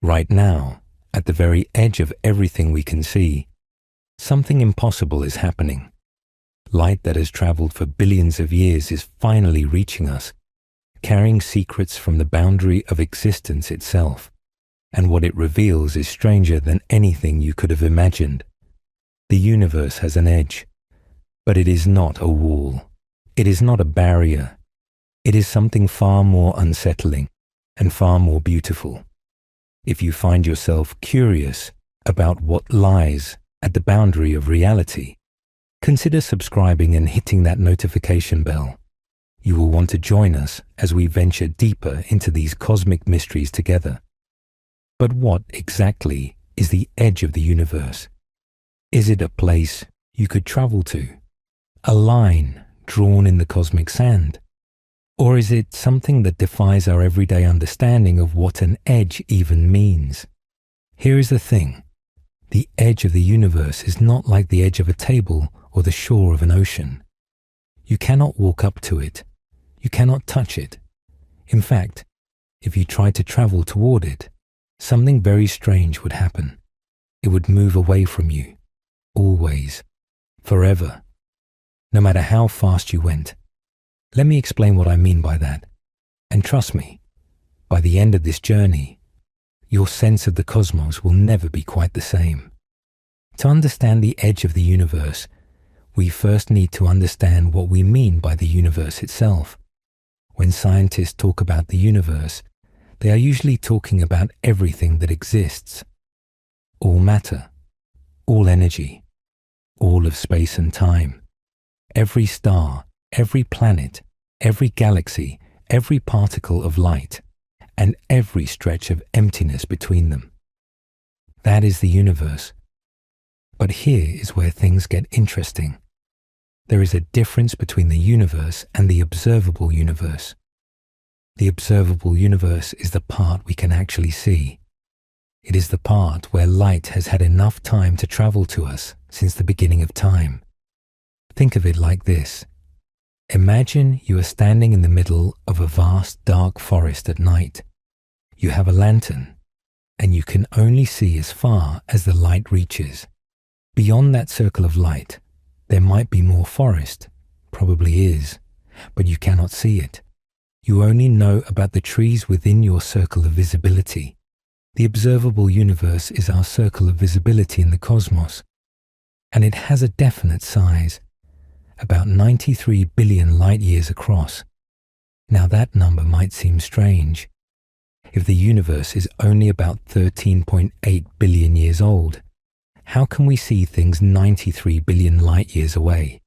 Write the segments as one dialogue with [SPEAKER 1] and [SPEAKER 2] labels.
[SPEAKER 1] Right now, at the very edge of everything we can see, something impossible is happening. Light that has traveled for billions of years is finally reaching us, carrying secrets from the boundary of existence itself. And what it reveals is stranger than anything you could have imagined. The universe has an edge, but it is not a wall. It is not a barrier. It is something far more unsettling and far more beautiful. If you find yourself curious about what lies at the boundary of reality, consider subscribing and hitting that notification bell. You will want to join us as we venture deeper into these cosmic mysteries together. But what exactly is the edge of the universe? Is it a place you could travel to? A line drawn in the cosmic sand? Or is it something that defies our everyday understanding of what an edge even means? Here is the thing. The edge of the universe is not like the edge of a table or the shore of an ocean. You cannot walk up to it. You cannot touch it. In fact, if you tried to travel toward it, something very strange would happen. It would move away from you, always, forever, no matter how fast you went. Let me explain what I mean by that. And trust me, by the end of this journey, your sense of the cosmos will never be quite the same. To understand the edge of the universe, we first need to understand what we mean by the universe itself. When scientists talk about the universe, they are usually talking about everything that exists. All matter, all energy, all of space and time, every star, every planet, every galaxy, every particle of light, and every stretch of emptiness between them. That is the universe. But here is where things get interesting. There is a difference between the universe and the observable universe. The observable universe is the part we can actually see. It is the part where light has had enough time to travel to us since the beginning of time. Think of it like this. Imagine you are standing in the middle of a vast dark forest at night. You have a lantern, and you can only see as far as the light reaches. Beyond that circle of light, there might be more forest, probably is, but you cannot see it. You only know about the trees within your circle of visibility. The observable universe is our circle of visibility in the cosmos, and it has a definite size, about 93 billion light-years across. Now that number might seem strange. If the universe is only about 13.8 billion years old, how can we see things 93 billion light-years away?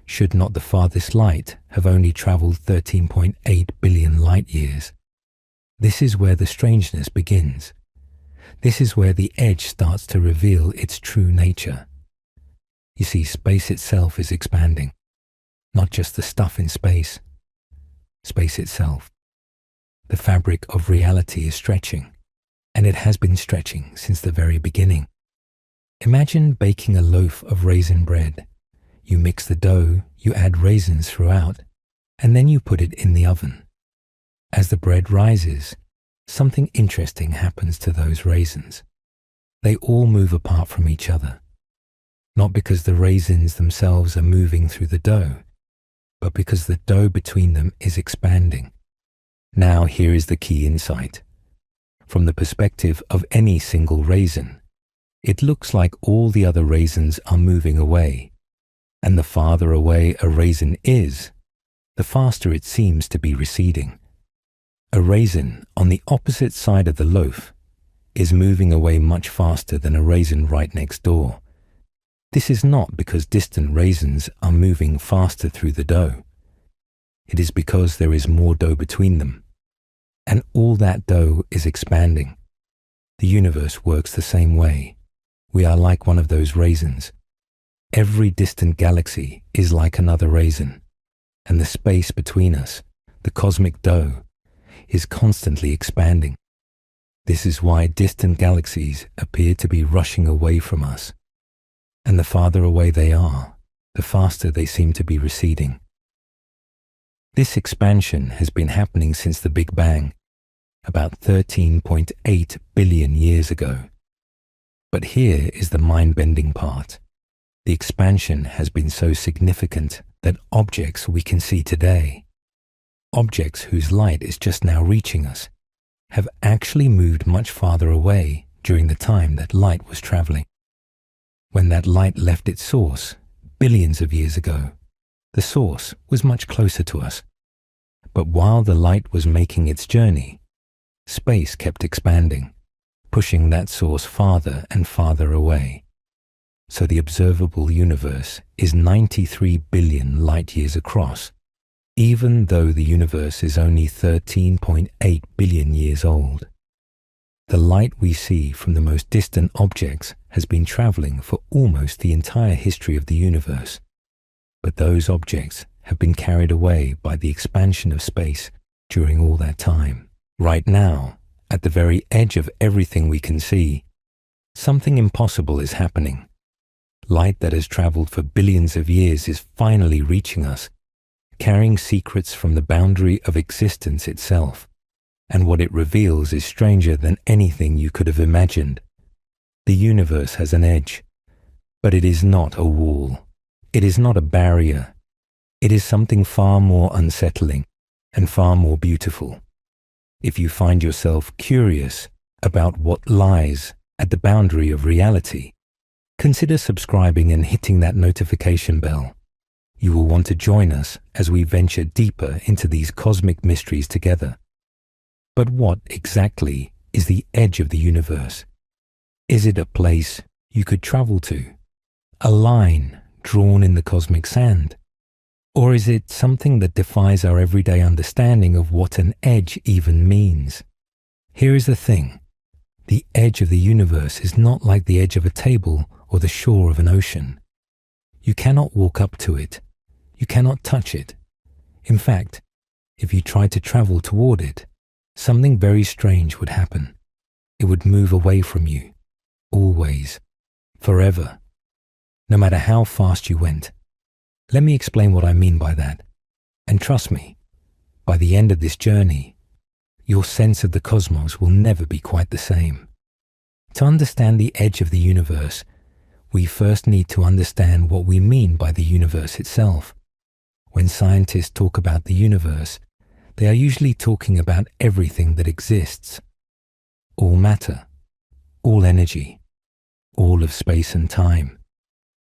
[SPEAKER 1] Should not the farthest light have only traveled 13.8 billion light-years? This is where the strangeness begins. This is where the edge starts to reveal its true nature. You see, space itself is expanding, not just the stuff in space. Space itself. The fabric of reality is stretching, and it has been stretching since the very beginning. Imagine baking a loaf of raisin bread. You mix the dough, you add raisins throughout, and then you put it in the oven. As the bread rises, something interesting happens to those raisins. They all move apart from each other. Not because the raisins themselves are moving through the dough, but because the dough between them is expanding. Now here is the key insight. From the perspective of any single raisin, it looks like all the other raisins are moving away, and the farther away a raisin is, the faster it seems to be receding. A raisin on the opposite side of the loaf is moving away much faster than a raisin right next door. This is not because distant raisins are moving faster through the dough. It is because there is more dough between them, and all that dough is expanding. The universe works the same way. We are like one of those raisins. Every distant galaxy is like another raisin, and the space between us, the cosmic dough, is constantly expanding. This is why distant galaxies appear to be rushing away from us. And the farther away they are, the faster they seem to be receding. This expansion has been happening since the Big Bang. about 13.8 billion years ago. But here is the mind-bending part. The expansion has been so significant that objects we can see today, objects whose light is just now reaching us, have actually moved much farther away during the time that light was traveling. When that light left its source, billions of years ago, the source was much closer to us. But while the light was making its journey, space kept expanding, pushing that source farther and farther away. So the observable universe is 93 billion light-years across, even though the universe is only 13.8 billion years old. The light we see from the most distant objects has been traveling for almost the entire history of the universe. But those objects have been carried away by the expansion of space during all that time. Right now, at the very edge of everything we can see, something impossible is happening. Light that has traveled for billions of years is finally reaching us, carrying secrets from the boundary of existence itself. And what it reveals is stranger than anything you could have imagined. The universe has an edge, but it is not a wall. It is not a barrier. It is something far more unsettling and far more beautiful. If you find yourself curious about what lies at the boundary of reality, consider subscribing and hitting that notification bell. You will want to join us as we venture deeper into these cosmic mysteries together. But what exactly is the edge of the universe? Is it a place you could travel to? A line drawn in the cosmic sand? Or is it something that defies our everyday understanding of what an edge even means? Here is the thing. The edge of the universe is not like the edge of a table or the shore of an ocean. You cannot walk up to it. You cannot touch it. In fact, if you tried to travel toward it, something very strange would happen. It would move away from you, always, forever, no matter how fast you went. Let me explain what I mean by that. And trust me, by the end of this journey, your sense of the cosmos will never be quite the same. To understand the edge of the universe, we first need to understand what we mean by the universe itself. When scientists talk about the universe, they are usually talking about everything that exists. All matter, all energy, all of space and time,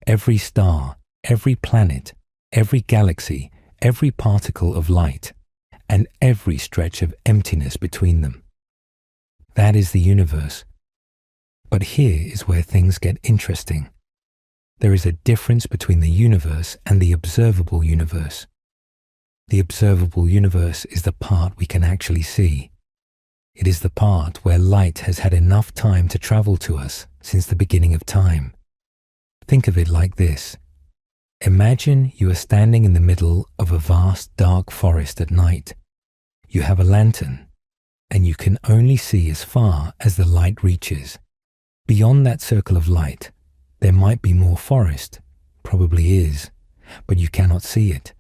[SPEAKER 1] every star, every planet, every galaxy, every particle of light, and every stretch of emptiness between them. That is the universe. But here is where things get interesting. There is a difference between the universe and the observable universe. The observable universe is the part we can actually see. It is the part where light has had enough time to travel to us since the beginning of time. Think of it like this. Imagine you are standing in the middle of a vast dark forest at night. You have a lantern, and you can only see as far as the light reaches. Beyond that circle of light, there might be more forest, probably is, but you cannot see it.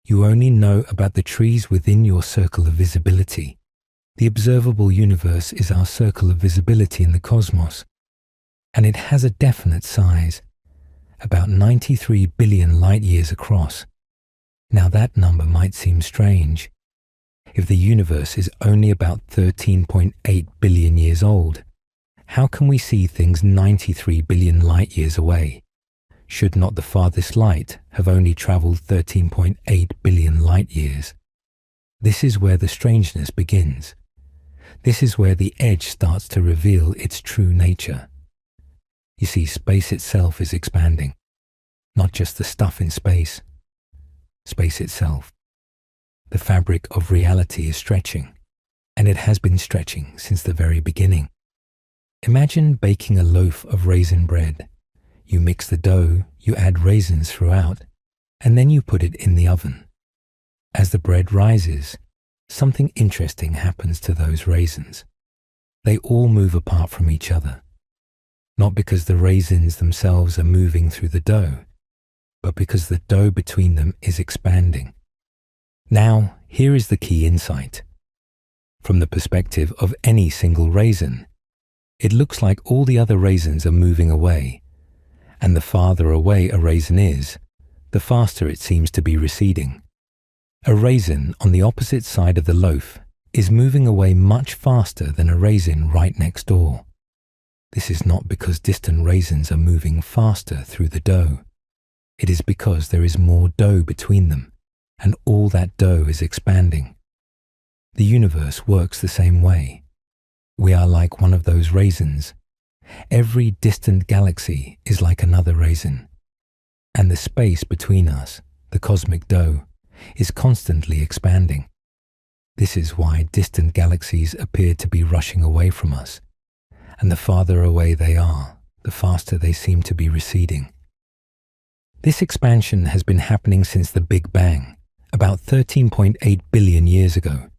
[SPEAKER 1] You only know about the trees within your circle of visibility. The observable universe is our circle of visibility in the cosmos, and it has a definite size, about 93 billion light-years across. Now that number might seem strange. If the universe is only about 13.8 billion years old, how can we see things 93 billion light-years away? Should not the farthest light have only traveled 13.8 billion light-years? This is where the strangeness begins. This is where the edge starts to reveal its true nature. You see, space itself is expanding, not just the stuff in space. Space itself. The fabric of reality is stretching, and it has been stretching since the very beginning. Imagine baking a loaf of raisin bread. You mix the dough, you add raisins throughout, and then you put it in the oven. As the bread rises, something interesting happens to those raisins. They all move apart from each other, not because the raisins themselves are moving through the dough, but because the dough between them is expanding. Now, here is the key insight. From the perspective of any single raisin, it looks like all the other raisins are moving away, and the farther away a raisin is, the faster it seems to be receding. A raisin on the opposite side of the loaf is moving away much faster than a raisin right next door. This is not because distant raisins are moving faster through the dough. It is because there is more dough between them, and all that dough is expanding. The universe works the same way. We are like one of those raisins. Every distant galaxy is like another raisin, and the space between us, the cosmic dough, is constantly expanding. This is why distant galaxies appear to be rushing away from us, and the farther away they are, the faster they seem to be receding. This expansion has been happening since the Big Bang, about 13.8 billion years ago.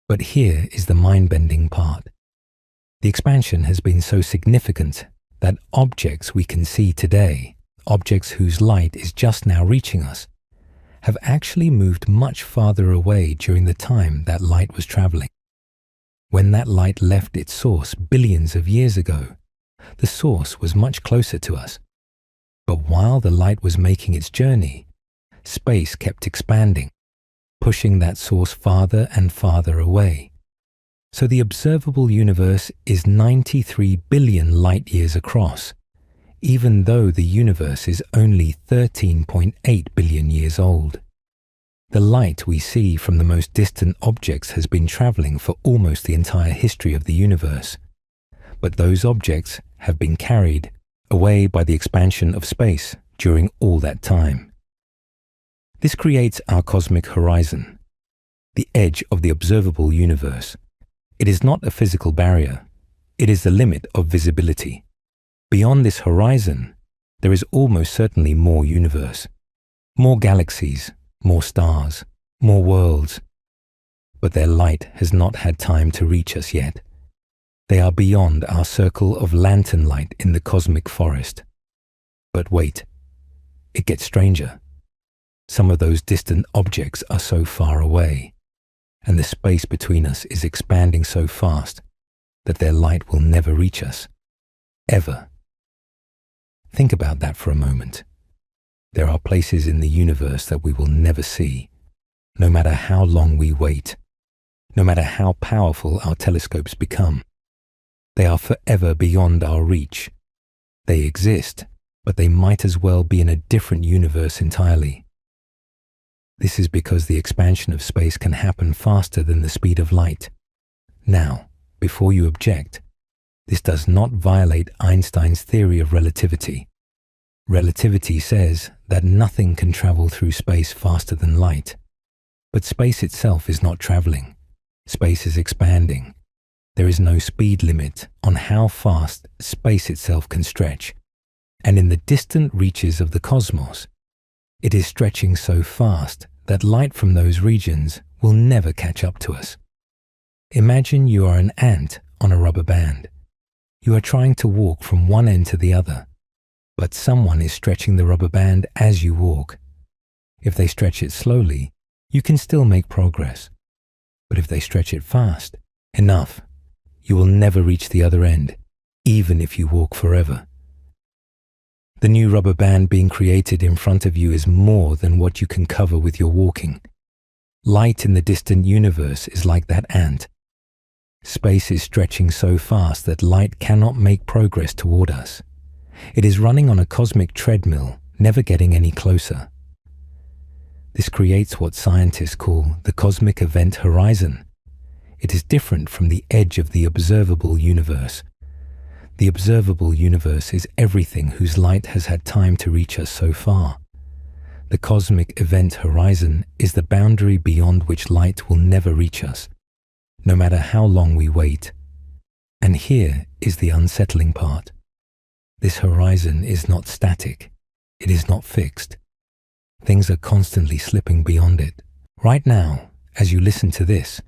[SPEAKER 1] But here is the mind-bending part. The expansion has been so significant that objects we can see today, objects whose light is just now reaching us, have actually moved much farther away during the time that light was traveling. When that light left its source billions of years ago, the source was much closer to us. But while the light was making its journey, space kept expanding, pushing that source farther and farther away. So the observable universe is 93 billion light-years across, even though the universe is only 13.8 billion years old. The light we see from the most distant objects has been traveling for almost the entire history of the universe, but those objects have been carried away by the expansion of space during all that time. This creates our cosmic horizon, the edge of the observable universe. It is not a physical barrier, it is the limit of visibility. Beyond this horizon, there is almost certainly more universe, more galaxies, more stars, more worlds. But their light has not had time to reach us yet. They are beyond our circle of lantern light in the cosmic forest. But wait, it gets stranger. Some of those distant objects are so far away, and the space between us is expanding so fast that their light will never reach us, ever. Think about that for a moment. There are places in the universe that we will never see, no matter how long we wait, no matter how powerful our telescopes become. They are forever beyond our reach. They exist, but they might as well be in a different universe entirely. This is because the expansion of space can happen faster than the speed of light. Now, before you object, this does not violate Einstein's theory of relativity. Relativity says that nothing can travel through space faster than light. But space itself is not traveling. Space is expanding. There is no speed limit on how fast space itself can stretch. And in the distant reaches of the cosmos, it is stretching so fast that light from those regions will never catch up to us. Imagine you are an ant on a rubber band. You are trying to walk from one end to the other, but someone is stretching the rubber band as you walk. If they stretch it slowly, you can still make progress. But if they stretch it fast, enough, you will never reach the other end, even if you walk forever. The new rubber band being created in front of you is more than what you can cover with your walking. Light in the distant universe is like that ant. Space is stretching so fast that light cannot make progress toward us. It is running on a cosmic treadmill, never getting any closer. This creates what scientists call the cosmic event horizon. It is different from the edge of the observable universe. The observable universe is everything whose light has had time to reach us so far. The cosmic event horizon is the boundary beyond which light will never reach us, no matter how long we wait. And here is the unsettling part. This horizon is not static. It is not fixed. Things are constantly slipping beyond it. Right now, as you listen to this,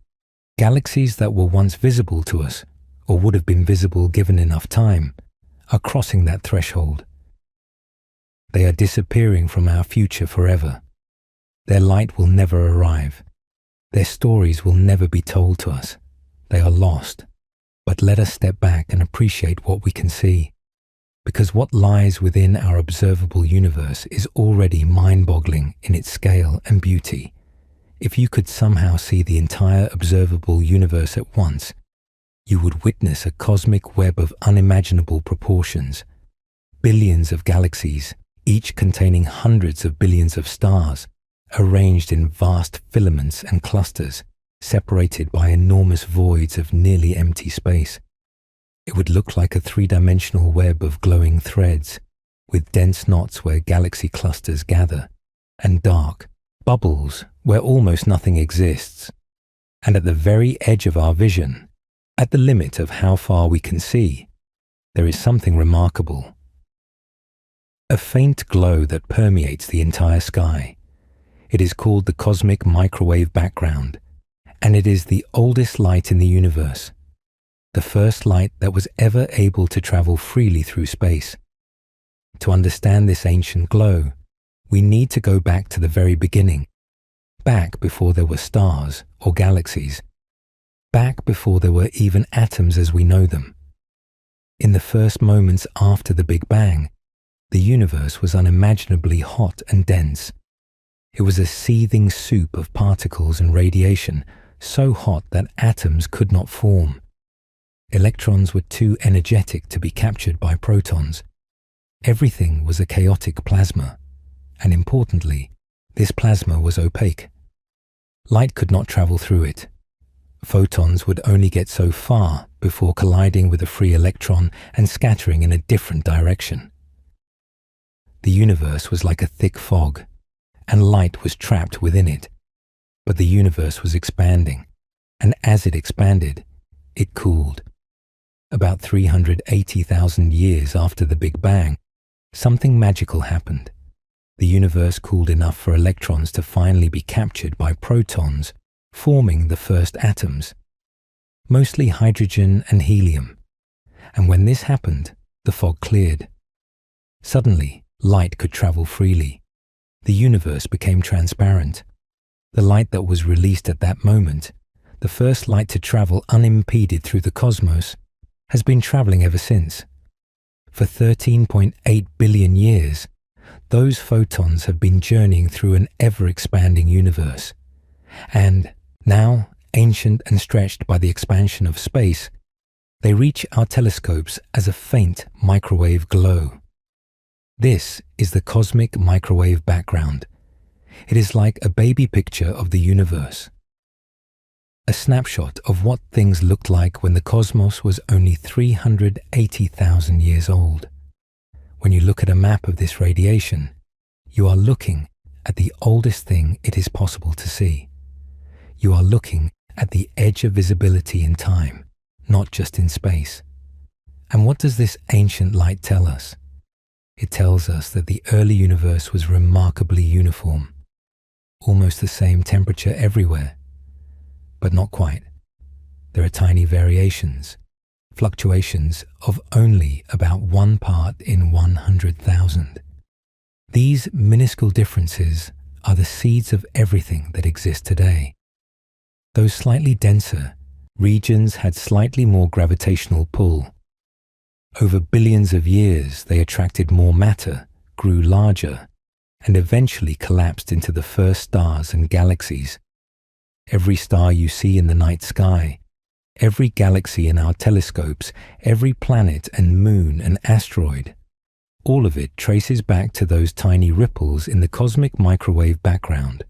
[SPEAKER 1] galaxies that were once visible to us, or would have been visible given enough time, are crossing that threshold. They are disappearing from our future forever. Their light will never arrive. Their stories will never be told to us. they are lost. But let us step back and appreciate what we can see, because what lies within our observable universe is already mind-boggling in its scale and beauty. If you could somehow see the entire observable universe at once, you would witness a cosmic web of unimaginable proportions. Billions of galaxies, each containing hundreds of billions of stars, arranged in vast filaments and clusters, separated by enormous voids of nearly empty space. It would look like a three-dimensional web of glowing threads, with dense knots where galaxy clusters gather, and dark bubbles where almost nothing exists. And at the very edge of our vision, at the limit of how far we can see, there is something remarkable. A faint glow that permeates the entire sky. It is called the cosmic microwave background, and it is the oldest light in the universe, the first light that was ever able to travel freely through space. To understand this ancient glow, we need to go back to the very beginning, back before there were stars or galaxies, back before there were even atoms as we know them. In the first moments after the Big Bang, the universe was unimaginably hot and dense. It was a seething soup of particles and radiation, so hot that atoms could not form. Electrons were too energetic to be captured by protons. Everything was a chaotic plasma, and importantly, this plasma was opaque. Light could not travel through it. Photons would only get so far before colliding with a free electron and scattering in a different direction. The universe was like a thick fog, and light was trapped within it. But the universe was expanding, and as it expanded, it cooled. About 380,000 years after the Big Bang, something magical happened. The universe cooled enough for electrons to finally be captured by protons, forming the first atoms, mostly hydrogen and helium. And when this happened, the fog cleared. Suddenly, light could travel freely. The universe became transparent. The light that was released at that moment, the first light to travel unimpeded through the cosmos, has been traveling ever since. For 13.8 billion years, those photons have been journeying through an ever-expanding universe. And now, ancient and stretched by the expansion of space, they reach our telescopes as a faint microwave glow. This is the cosmic microwave background. It is like a baby picture of the universe. A snapshot of what things looked like when the cosmos was only 380,000 years old. When you look at a map of this radiation, you are looking at the oldest thing it is possible to see. You are looking at the edge of visibility in time, not just in space. And what does this ancient light tell us? It tells us that the early universe was remarkably uniform, almost the same temperature everywhere. But not quite. There are tiny variations, fluctuations of only about 1 part in 100,000. These minuscule differences are the seeds of everything that exists today. Though slightly denser, regions had slightly more gravitational pull. Over billions of years, they attracted more matter, grew larger, and eventually collapsed into the first stars and galaxies. Every star you see in the night sky, every galaxy in our telescopes, every planet and moon and asteroid, all of it traces back to those tiny ripples in the cosmic microwave background.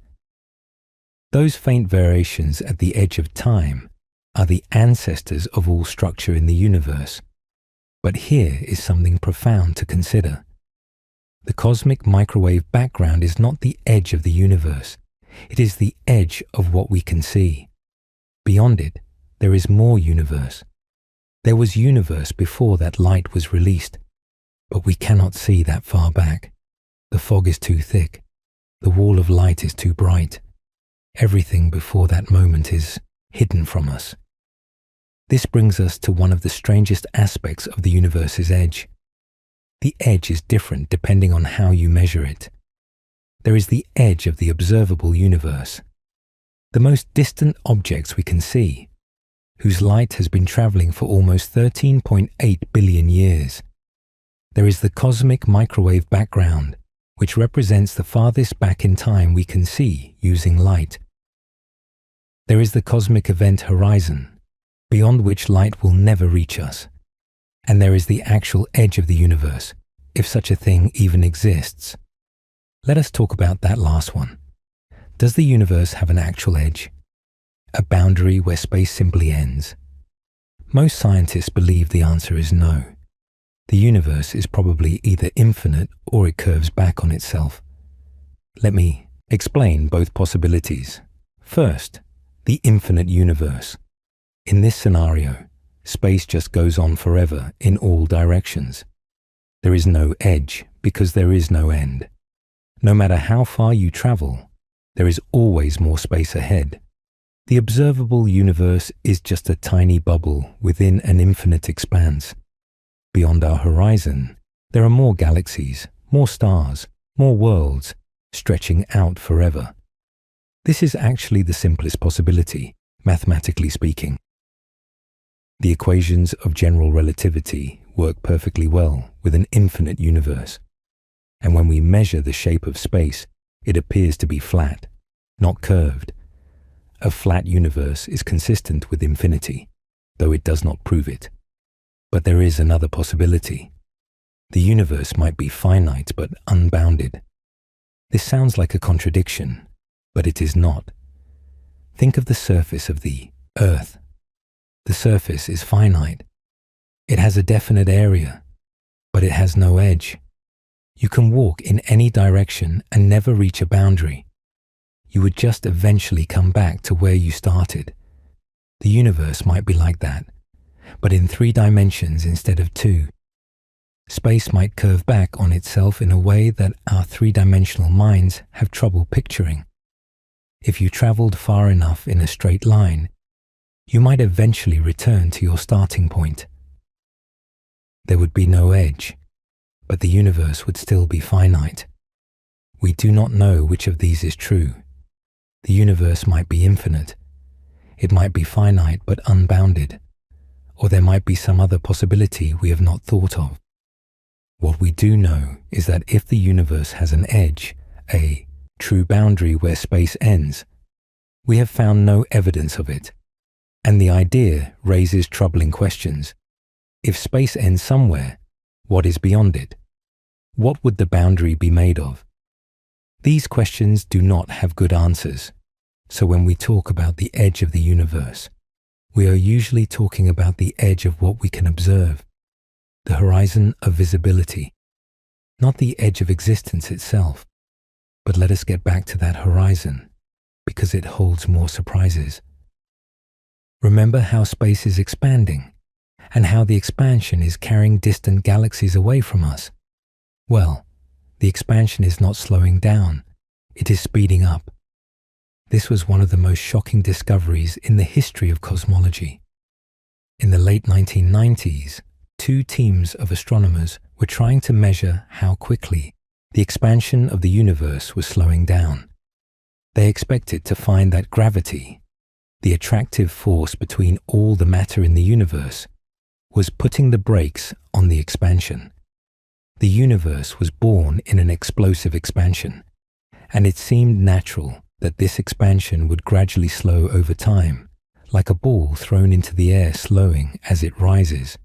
[SPEAKER 1] Those faint variations at the edge of time are the ancestors of all structure in the universe. But here is something profound to consider. The cosmic microwave background is not the edge of the universe. It is the edge of what we can see. Beyond it, there is more universe. There was universe before that light was released, but we cannot see that far back. The fog is too thick. The wall of light is too bright. Everything before that moment is hidden from us. This brings us to one of the strangest aspects of the universe's edge. The edge is different depending on how you measure it. There is the edge of the observable universe. The most distant objects we can see, whose light has been traveling for almost 13.8 billion years. There is the cosmic microwave background, which represents the farthest back in time we can see using light. There is the cosmic event horizon, beyond which light will never reach us. And there is the actual edge of the universe, if such a thing even exists. Let us talk about that last one. Does the universe have an actual edge? A boundary where space simply ends? Most scientists believe the answer is no. The universe is probably either infinite or it curves back on itself. Let me explain both possibilities. First, the infinite universe. In this scenario, space just goes on forever in all directions. There is no edge because there is no end. No matter how far you travel, there is always more space ahead. The observable universe is just a tiny bubble within an infinite expanse. Beyond our horizon, there are more galaxies, more stars, more worlds, stretching out forever. This is actually the simplest possibility, mathematically speaking. The equations of general relativity work perfectly well with an infinite universe. And when we measure the shape of space, it appears to be flat, not curved. A flat universe is consistent with infinity, though it does not prove it. But there is another possibility. The universe might be finite but unbounded. This sounds like a contradiction, but it is not. Think of the surface of the Earth. The surface is finite. It has a definite area, but it has no edge. You can walk in any direction and never reach a boundary. You would just eventually come back to where you started. The universe might be like that, but in 3 dimensions instead of 2. Space might curve back on itself in a way that our 3-dimensional minds have trouble picturing. If you traveled far enough in a straight line, you might eventually return to your starting point. There would be no edge, but the universe would still be finite. We do not know which of these is true. The universe might be infinite. It might be finite but unbounded. Or there might be some other possibility we have not thought of. What we do know is that if the universe has an edge, a true boundary where space ends, we have found no evidence of it. And the idea raises troubling questions. If space ends somewhere, what is beyond it? What would the boundary be made of? These questions do not have good answers. So when we talk about the edge of the universe, we are usually talking about the edge of what we can observe, the horizon of visibility, not the edge of existence itself. But let us get back to that horizon, because it holds more surprises. Remember how space is expanding, and how the expansion is carrying distant galaxies away from us? Well, the expansion is not slowing down, it is speeding up. This was one of the most shocking discoveries in the history of cosmology. In the late 1990s, 2 teams of astronomers were trying to measure how quickly the expansion of the universe was slowing down. They expected to find that gravity, the attractive force between all the matter in the universe, was putting the brakes on the expansion. The universe was born in an explosive expansion, and it seemed natural that this expansion would gradually slow over time, like a ball thrown into the air slowing as it rises.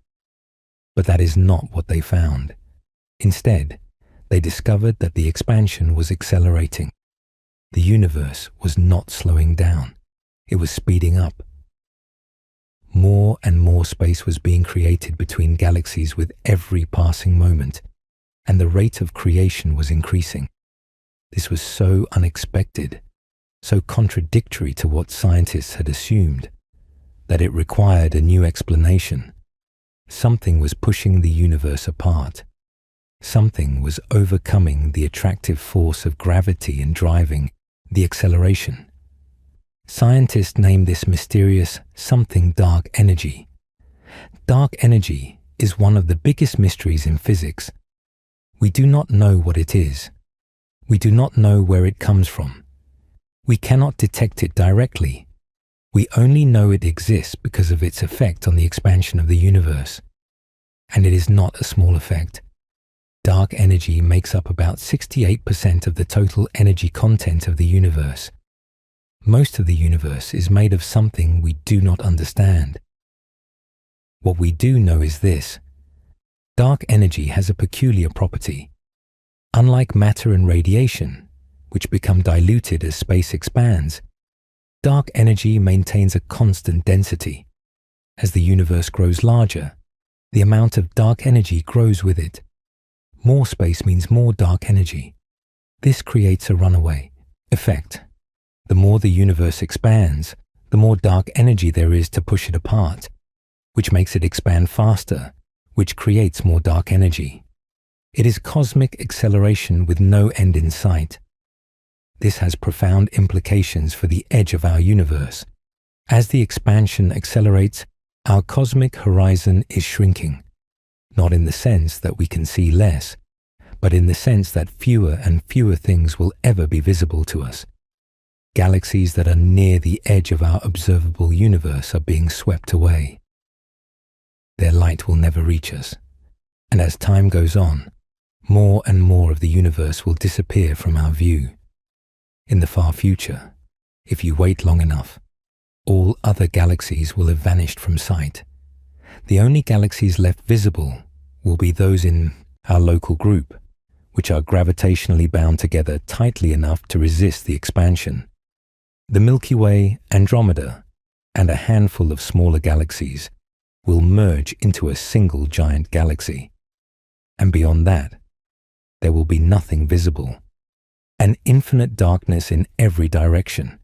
[SPEAKER 1] But that is not what they found. Instead, they discovered that the expansion was accelerating. The universe was not slowing down. It was speeding up. More and more space was being created between galaxies with every passing moment, and the rate of creation was increasing. This was so unexpected, so contradictory to what scientists had assumed, that it required a new explanation. Something was pushing the universe apart. Something was overcoming the attractive force of gravity and driving the acceleration. Scientists name this mysterious something dark energy. Dark energy is one of the biggest mysteries in physics. We do not know what it is. We do not know where it comes from. We cannot detect it directly. We only know it exists because of its effect on the expansion of the universe. And it is not a small effect. Dark energy makes up about 68% of the total energy content of the universe. Most of the universe is made of something we do not understand. What we do know is this: dark energy has a peculiar property. Unlike matter and radiation, which become diluted as space expands, dark energy maintains a constant density. As the universe grows larger, the amount of dark energy grows with it. More space means more dark energy. This creates a runaway effect. The more the universe expands, the more dark energy there is to push it apart, which makes it expand faster, which creates more dark energy. It is cosmic acceleration with no end in sight. This has profound implications for the edge of our universe. As the expansion accelerates, our cosmic horizon is shrinking, not in the sense that we can see less, but in the sense that fewer and fewer things will ever be visible to us. Galaxies that are near the edge of our observable universe are being swept away. Their light will never reach us, and as time goes on, more and more of the universe will disappear from our view. In the far future, if you wait long enough, all other galaxies will have vanished from sight. The only galaxies left visible will be those in our local group, which are gravitationally bound together tightly enough to resist the expansion. The Milky Way, Andromeda, and a handful of smaller galaxies will merge into a single giant galaxy. And beyond that, there will be nothing visible. An infinite darkness in every direction.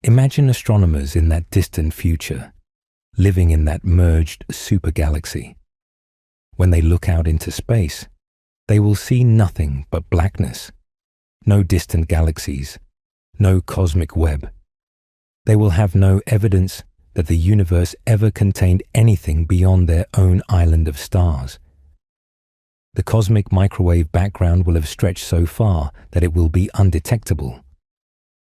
[SPEAKER 1] Imagine astronomers in that distant future, living in that merged supergalaxy. When they look out into space, they will see nothing but blackness. No distant galaxies, no cosmic web. They will have no evidence that the universe ever contained anything beyond their own island of stars. The cosmic microwave background will have stretched so far that it will be undetectable.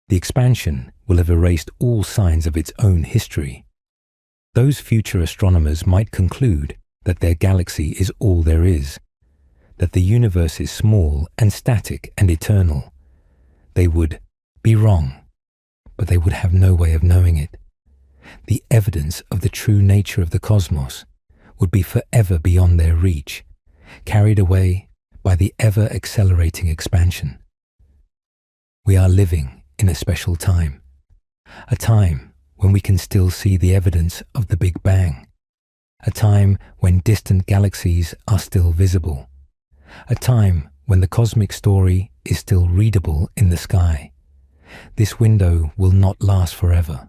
[SPEAKER 1] The expansion will have erased all signs of its own history. Those future astronomers might conclude that their galaxy is all there is, that the universe is small and static and eternal. They would be wrong, but they would have no way of knowing it. The evidence of the true nature of the cosmos would be forever beyond their reach, carried away by the ever-accelerating expansion. We are living in a special time, a time when we can still see the evidence of the Big Bang, a time when distant galaxies are still visible, a time when the cosmic story is still readable in the sky. This window will not last forever.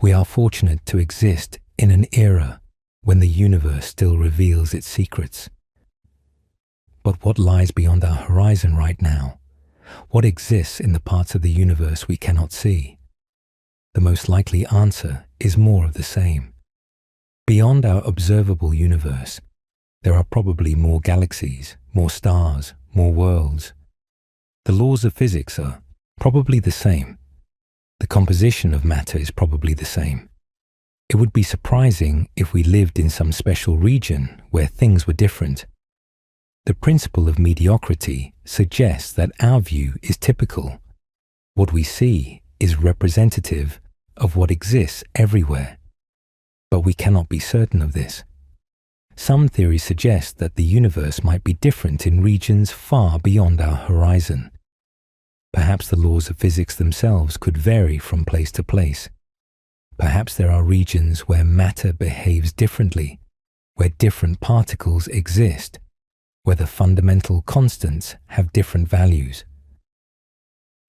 [SPEAKER 1] We are fortunate to exist in an era when the universe still reveals its secrets. But what lies beyond our horizon right now? What exists in the parts of the universe we cannot see? The most likely answer is more of the same. Beyond our observable universe, there are probably more galaxies, more stars, more worlds. The laws of physics are probably the same. The composition of matter is probably the same. It would be surprising if we lived in some special region where things were different. The principle of mediocrity suggests that our view is typical. What we see is representative of what exists everywhere. But we cannot be certain of this. Some theories suggest that the universe might be different in regions far beyond our horizon. Perhaps the laws of physics themselves could vary from place to place. Perhaps there are regions where matter behaves differently, where different particles exist, where the fundamental constants have different values.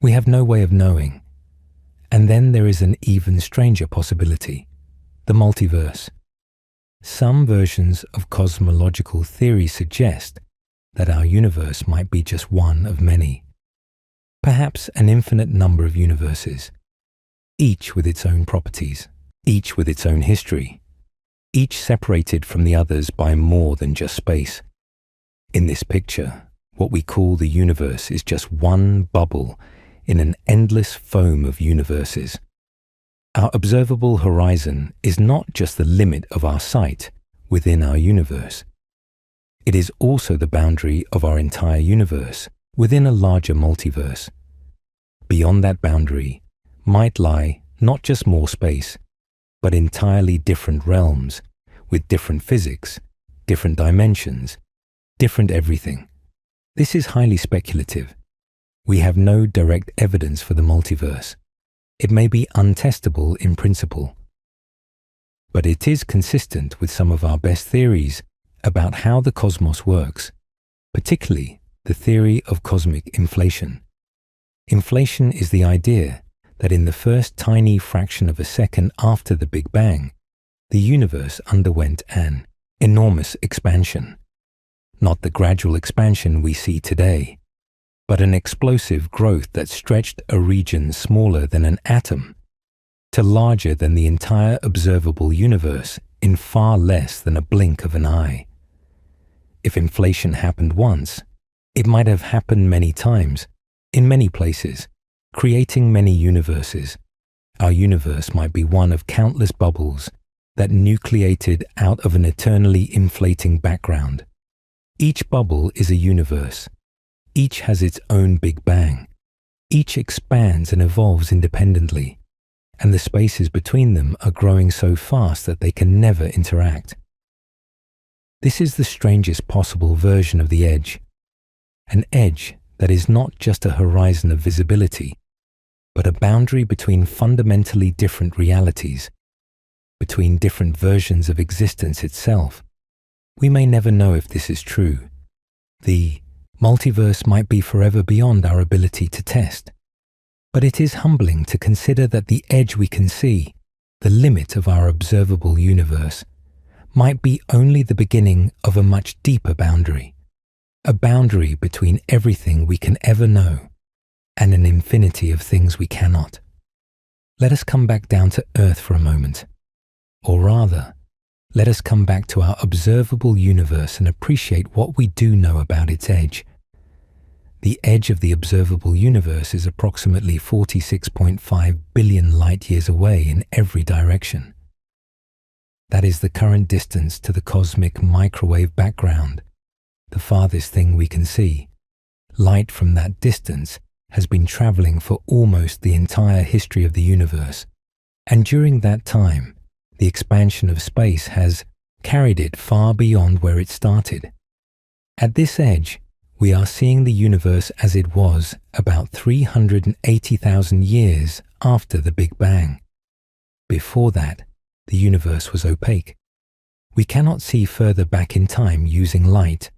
[SPEAKER 1] We have no way of knowing. And then there is an even stranger possibility, the multiverse. Some versions of cosmological theory suggest that our universe might be just one of many. Perhaps an infinite number of universes, each with its own properties, each with its own history, each separated from the others by more than just space. In this picture, what we call the universe is just one bubble in an endless foam of universes. Our observable horizon is not just the limit of our sight within our universe. It is also the boundary of our entire universe within a larger multiverse. Beyond that boundary might lie not just more space, but entirely different realms with different physics, different dimensions, different everything. This is highly speculative. We have no direct evidence for the multiverse. It may be untestable in principle, but it is consistent with some of our best theories about how the cosmos works, particularly the theory of cosmic inflation. Inflation is the idea that in the first tiny fraction of a second after the Big Bang, the universe underwent an enormous expansion. Not the gradual expansion we see today, but an explosive growth that stretched a region smaller than an atom to larger than the entire observable universe in far less than a blink of an eye. If inflation happened once, it might have happened many times, in many places, creating many universes. Our universe might be one of countless bubbles that nucleated out of an eternally inflating background. Each bubble is a universe. Each has its own Big Bang. Each expands and evolves independently, and the spaces between them are growing so fast that they can never interact. This is the strangest possible version of the edge, an edge that is not just a horizon of visibility, but a boundary between fundamentally different realities, between different versions of existence itself. We may never know if this is true. The multiverse might be forever beyond our ability to test. But it is humbling to consider that the edge we can see, the limit of our observable universe, might be only the beginning of a much deeper boundary, a boundary between everything we can ever know and an infinity of things we cannot. Let us come back down to Earth for a moment, or rather, let us come back to our observable universe and appreciate what we do know about its edge. The edge of the observable universe is approximately 46.5 billion light-years away in every direction. That is the current distance to the cosmic microwave background, the farthest thing we can see. Light from that distance has been traveling for almost the entire history of the universe, and during that time, the expansion of space has carried it far beyond where it started. At this edge, we are seeing the universe as it was about 380,000 years after the Big Bang. Before that, the universe was opaque. We cannot see further back in time using light,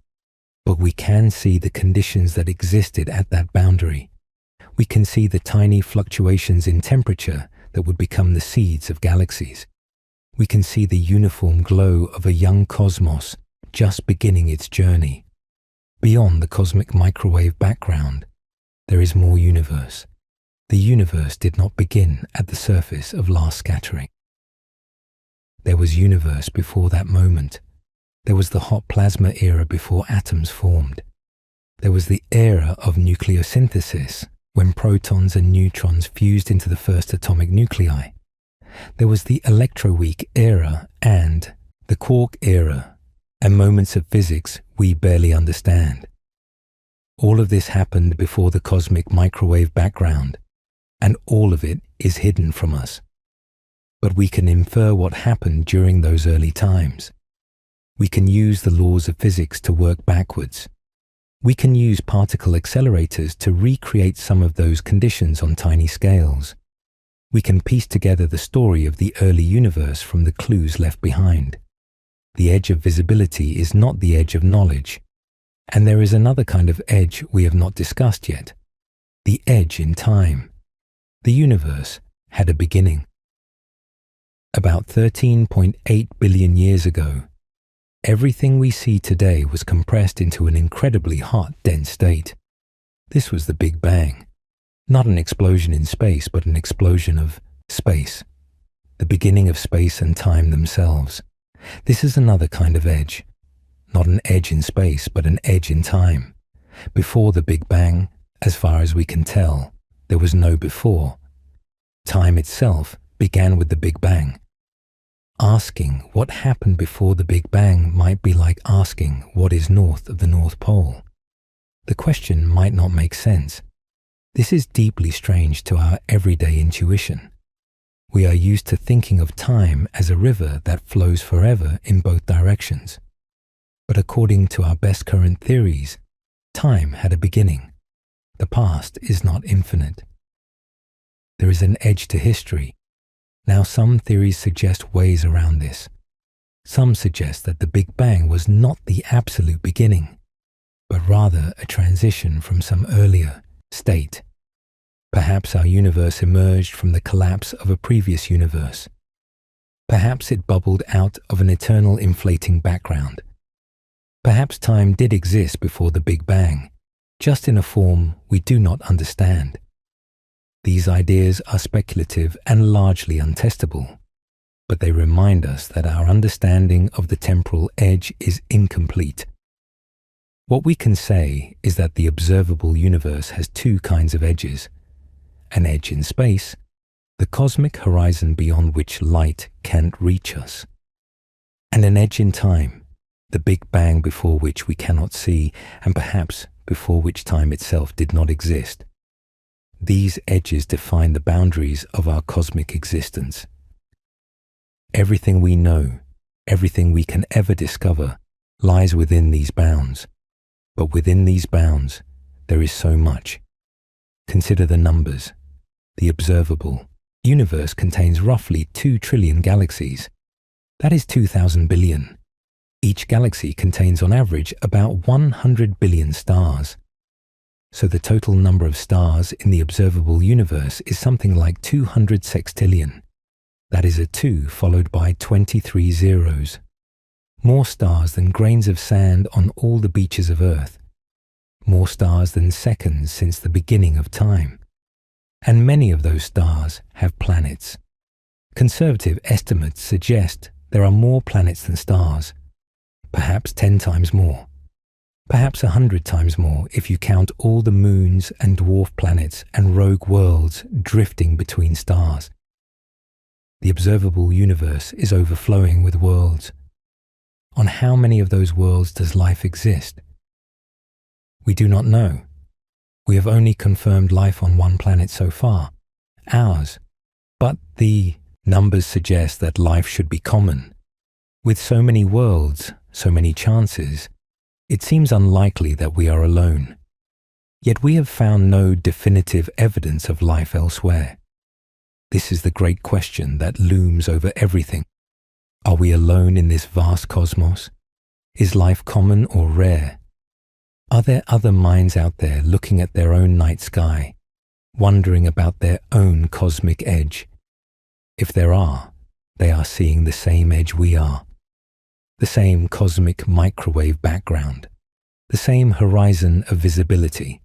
[SPEAKER 1] but we can see the conditions that existed at that boundary. We can see the tiny fluctuations in temperature that would become the seeds of galaxies. We can see the uniform glow of a young cosmos just beginning its journey. Beyond the cosmic microwave background, there is more universe. The universe did not begin at the surface of last scattering. There was universe before that moment. There was the hot plasma era before atoms formed. There was the era of nucleosynthesis, when protons and neutrons fused into the first atomic nuclei. There was the electroweak era and the quark era, and moments of physics we barely understand. All of this happened before the cosmic microwave background, and all of it is hidden from us. But we can infer what happened during those early times. We can use the laws of physics to work backwards. We can use particle accelerators to recreate some of those conditions on tiny scales. We can piece together the story of the early universe from the clues left behind. The edge of visibility is not the edge of knowledge, and there is another kind of edge we have not discussed yet, the edge in time. The universe had a beginning. About 13.8 billion years ago, everything we see today was compressed into an incredibly hot, dense state. This was the Big Bang. Not an explosion in space, but an explosion of space. The beginning of space and time themselves. This is another kind of edge. Not an edge in space, but an edge in time. Before the Big Bang, as far as we can tell, there was no before. Time itself began with the Big Bang. Asking what happened before the Big Bang might be like asking what is north of the North Pole. The question might not make sense. This is deeply strange to our everyday intuition. We are used to thinking of time as a river that flows forever in both directions. But according to our best current theories, time had a beginning. The past is not infinite. There is an edge to history. Now, some theories suggest ways around this. Some suggest that the Big Bang was not the absolute beginning, but rather a transition from some earlier state. Perhaps our universe emerged from the collapse of a previous universe. Perhaps it bubbled out of an eternal inflating background. Perhaps time did exist before the Big Bang, just in a form we do not understand. These ideas are speculative and largely untestable, but they remind us that our understanding of the temporal edge is incomplete. What we can say is that the observable universe has two kinds of edges: an edge in space, the cosmic horizon beyond which light can't reach us, and an edge in time, the Big Bang before which we cannot see, and perhaps before which time itself did not exist. These edges define the boundaries of our cosmic existence. Everything we know, everything we can ever discover, lies within these bounds. But within these bounds, there is so much. Consider the numbers. The observable universe contains roughly 2 trillion galaxies. That is 2,000 billion. Each galaxy contains on average about 100 billion stars. So the total number of stars in the observable universe is something like 200 sextillion. That is a 2 followed by 23 zeros. More stars than grains of sand on all the beaches of Earth. More stars than seconds since the beginning of time. And many of those stars have planets. Conservative estimates suggest there are more planets than stars. Perhaps 10 times more. Perhaps 100 times more if you count all the moons and dwarf planets and rogue worlds drifting between stars. The observable universe is overflowing with worlds. On how many of those worlds does life exist? We do not know. We have only confirmed life on one planet so far, ours. But the numbers suggest that life should be common. With so many worlds, so many chances, it seems unlikely that we are alone. Yet we have found no definitive evidence of life elsewhere. This is the great question that looms over everything. Are we alone in this vast cosmos? Is life common or rare? Are there other minds out there looking at their own night sky, wondering about their own cosmic edge? If there are, they are seeing the same edge we are. The same cosmic microwave background, the same horizon of visibility.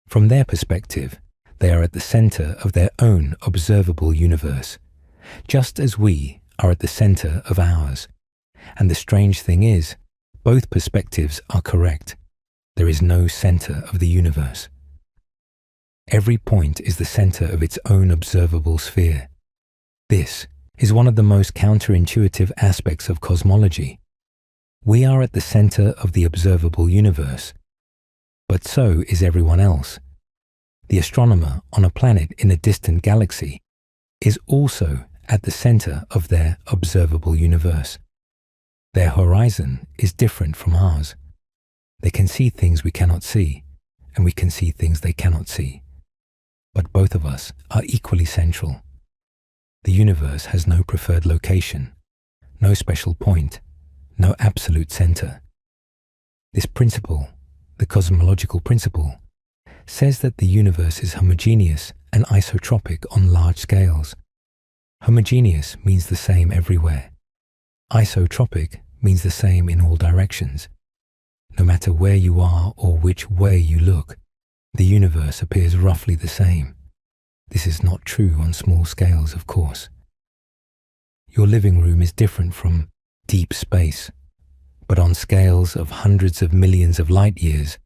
[SPEAKER 1] From their perspective, they are at the center of their own observable universe, just as we are at the center of ours. And the strange thing is, both perspectives are correct. There is no center of the universe. Every point is the center of its own observable sphere. This is one of the most counterintuitive aspects of cosmology. We are at the center of the observable universe, but so is everyone else. The astronomer on a planet in a distant galaxy is also at the center of their observable universe. Their horizon is different from ours. They can see things we cannot see, and we can see things they cannot see. But both of us are equally central. The universe has no preferred location, no special point, no absolute center. This principle, the cosmological principle, says that the universe is homogeneous and isotropic on large scales. Homogeneous means the same everywhere. Isotropic means the same in all directions. No matter where you are or which way you look, the universe appears roughly the same. This is not true on small scales, of course. Your living room is different from deep space, but on scales of hundreds of millions of light years,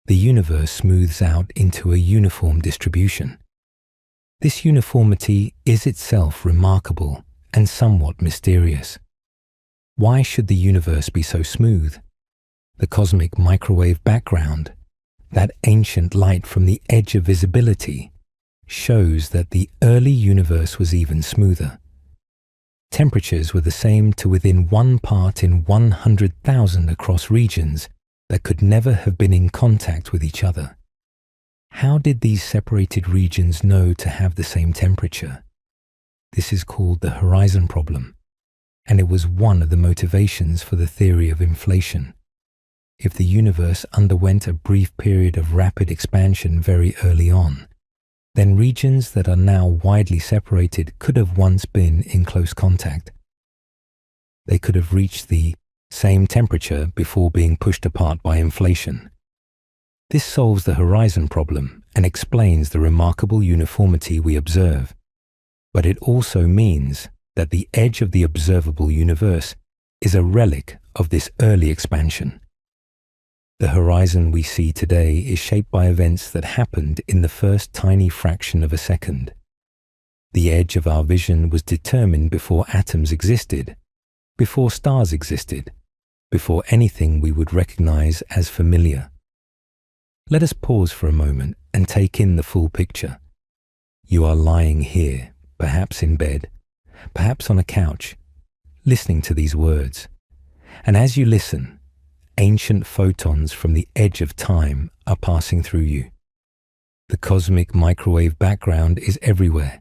[SPEAKER 1] the universe smooths out into a uniform distribution. This uniformity is itself remarkable and somewhat mysterious. Why should the universe be so smooth? The cosmic microwave background, that ancient light from the edge of visibility, shows that the early universe was even smoother. Temperatures were the same to within 1 part in 100,000 across regions that could never have been in contact with each other. How did these separated regions know to have the same temperature? This is called the horizon problem, and it was one of the motivations for the theory of inflation. If the universe underwent a brief period of rapid expansion very early on, then regions that are now widely separated could have once been in close contact. They could have reached the same temperature before being pushed apart by inflation. This solves the horizon problem and explains the remarkable uniformity we observe. But it also means that the edge of the observable universe is a relic of this early expansion. The horizon we see today is shaped by events that happened in the first tiny fraction of a second. The edge of our vision was determined before atoms existed, before stars existed, before anything we would recognize as familiar. Let us pause for a moment and take in the full picture. You are lying here, perhaps in bed, perhaps on a couch, listening to these words. And as you listen, ancient photons from the edge of time are passing through you. The cosmic microwave background is everywhere.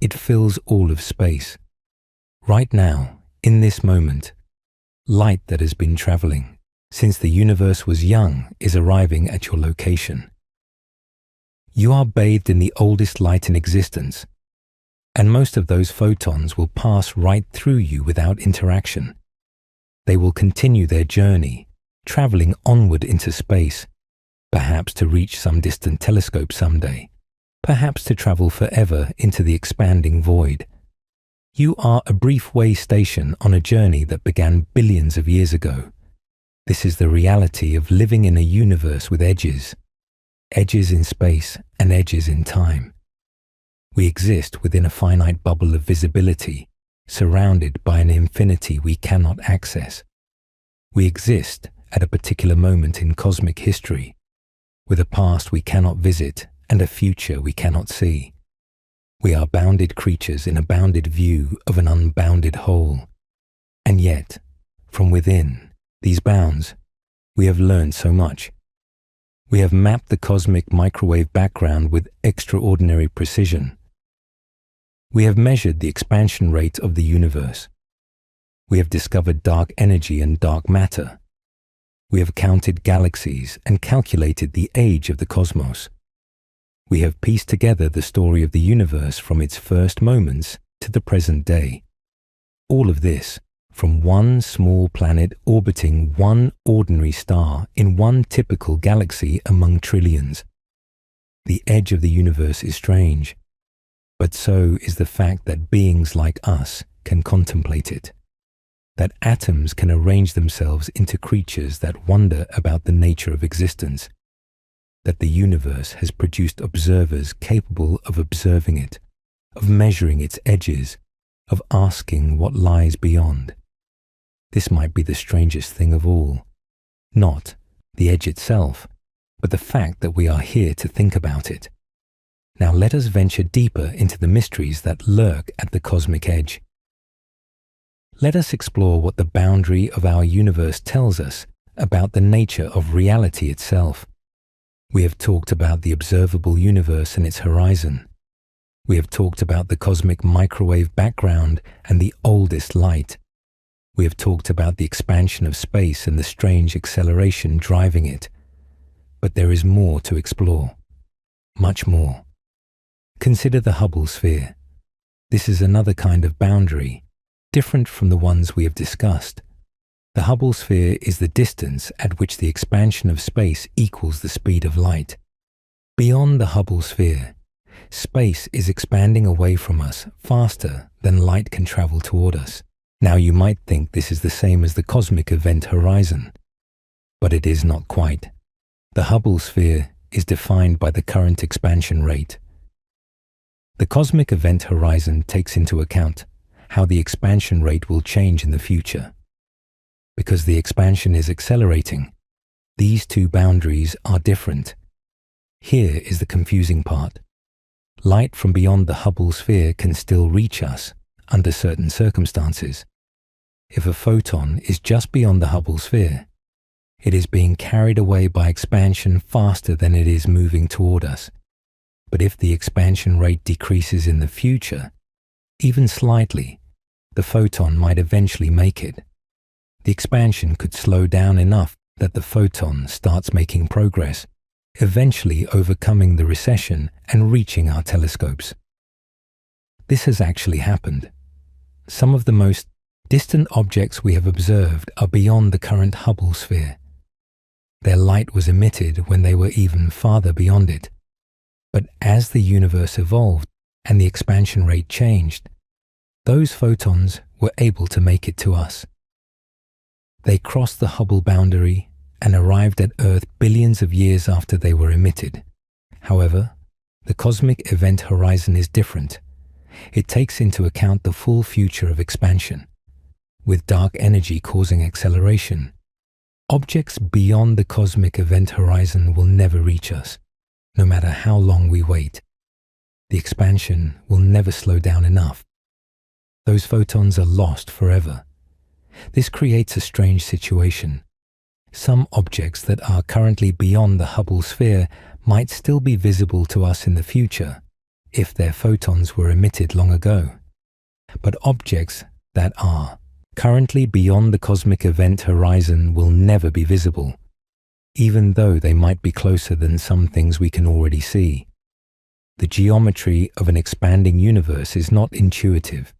[SPEAKER 1] It fills all of space. Right now, in this moment, light that has been traveling since the universe was young is arriving at your location. You are bathed in the oldest light in existence, and most of those photons will pass right through you without interaction. They will continue their journey, traveling onward into space, perhaps to reach some distant telescope someday, perhaps to travel forever into the expanding void. You are a brief way station on a journey that began billions of years ago. This is the reality of living in a universe with edges, edges in space and edges in time. We exist within a finite bubble of visibility, surrounded by an infinity we cannot access. We exist at a particular moment in cosmic history, with a past we cannot visit and a future we cannot see. We are bounded creatures in a bounded view of an unbounded whole. And yet, from within these bounds, we have learned so much. We have mapped the cosmic microwave background with extraordinary precision. We have measured the expansion rate of the universe. We have discovered dark energy and dark matter. We have counted galaxies and calculated the age of the cosmos. We have pieced together the story of the universe from its first moments to the present day. All of this from one small planet orbiting one ordinary star in one typical galaxy among trillions. The edge of the universe is strange, but so is the fact that beings like us can contemplate it, that atoms can arrange themselves into creatures that wonder about the nature of existence, that the universe has produced observers capable of observing it, of measuring its edges, of asking what lies beyond. This might be the strangest thing of all. Not the edge itself, but the fact that we are here to think about it. Now let us venture deeper into the mysteries that lurk at the cosmic edge. Let us explore what the boundary of our universe tells us about the nature of reality itself. We have talked about the observable universe and its horizon. We have talked about the cosmic microwave background and the oldest light. We have talked about the expansion of space and the strange acceleration driving it. But there is more to explore. Much more. Consider the Hubble sphere. This is another kind of boundary, different from the ones we have discussed. The Hubble sphere is the distance at which the expansion of space equals the speed of light. Beyond the Hubble sphere, space is expanding away from us faster than light can travel toward us. Now you might think this is the same as the cosmic event horizon, but it is not quite. The Hubble sphere is defined by the current expansion rate. The cosmic event horizon takes into account how the expansion rate will change in the future. Because the expansion is accelerating, these two boundaries are different. Here is the confusing part. Light from beyond the Hubble sphere can still reach us under certain circumstances. If a photon is just beyond the Hubble sphere, it is being carried away by expansion faster than it is moving toward us. But if the expansion rate decreases in the future, even slightly, the photon might eventually make it. The expansion could slow down enough that the photon starts making progress, eventually overcoming the recession and reaching our telescopes. This has actually happened. Some of the most distant objects we have observed are beyond the current Hubble sphere. Their light was emitted when they were even farther beyond it. But as the universe evolved and the expansion rate changed, those photons were able to make it to us. They crossed the Hubble boundary and arrived at Earth billions of years after they were emitted. However, the cosmic event horizon is different. It takes into account the full future of expansion. With dark energy causing acceleration, objects beyond the cosmic event horizon will never reach us, no matter how long we wait. The expansion will never slow down enough. Those photons are lost forever. This creates a strange situation. Some objects that are currently beyond the Hubble sphere might still be visible to us in the future if their photons were emitted long ago. But objects that are currently beyond the cosmic event horizon will never be visible, even though they might be closer than some things we can already see. The geometry of an expanding universe is not intuitive.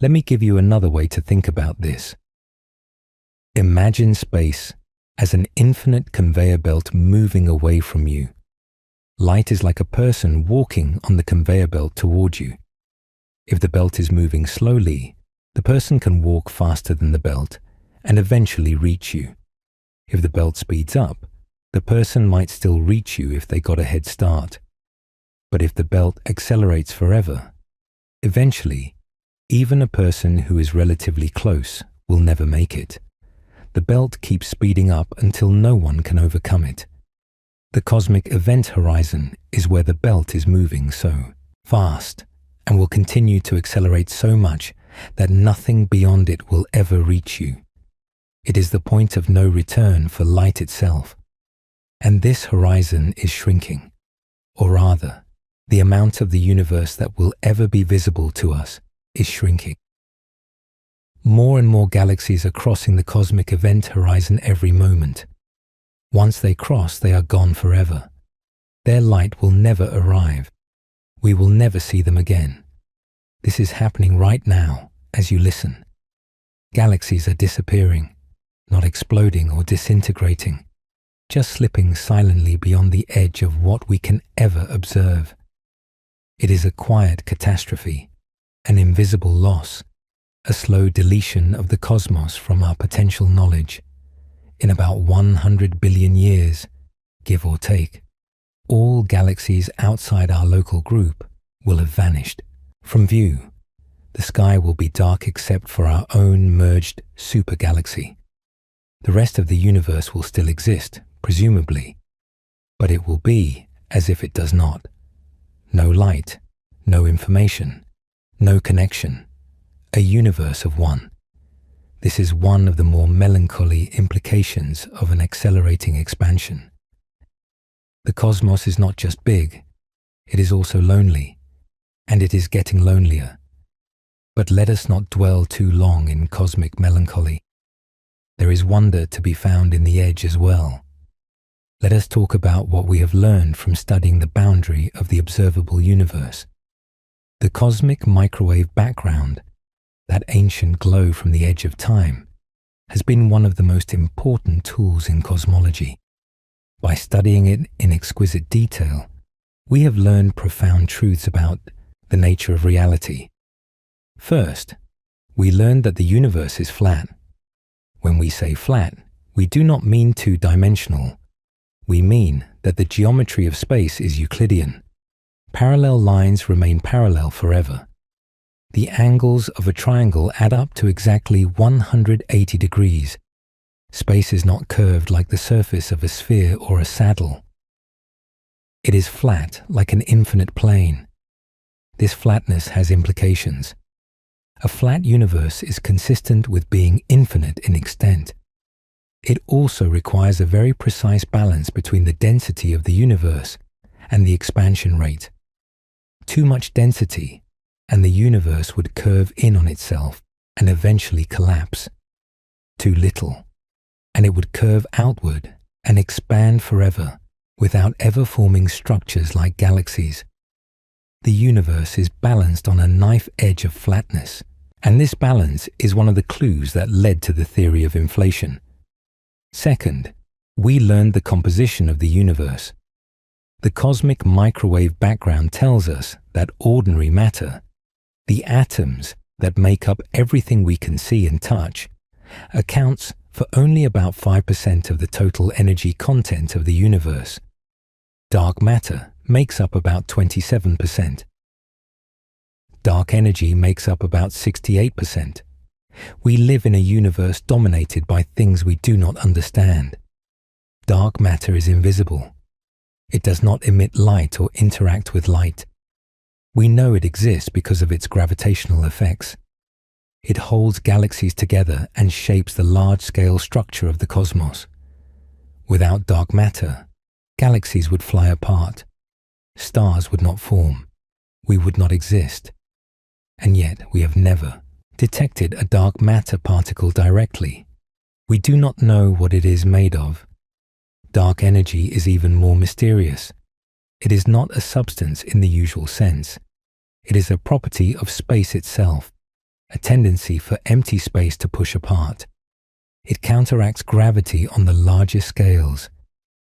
[SPEAKER 1] Let me give you another way to think about this. Imagine space as an infinite conveyor belt moving away from you. Light is like a person walking on the conveyor belt toward you. If the belt is moving slowly, the person can walk faster than the belt and eventually reach you. If the belt speeds up, the person might still reach you if they got a head start. But if the belt accelerates forever, eventually, even a person who is relatively close will never make it. The belt keeps speeding up until no one can overcome it. The cosmic event horizon is where the belt is moving so fast and will continue to accelerate so much that nothing beyond it will ever reach you. It is the point of no return for light itself. And this horizon is shrinking, or rather, the amount of the universe that will ever be visible to us is shrinking. More and more galaxies are crossing the cosmic event horizon every moment. Once they cross, they are gone forever. Their light will never arrive. We will never see them again. This is happening right now as you listen. Galaxies are disappearing, not exploding or disintegrating, just slipping silently beyond the edge of what we can ever observe. It is a quiet catastrophe, an invisible loss, a slow deletion of the cosmos from our potential knowledge. In about 100 billion years, give or take, all galaxies outside our local group will have vanished from view. The sky will be dark except for our own merged supergalaxy. The rest of the universe will still exist, presumably, but it will be as if it does not. No light, no information, no connection, a universe of one. This is one of the more melancholy implications of an accelerating expansion. The cosmos is not just big, it is also lonely, and it is getting lonelier. But let us not dwell too long in cosmic melancholy. There is wonder to be found in the edge as well. Let us talk about what we have learned from studying the boundary of the observable universe. The cosmic microwave background, that ancient glow from the edge of time, has been one of the most important tools in cosmology. By studying it in exquisite detail, we have learned profound truths about the nature of reality. First, we learned that the universe is flat. When we say flat, we do not mean two-dimensional. We mean that the geometry of space is Euclidean. Parallel lines remain parallel forever. The angles of a triangle add up to exactly 180 degrees. Space is not curved like the surface of a sphere or a saddle. It is flat like an infinite plane. This flatness has implications. A flat universe is consistent with being infinite in extent. It also requires a very precise balance between the density of the universe and the expansion rate. Too much density, and the universe would curve in on itself and eventually collapse. Too little, and it would curve outward and expand forever without ever forming structures like galaxies. The universe is balanced on a knife edge of flatness, and this balance is one of the clues that led to the theory of inflation. Second, we learned the composition of the universe. The cosmic microwave background tells us that ordinary matter, the atoms that make up everything we can see and touch, accounts for only about 5% of the total energy content of the universe. Dark matter makes up about 27%. Dark energy makes up about 68%. We live in a universe dominated by things we do not understand. Dark matter is invisible. It does not emit light or interact with light. We know it exists because of its gravitational effects. It holds galaxies together and shapes the large-scale structure of the cosmos. Without dark matter, galaxies would fly apart. Stars would not form. We would not exist. And yet we have never detected a dark matter particle directly. We do not know what it is made of. Dark energy is even more mysterious. It is not a substance in the usual sense. It is a property of space itself, a tendency for empty space to push apart. It counteracts gravity on the largest scales.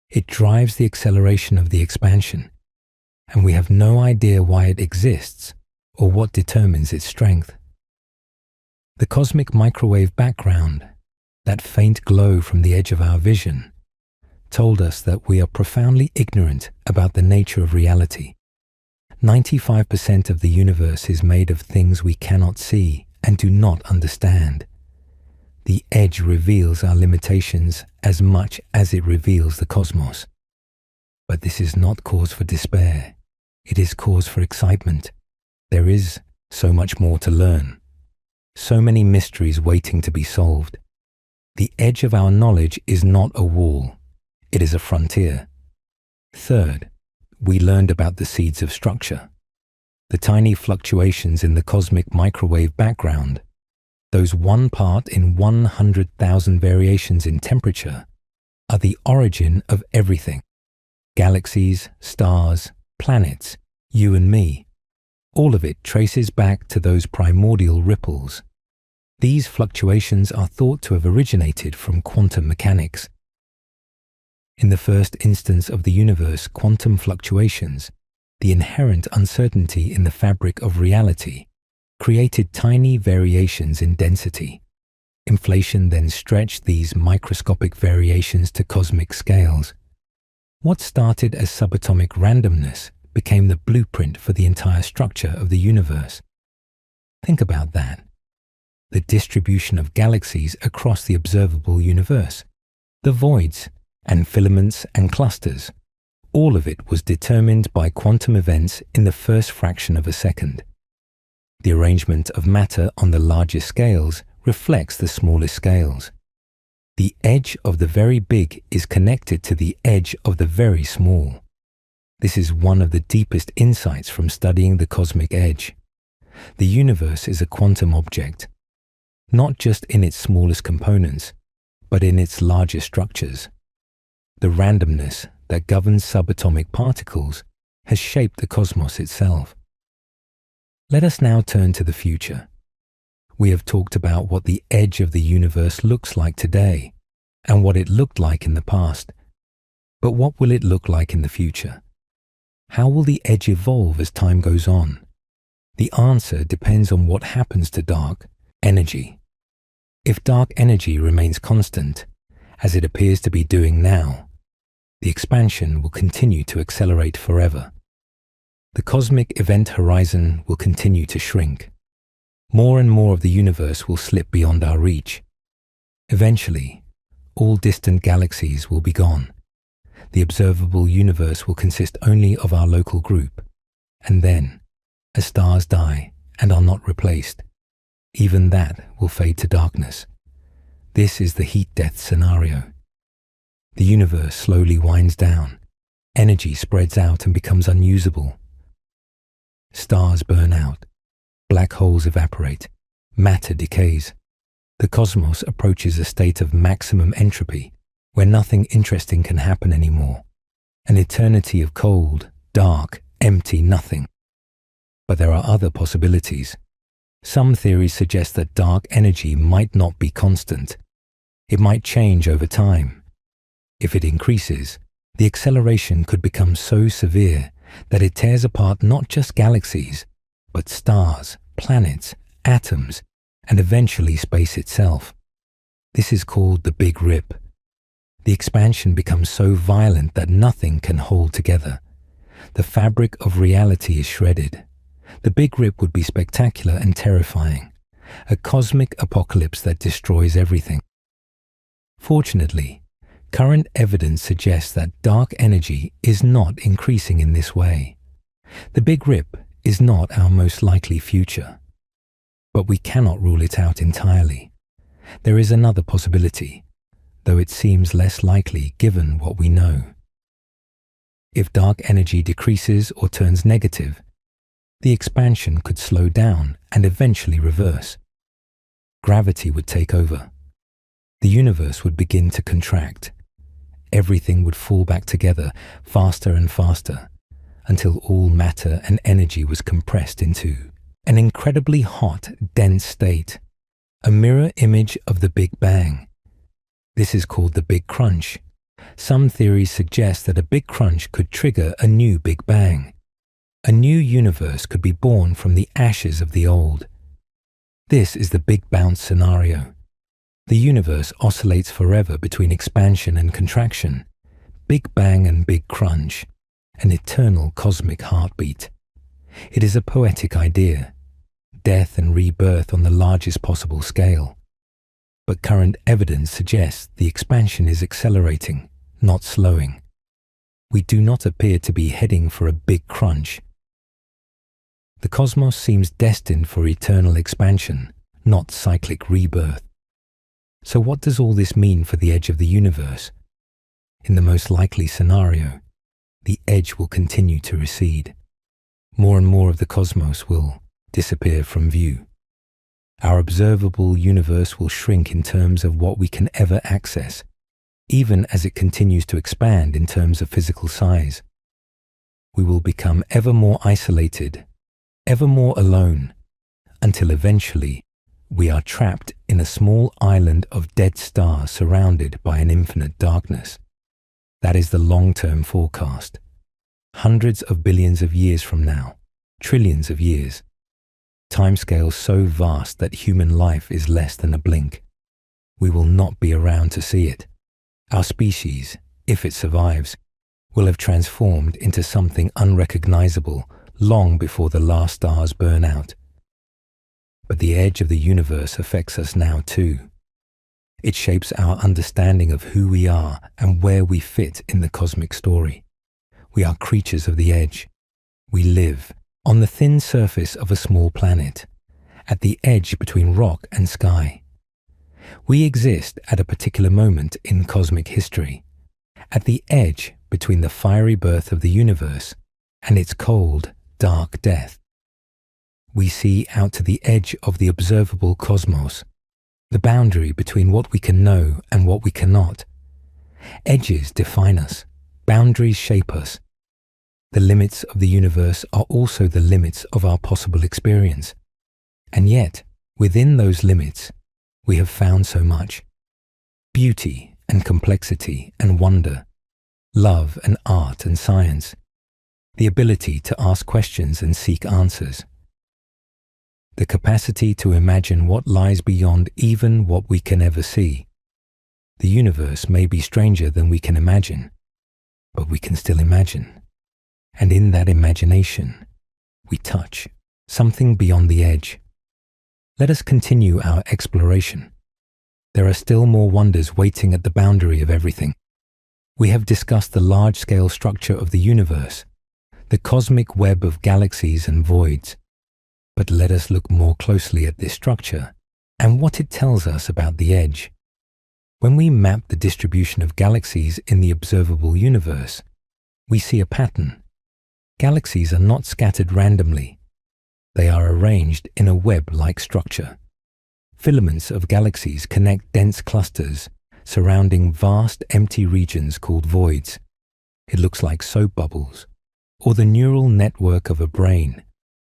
[SPEAKER 1] It drives the acceleration of the expansion, and we have no idea why it exists or what determines its strength. The cosmic microwave background, that faint glow from the edge of our vision, told us that we are profoundly ignorant about the nature of reality. 95% of the universe is made of things we cannot see and do not understand. The edge reveals our limitations as much as it reveals the cosmos. But this is not cause for despair. It is cause for excitement. There is so much more to learn. So many mysteries waiting to be solved. The edge of our knowledge is not a wall. It is a frontier. Third, we learned about the seeds of structure. The tiny fluctuations in the cosmic microwave background, those 1 part in 100,000 variations in temperature, are the origin of everything. Galaxies, stars, planets, you and me. All of it traces back to those primordial ripples. These fluctuations are thought to have originated from quantum mechanics. In the first instance of the universe, quantum fluctuations, the inherent uncertainty in the fabric of reality, created tiny variations in density. Inflation then stretched these microscopic variations to cosmic scales. What started as subatomic randomness became the blueprint for the entire structure of the universe. Think about that. The distribution of galaxies across the observable universe, the voids, and filaments and clusters, all of it was determined by quantum events in the first fraction of a second. The arrangement of matter on the largest scales reflects the smallest scales. The edge of the very big is connected to the edge of the very small. This is one of the deepest insights from studying the cosmic edge. The universe is a quantum object, not just in its smallest components, but in its largest structures. The randomness that governs subatomic particles has shaped the cosmos itself. Let us now turn to the future. We have talked about what the edge of the universe looks like today and what it looked like in the past. But what will it look like in the future? How will the edge evolve as time goes on? The answer depends on what happens to dark energy. If dark energy remains constant, as it appears to be doing now, the expansion will continue to accelerate forever. the cosmic event horizon will continue to shrink. More and more of the universe will slip beyond our reach. Eventually, all distant galaxies will be gone. The observable universe will consist only of our local group. And then, as stars die and are not replaced, even that will fade to darkness. This is the heat death scenario. The universe slowly winds down. Energy spreads out and becomes unusable. Stars burn out. Black holes evaporate. Matter decays. The cosmos approaches a state of maximum entropy, where nothing interesting can happen anymore. An eternity of cold, dark, empty nothing. But there are other possibilities. Some theories suggest that dark energy might not be constant. It might change over time. If it increases, the acceleration could become so severe that it tears apart not just galaxies, but stars, planets, atoms, and eventually space itself. This is called the Big Rip. The expansion becomes so violent that nothing can hold together. The fabric of reality is shredded. The Big Rip would be spectacular and terrifying, a cosmic apocalypse that destroys everything. Fortunately, current evidence suggests that dark energy is not increasing in this way. The Big Rip is not our most likely future. But we cannot rule it out entirely. There is another possibility, though it seems less likely given what we know. If dark energy decreases or turns negative, the expansion could slow down and eventually reverse. Gravity would take over. The universe would begin to contract. Everything would fall back together faster and faster, until all matter and energy was compressed into an incredibly hot, dense state, a mirror image of the Big Bang. This is called the Big Crunch. Some theories suggest that a Big Crunch could trigger a new Big Bang. A new universe could be born from the ashes of the old. This is the Big Bounce scenario. The universe oscillates forever between expansion and contraction, Big Bang and Big Crunch, an eternal cosmic heartbeat. It is a poetic idea, death and rebirth on the largest possible scale. But current evidence suggests the expansion is accelerating, not slowing. We do not appear to be heading for a big crunch. The cosmos seems destined for eternal expansion, not cyclic rebirth. So what does all this mean for the edge of the universe? In the most likely scenario, the edge will continue to recede. More and more of the cosmos will disappear from view. Our observable universe will shrink in terms of what we can ever access, even as it continues to expand in terms of physical size. We will become ever more isolated, ever more alone, until eventually we are trapped in a small island of dead stars surrounded by an infinite darkness. That is the long-term forecast. Hundreds of billions of years from now, trillions of years. Timescales so vast that human life is less than a blink. We will not be around to see it. Our species, if it survives, will have transformed into something unrecognizable long before the last stars burn out. But the edge of the universe affects us now too. It shapes our understanding of who we are and where we fit in the cosmic story. We are creatures of the edge. We live on the thin surface of a small planet, at the edge between rock and sky. We exist at a particular moment in cosmic history, at the edge between the fiery birth of the universe and its cold, dark death. We see out to the edge of the observable cosmos, the boundary between what we can know and what we cannot. Edges define us, boundaries shape us. The limits of the universe are also the limits of our possible experience. And yet, within those limits, we have found so much. Beauty and complexity and wonder, love and art and science, the ability to ask questions and seek answers. The capacity to imagine what lies beyond even what we can ever see. The universe may be stranger than we can imagine, but we can still imagine. And in that imagination, we touch something beyond the edge. Let us continue our exploration. There are still more wonders waiting at the boundary of everything. We have discussed the large-scale structure of the universe, the cosmic web of galaxies and voids. But let us look more closely at this structure and what it tells us about the edge. When we map the distribution of galaxies in the observable universe, we see a pattern. Galaxies are not scattered randomly. They are arranged in a web-like structure. Filaments of galaxies connect dense clusters surrounding vast empty regions called voids. It looks like soap bubbles, or the neural network of a brain,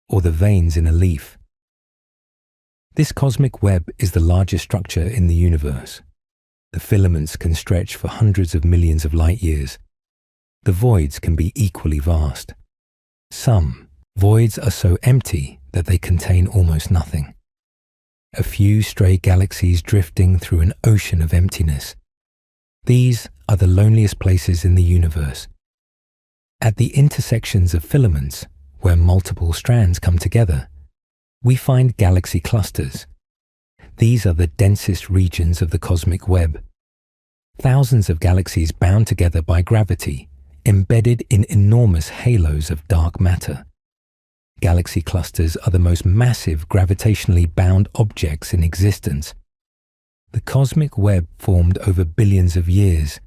[SPEAKER 1] or the veins in a leaf. This cosmic web is the largest structure in the universe. The filaments can stretch for hundreds of millions of light years. The voids can be equally vast. Some voids are so empty that they contain almost nothing. A few stray galaxies drifting through an ocean of emptiness. These are the loneliest places in the universe. At the intersections of filaments, where multiple strands come together, we find galaxy clusters. These are the densest regions of the cosmic web. Thousands of galaxies bound together by gravity, embedded in enormous halos of dark matter. Galaxy clusters are the most massive gravitationally bound objects in existence. The cosmic web formed over billions of years,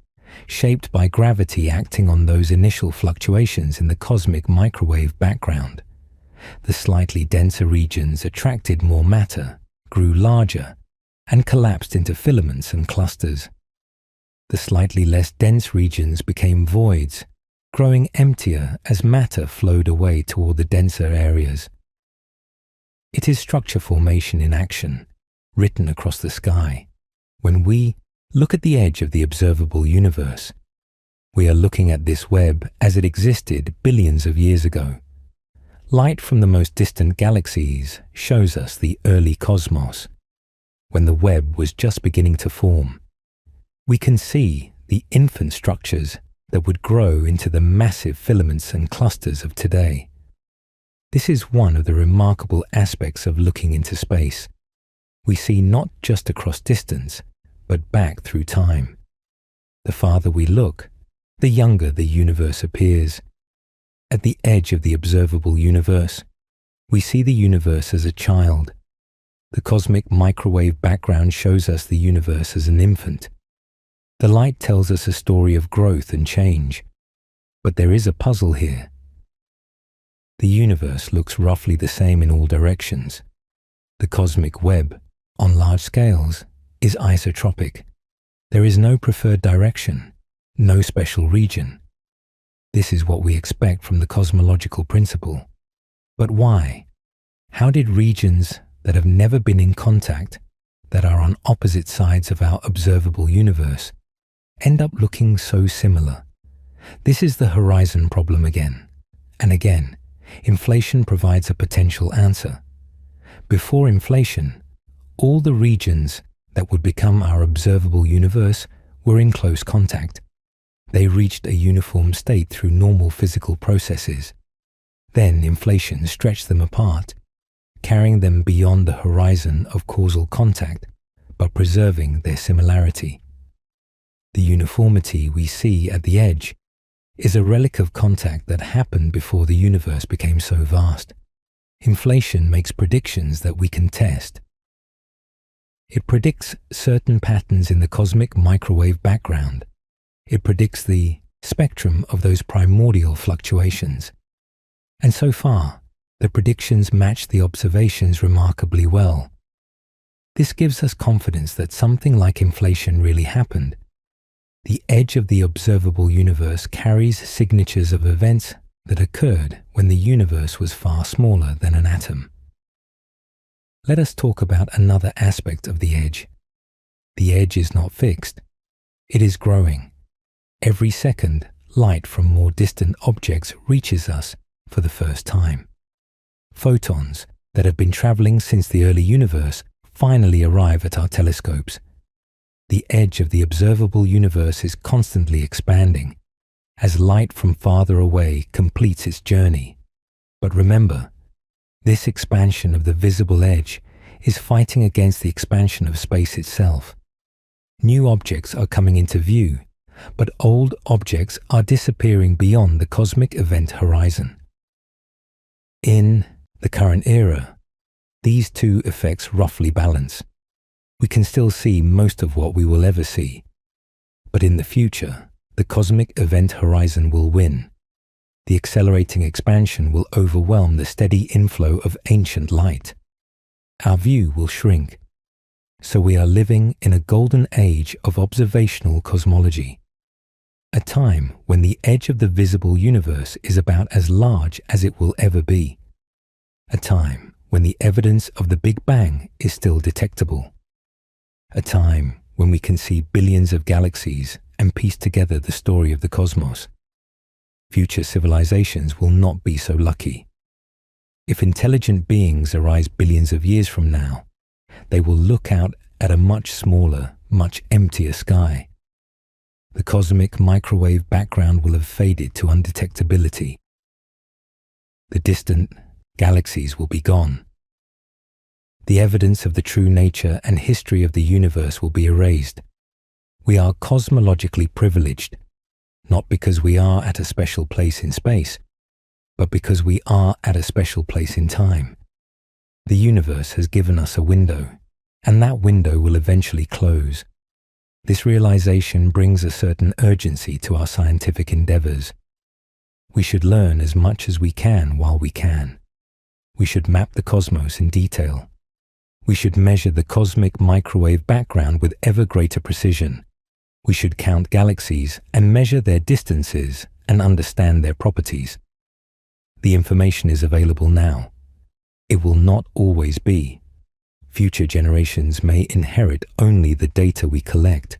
[SPEAKER 1] shaped by gravity acting on those initial fluctuations in the cosmic microwave background. The slightly denser regions attracted more matter, grew larger, and collapsed into filaments and clusters. The slightly less dense regions became voids, growing emptier as matter flowed away toward the denser areas. It is structure formation in action, written across the sky. When we look at the edge of the observable universe, we are looking at this web as it existed billions of years ago. Light from the most distant galaxies shows us the early cosmos, when the web was just beginning to form. We can see the infant structures that would grow into the massive filaments and clusters of today. This is one of the remarkable aspects of looking into space. We see not just across distance, but back through time. The farther we look, the younger the universe appears. At the edge of the observable universe, we see the universe as a child. The cosmic microwave background shows us the universe as an infant. The light tells us a story of growth and change. But there is a puzzle here. The universe looks roughly the same in all directions. The cosmic web, on large scales, is isotropic. There is no preferred direction, no special region. This is what we expect from the cosmological principle. But why? How did regions that have never been in contact, that are on opposite sides of our observable universe, end up looking so similar? This is the horizon problem again. And again, inflation provides a potential answer. Before inflation, all the regions that would become our observable universe were in close contact. They reached a uniform state through normal physical processes. Then inflation stretched them apart, carrying them beyond the horizon of causal contact, but preserving their similarity. The uniformity we see at the edge is a relic of contact that happened before the universe became so vast. Inflation makes predictions that we can test. It predicts certain patterns in the cosmic microwave background. It predicts the spectrum of those primordial fluctuations. And so far, the predictions match the observations remarkably well. This gives us confidence that something like inflation really happened. The edge of the observable universe carries signatures of events that occurred when the universe was far smaller than an atom. Let us talk about another aspect of the edge. The edge is not fixed. It is growing. Every second, light from more distant objects reaches us for the first time. Photons that have been traveling since the early universe finally arrive at our telescopes. The edge of the observable universe is constantly expanding, as light from farther away completes its journey. But remember, this expansion of the visible edge is fighting against the expansion of space itself. New objects are coming into view, but old objects are disappearing beyond the cosmic event horizon. In the current era, these two effects roughly balance. We can still see most of what we will ever see, but in the future, the cosmic event horizon will win. The accelerating expansion will overwhelm the steady inflow of ancient light. Our view will shrink. So we are living in a golden age of observational cosmology, a time when the edge of the visible universe is about as large as it will ever be, a time when the evidence of the Big Bang is still detectable, a time when we can see billions of galaxies and piece together the story of the cosmos. Future civilizations will not be so lucky. If intelligent beings arise billions of years from now, they will look out at a much smaller, much emptier sky. The cosmic microwave background will have faded to undetectability. The distant galaxies will be gone. The evidence of the true nature and history of the universe will be erased. We are cosmologically privileged, not because we are at a special place in space, but because we are at a special place in time. The universe has given us a window, and that window will eventually close. This realization brings a certain urgency to our scientific endeavors. We should learn as much as we can while we can. We should map the cosmos in detail. We should measure the cosmic microwave background with ever greater precision. We should count galaxies and measure their distances and understand their properties. The information is available now. It will not always be. Future generations may inherit only the data we collect.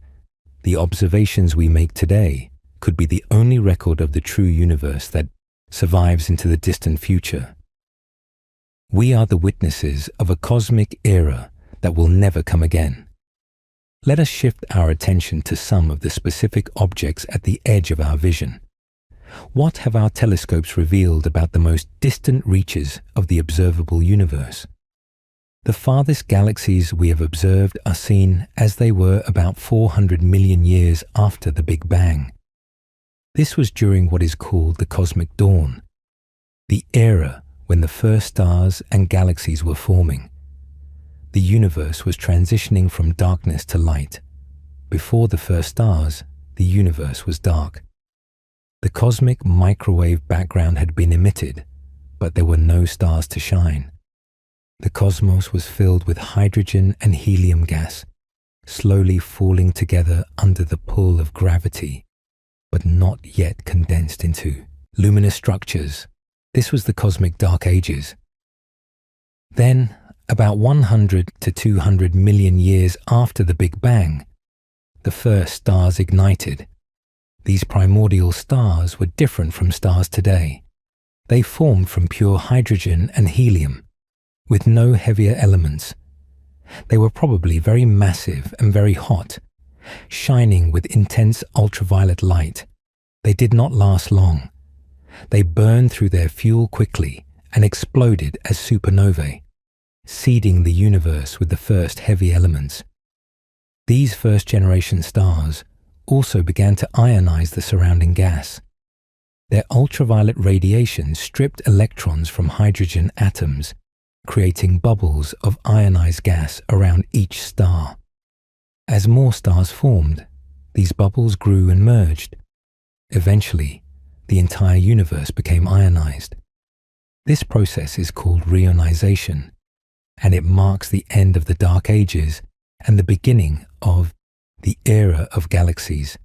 [SPEAKER 1] The observations we make today could be the only record of the true universe that survives into the distant future. We are the witnesses of a cosmic era that will never come again. Let us shift our attention to some of the specific objects at the edge of our vision. What have our telescopes revealed about the most distant reaches of the observable universe? The farthest galaxies we have observed are seen as they were about 400 million years after the Big Bang. This was during what is called the cosmic dawn, the era when the first stars and galaxies were forming. The universe was transitioning from darkness to light. Before the first stars, the universe was dark. The cosmic microwave background had been emitted, but there were no stars to shine. The cosmos was filled with hydrogen and helium gas, slowly falling together under the pull of gravity, but not yet condensed into luminous structures. This was the cosmic dark ages. Then, about 100 to 200 million years after the Big Bang, the first stars ignited. These primordial stars were different from stars today. They formed from pure hydrogen and helium, with no heavier elements. They were probably very massive and very hot, shining with intense ultraviolet light. They did not last long. They burned through their fuel quickly and exploded as supernovae, seeding the universe with the first heavy elements. These first-generation stars also began to ionize the surrounding gas. Their ultraviolet radiation stripped electrons from hydrogen atoms, creating bubbles of ionized gas around each star. As more stars formed, these bubbles grew and merged. Eventually, the entire universe became ionized. This process is called reionization, and it marks the end of the Dark Ages and the beginning of the era of galaxies.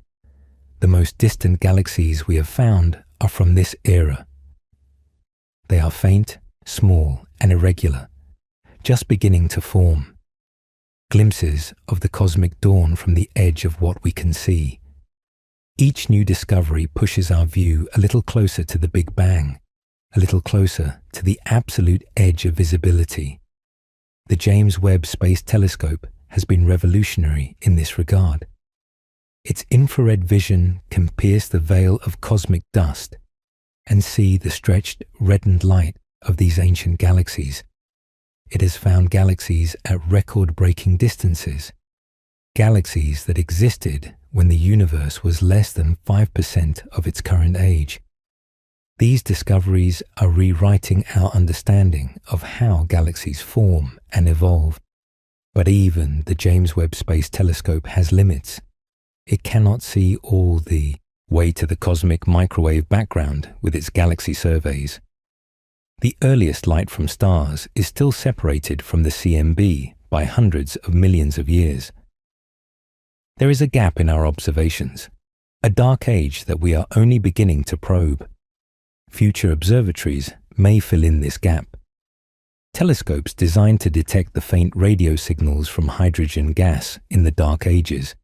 [SPEAKER 1] The most distant galaxies we have found are from this era. They are faint, small, and irregular, just beginning to form. Glimpses of the cosmic dawn from the edge of what we can see. Each new discovery pushes our view a little closer to the Big Bang, a little closer to the absolute edge of visibility. The James Webb Space Telescope has been revolutionary in this regard. Its infrared vision can pierce the veil of cosmic dust and see the stretched, reddened light of these ancient galaxies. It has found galaxies at record-breaking distances, galaxies that existed when the universe was less than 5% of its current age. These discoveries are rewriting our understanding of how galaxies form and evolve. But even the James Webb Space Telescope has limits. It cannot see all the way to the cosmic microwave background with its galaxy surveys. The earliest light from stars is still separated from the CMB by hundreds of millions of years. There is a gap in our observations, a dark age that we are only beginning to probe. Future observatories may fill in this gap. Telescopes designed to detect the faint radio signals from hydrogen gas in the dark ages.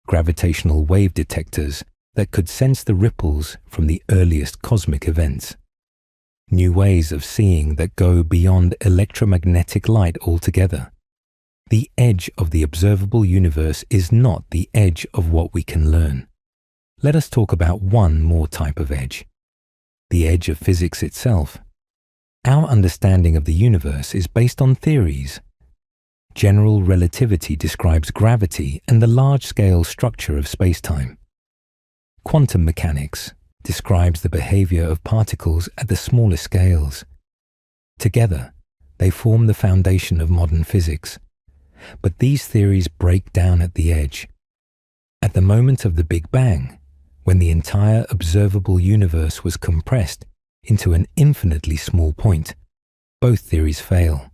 [SPEAKER 1] Gravitational wave detectors that could sense the ripples from the earliest cosmic events. New ways of seeing that go beyond electromagnetic light altogether. The edge of the observable universe is not the edge of what we can learn. Let us talk about one more type of edge. The edge of physics itself. Our understanding of the universe is based on theories. General relativity describes gravity and the large-scale structure of space-time. Quantum mechanics describes the behavior of particles at the smallest scales. Together, they form the foundation of modern physics. But these theories break down at the edge. At the moment of the Big Bang, when the entire observable universe was compressed into an infinitely small point, both theories fail.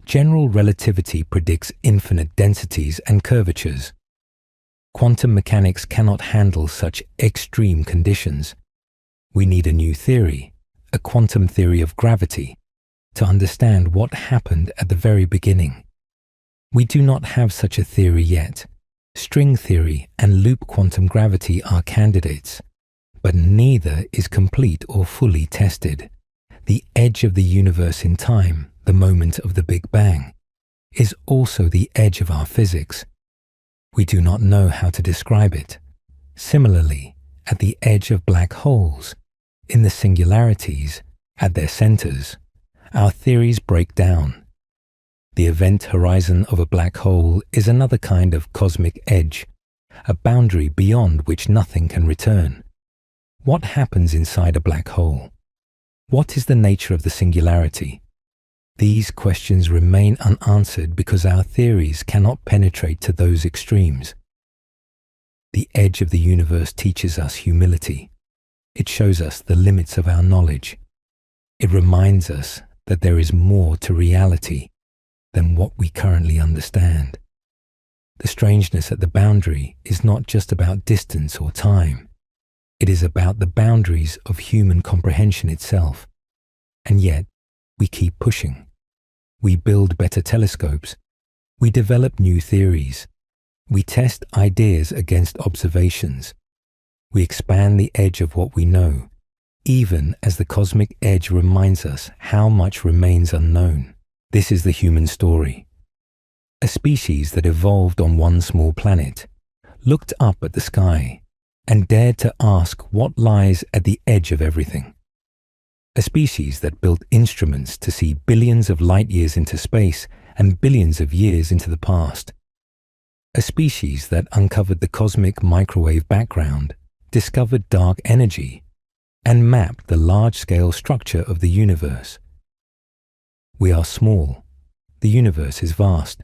[SPEAKER 1] General relativity predicts infinite densities and curvatures. Quantum mechanics cannot handle such extreme conditions. We need a new theory, a quantum theory of gravity, to understand what happened at the very beginning. We do not have such a theory yet. String theory and loop quantum gravity are candidates, but neither is complete or fully tested. The edge of the universe in time, the moment of the Big Bang, is also the edge of our physics. We do not know how to describe it. Similarly, at the edge of black holes, in the singularities, at their centers, our theories break down. The event horizon of a black hole is another kind of cosmic edge, a boundary beyond which nothing can return. What happens inside a black hole? What is the nature of the singularity? These questions remain unanswered because our theories cannot penetrate to those extremes. The edge of the universe teaches us humility. It shows us the limits of our knowledge. It reminds us that there is more to reality than what we currently understand. The strangeness at the boundary is not just about distance or time. It is about the boundaries of human comprehension itself. And yet, we keep pushing. We build better telescopes. We develop new theories. We test ideas against observations. We expand the edge of what we know, even as the cosmic edge reminds us how much remains unknown. This is the human story. A species that evolved on one small planet, looked up at the sky, and dared to ask what lies at the edge of everything. A species that built instruments to see billions of light years into space and billions of years into the past. A species that uncovered the cosmic microwave background, discovered dark energy, and mapped the large-scale structure of the universe. We are small. The universe is vast,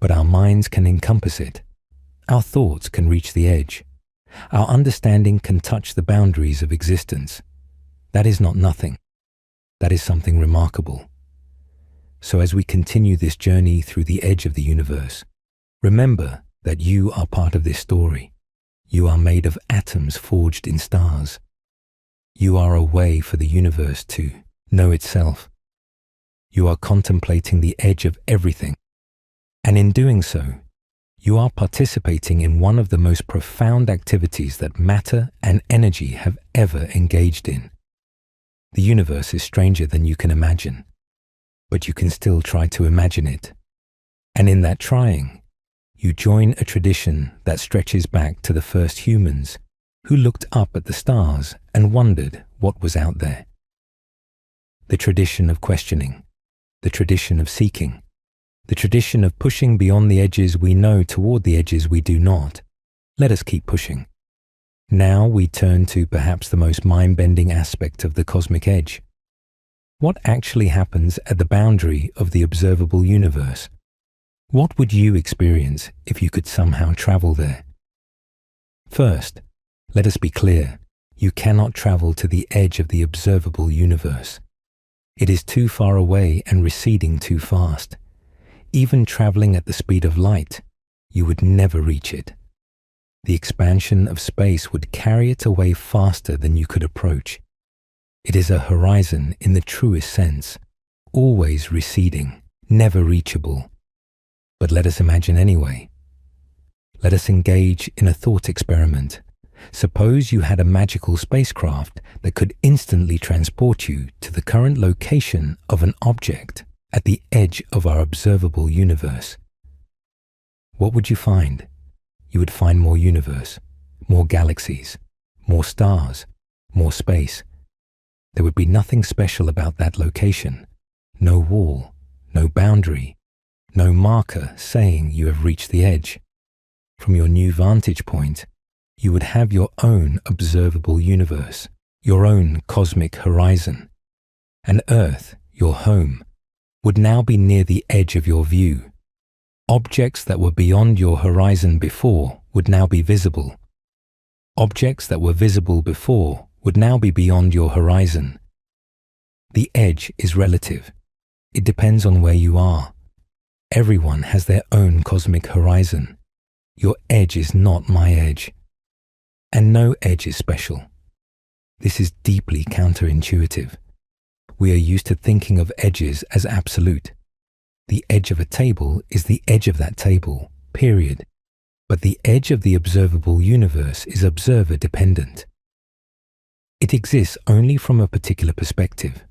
[SPEAKER 1] but our minds can encompass it. Our thoughts can reach the edge. Our understanding can touch the boundaries of existence. That is not nothing. That is something remarkable. So as we continue this journey through the edge of the universe, remember that you are part of this story. You are made of atoms forged in stars. You are a way for the universe to know itself. You are contemplating the edge of everything. And in doing so, you are participating in one of the most profound activities that matter and energy have ever engaged in. The universe is stranger than you can imagine, but you can still try to imagine it. And in that trying, you join a tradition that stretches back to the first humans who looked up at the stars and wondered what was out there. The tradition of questioning, the tradition of seeking, the tradition of pushing beyond the edges we know toward the edges we do not. Let us keep pushing. Now we turn to perhaps the most mind-bending aspect of the cosmic edge. What actually happens at the boundary of the observable universe? What would you experience if you could somehow travel there? First, let us be clear, you cannot travel to the edge of the observable universe. It is too far away and receding too fast. Even traveling at the speed of light, you would never reach it. The expansion of space would carry it away faster than you could approach. It is a horizon in the truest sense, always receding, never reachable. But let us imagine anyway. Let us engage in a thought experiment. Suppose you had a magical spacecraft that could instantly transport you to the current location of an object at the edge of our observable universe. What would you find? You would find more universe, more galaxies, more stars, more space. There would be nothing special about that location. No wall, no boundary, no marker saying you have reached the edge. From your new vantage point, you would have your own observable universe, your own cosmic horizon. And Earth, your home, would now be near the edge of your view. Objects that were beyond your horizon before would now be visible. Objects that were visible before would now be beyond your horizon. The edge is relative. It depends on where you are. Everyone has their own cosmic horizon. Your edge is not my edge. And no edge is special. This is deeply counterintuitive. We are used to thinking of edges as absolute. The edge of a table is the edge of that table, period. But the edge of the observable universe is observer dependent. It exists only from a particular perspective.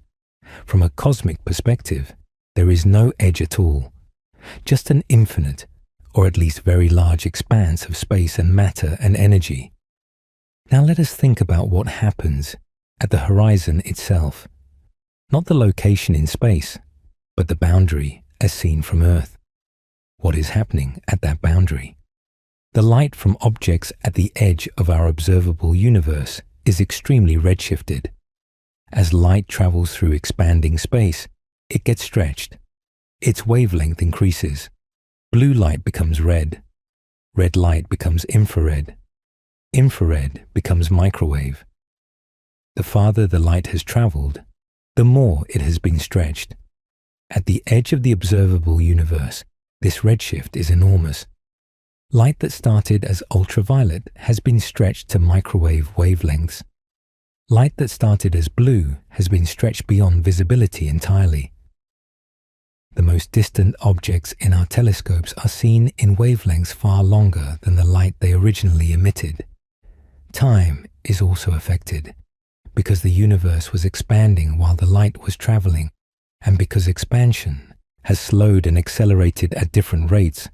[SPEAKER 1] From a cosmic perspective, there is no edge at all, just an infinite, or at least very large expanse of space and matter and energy. Now let us think about what happens at the horizon itself. Not the location in space, but the boundary as seen from Earth. What is happening at that boundary? The light from objects at the edge of our observable universe is extremely redshifted. As light travels through expanding space, it gets stretched. Its wavelength increases. Blue light becomes red. Red light becomes infrared. Infrared becomes microwave. The farther the light has traveled, the more it has been stretched. At the edge of the observable universe, this redshift is enormous. Light that started as ultraviolet has been stretched to microwave wavelengths. Light that started as blue has been stretched beyond visibility entirely. The most distant objects in our telescopes are seen in wavelengths far longer than the light they originally emitted. Time is also affected, because the universe was expanding while the light was traveling, and because expansion has slowed and accelerated at different rates.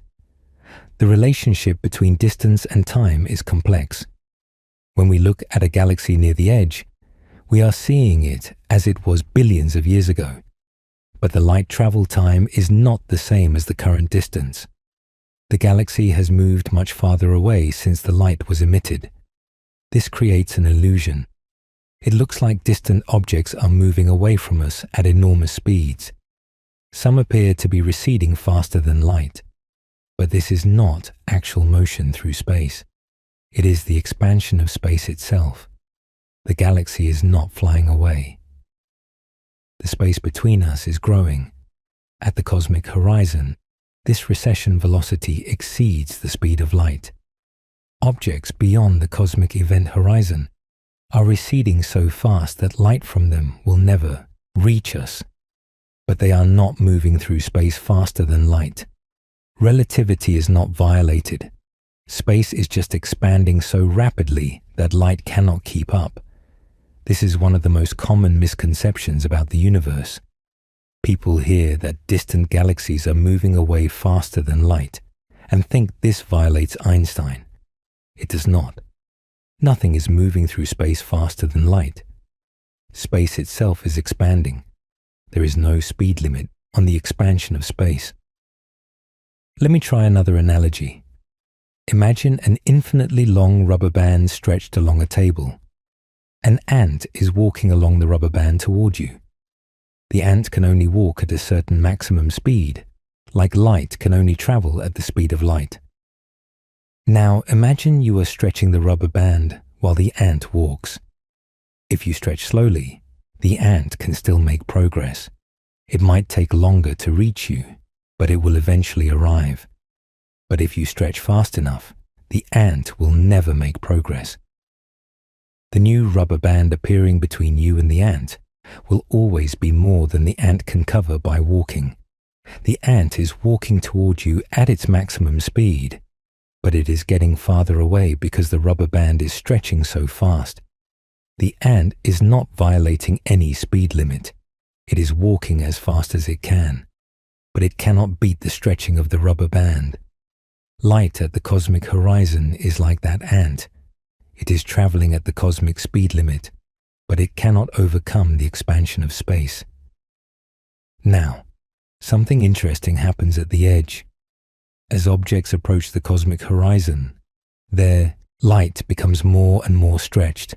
[SPEAKER 1] The relationship between distance and time is complex. When we look at a galaxy near the edge, we are seeing it as it was billions of years ago. But the light travel time is not the same as the current distance. The galaxy has moved much farther away since the light was emitted. This creates an illusion. It looks like distant objects are moving away from us at enormous speeds. Some appear to be receding faster than light. But this is not actual motion through space. It is the expansion of space itself. The galaxy is not flying away. The space between us is growing. At the cosmic horizon, this recession velocity exceeds the speed of light. Objects beyond the cosmic event horizon are receding so fast that light from them will never reach us. But they are not moving through space faster than light. Relativity is not violated. Space is just expanding so rapidly that light cannot keep up. This is one of the most common misconceptions about the universe. People hear that distant galaxies are moving away faster than light, and think this violates Einstein. It does not. Nothing is moving through space faster than light. Space itself is expanding. There is no speed limit on the expansion of space. Let me try another analogy. Imagine an infinitely long rubber band stretched along a table. An ant is walking along the rubber band toward you. The ant can only walk at a certain maximum speed, like light can only travel at the speed of light. Now imagine you are stretching the rubber band while the ant walks. If you stretch slowly, the ant can still make progress. It might take longer to reach you, but it will eventually arrive. But if you stretch fast enough, the ant will never make progress. The new rubber band appearing between you and the ant will always be more than the ant can cover by walking. The ant is walking toward you at its maximum speed, but it is getting farther away because the rubber band is stretching so fast. The ant is not violating any speed limit. It is walking as fast as it can, but it cannot beat the stretching of the rubber band. Light at the cosmic horizon is like that ant. It is traveling at the cosmic speed limit, but it cannot overcome the expansion of space. Now, something interesting happens at the edge. As objects approach the cosmic horizon, their light becomes more and more stretched.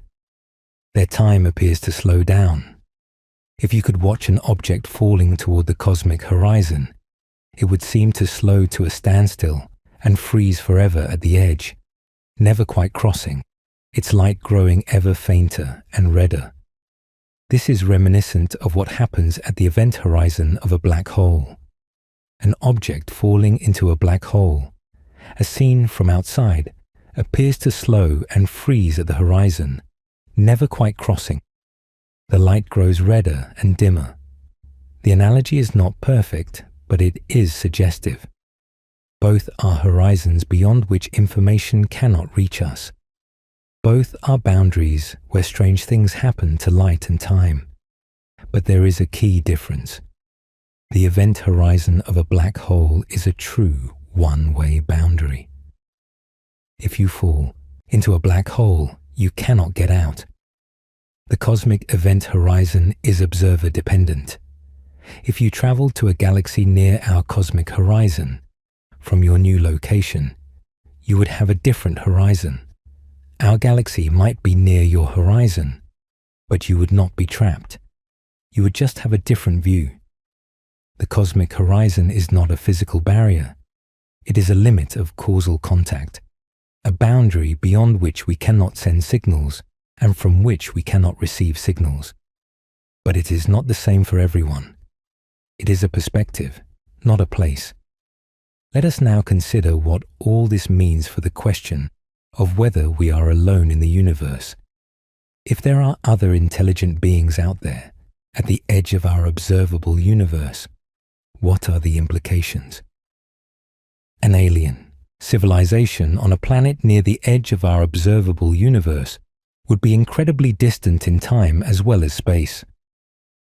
[SPEAKER 1] Their time appears to slow down. If you could watch an object falling toward the cosmic horizon, it would seem to slow to a standstill and freeze forever at the edge, never quite crossing, its light growing ever fainter and redder. This is reminiscent of what happens at the event horizon of a black hole. An object falling into a black hole, as seen from outside, appears to slow and freeze at the horizon, never quite crossing. The light grows redder and dimmer. The analogy is not perfect, but it is suggestive. Both are horizons beyond which information cannot reach us. Both are boundaries where strange things happen to light and time. But there is a key difference. The event horizon of a black hole is a true one-way boundary. If you fall into a black hole, you cannot get out. The cosmic event horizon is observer dependent. If you traveled to a galaxy near our cosmic horizon, from your new location, you would have a different horizon. Our galaxy might be near your horizon, but you would not be trapped. You would just have a different view. The cosmic horizon is not a physical barrier. It is a limit of causal contact, a boundary beyond which we cannot send signals and from which we cannot receive signals. But it is not the same for everyone. It is a perspective, not a place. Let us now consider what all this means for the question of whether we are alone in the universe. If there are other intelligent beings out there, at the edge of our observable universe, what are the implications? An alien civilization on a planet near the edge of our observable universe would be incredibly distant in time as well as space.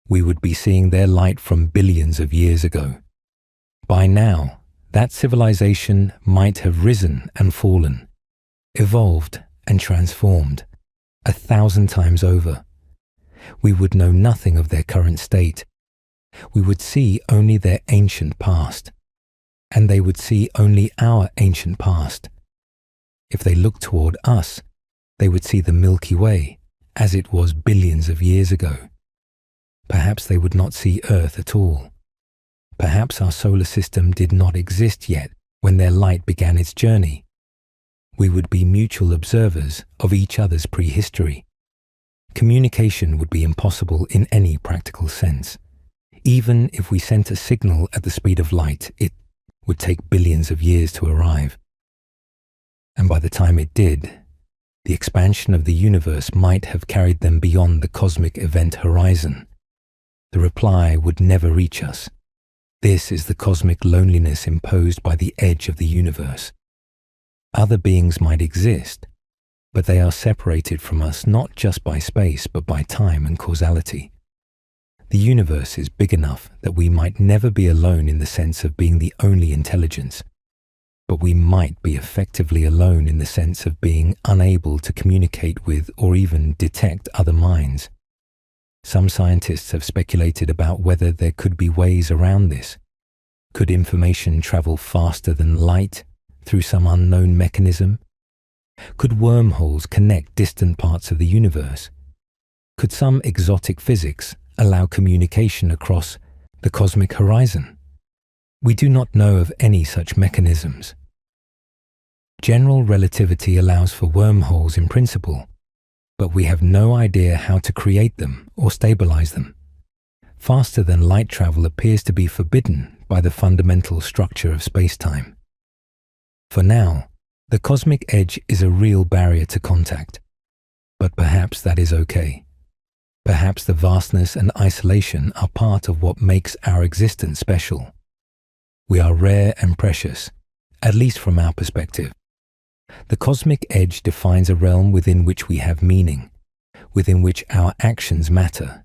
[SPEAKER 1] We would be seeing their light from billions of years ago. By now, that civilization might have risen and fallen, evolved and transformed 1,000 times over. We would know nothing of their current state. We would see only their ancient past, and they would see only our ancient past. If they looked toward us, they would see the Milky Way as it was billions of years ago. Perhaps they would not see Earth at all. Perhaps our solar system did not exist yet when their light began its journey. We would be mutual observers of each other's prehistory. Communication would be impossible in any practical sense. Even if we sent a signal at the speed of light, it would take billions of years to arrive. And by the time it did, the expansion of the universe might have carried them beyond the cosmic event horizon. The reply would never reach us. This is the cosmic loneliness imposed by the edge of the universe. Other beings might exist, but they are separated from us not just by space, but by time and causality. The universe is big enough that we might never be alone in the sense of being the only intelligence. but we might be effectively alone in the sense of being unable to communicate with or even detect other minds. Some scientists have speculated about whether there could be ways around this. Could information travel faster than light through some unknown mechanism? Could wormholes connect distant parts of the universe? Could some exotic physics allow communication across the cosmic horizon? We do not know of any such mechanisms. General relativity allows for wormholes in principle, but we have no idea how to create them or stabilize them. Faster than light travel appears to be forbidden by the fundamental structure of space-time. For now, the cosmic edge is a real barrier to contact, but perhaps that is okay. Perhaps the vastness and isolation are part of what makes our existence special. We are rare and precious, at least from our perspective. The cosmic edge defines a realm within which we have meaning, within which our actions matter,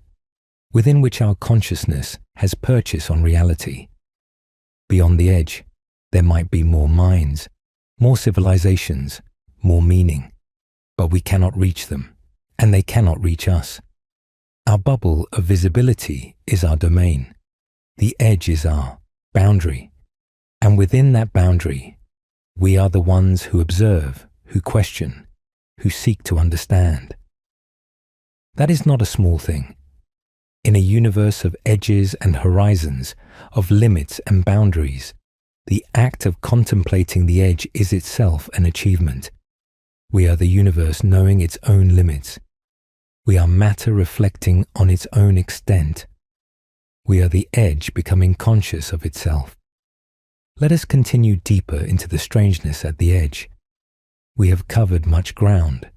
[SPEAKER 1] within which our consciousness has purchase on reality. Beyond the edge, there might be more minds, more civilizations, more meaning, but we cannot reach them, and they cannot reach us. Our bubble of visibility is our domain. The edge is our boundary, and within that boundary, we are the ones who observe, who question, who seek to understand. That is not a small thing. In a universe of edges and horizons, of limits and boundaries, the act of contemplating the edge is itself an achievement. We are the universe knowing its own limits. We are matter reflecting on its own extent. We are the edge becoming conscious of itself. Let us continue deeper into the strangeness at the edge. We have covered much ground,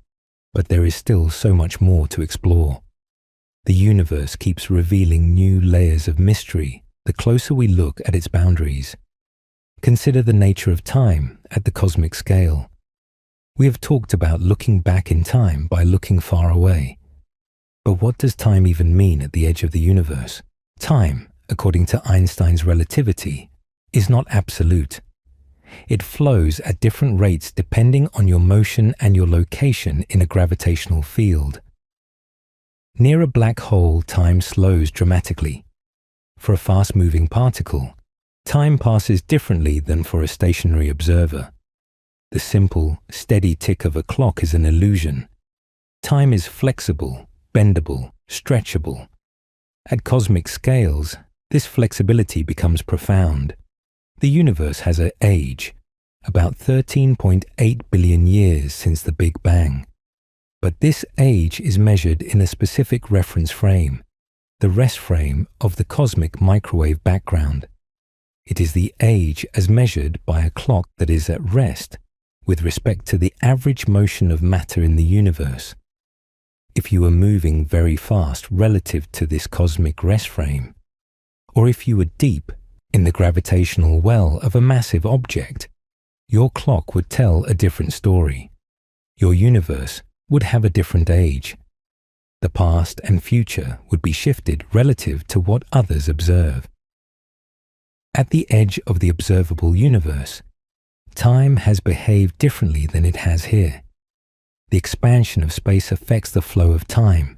[SPEAKER 1] but there is still so much more to explore. The universe keeps revealing new layers of mystery the closer we look at its boundaries. Consider the nature of time at the cosmic scale. We have talked about looking back in time by looking far away. But what does time even mean at the edge of the universe? Time, according to Einstein's relativity, is not absolute. It flows at different rates depending on your motion and your location in a gravitational field. Near a black hole, time slows dramatically. For a fast-moving particle, time passes differently than for a stationary observer. The simple, steady tick of a clock is an illusion. Time is flexible, bendable, stretchable. At cosmic scales, this flexibility becomes profound. The universe has an age, about 13.8 billion years since the Big Bang. But this age is measured in a specific reference frame, the rest frame of the cosmic microwave background. It is the age as measured by a clock that is at rest with respect to the average motion of matter in the universe. If you were moving very fast relative to this cosmic rest frame, or if you were deep in the gravitational well of a massive object, your clock would tell a different story. Your universe would have a different age. The past and future would be shifted relative to what others observe. At the edge of the observable universe, time has behaved differently than it has here. The expansion of space affects the flow of time.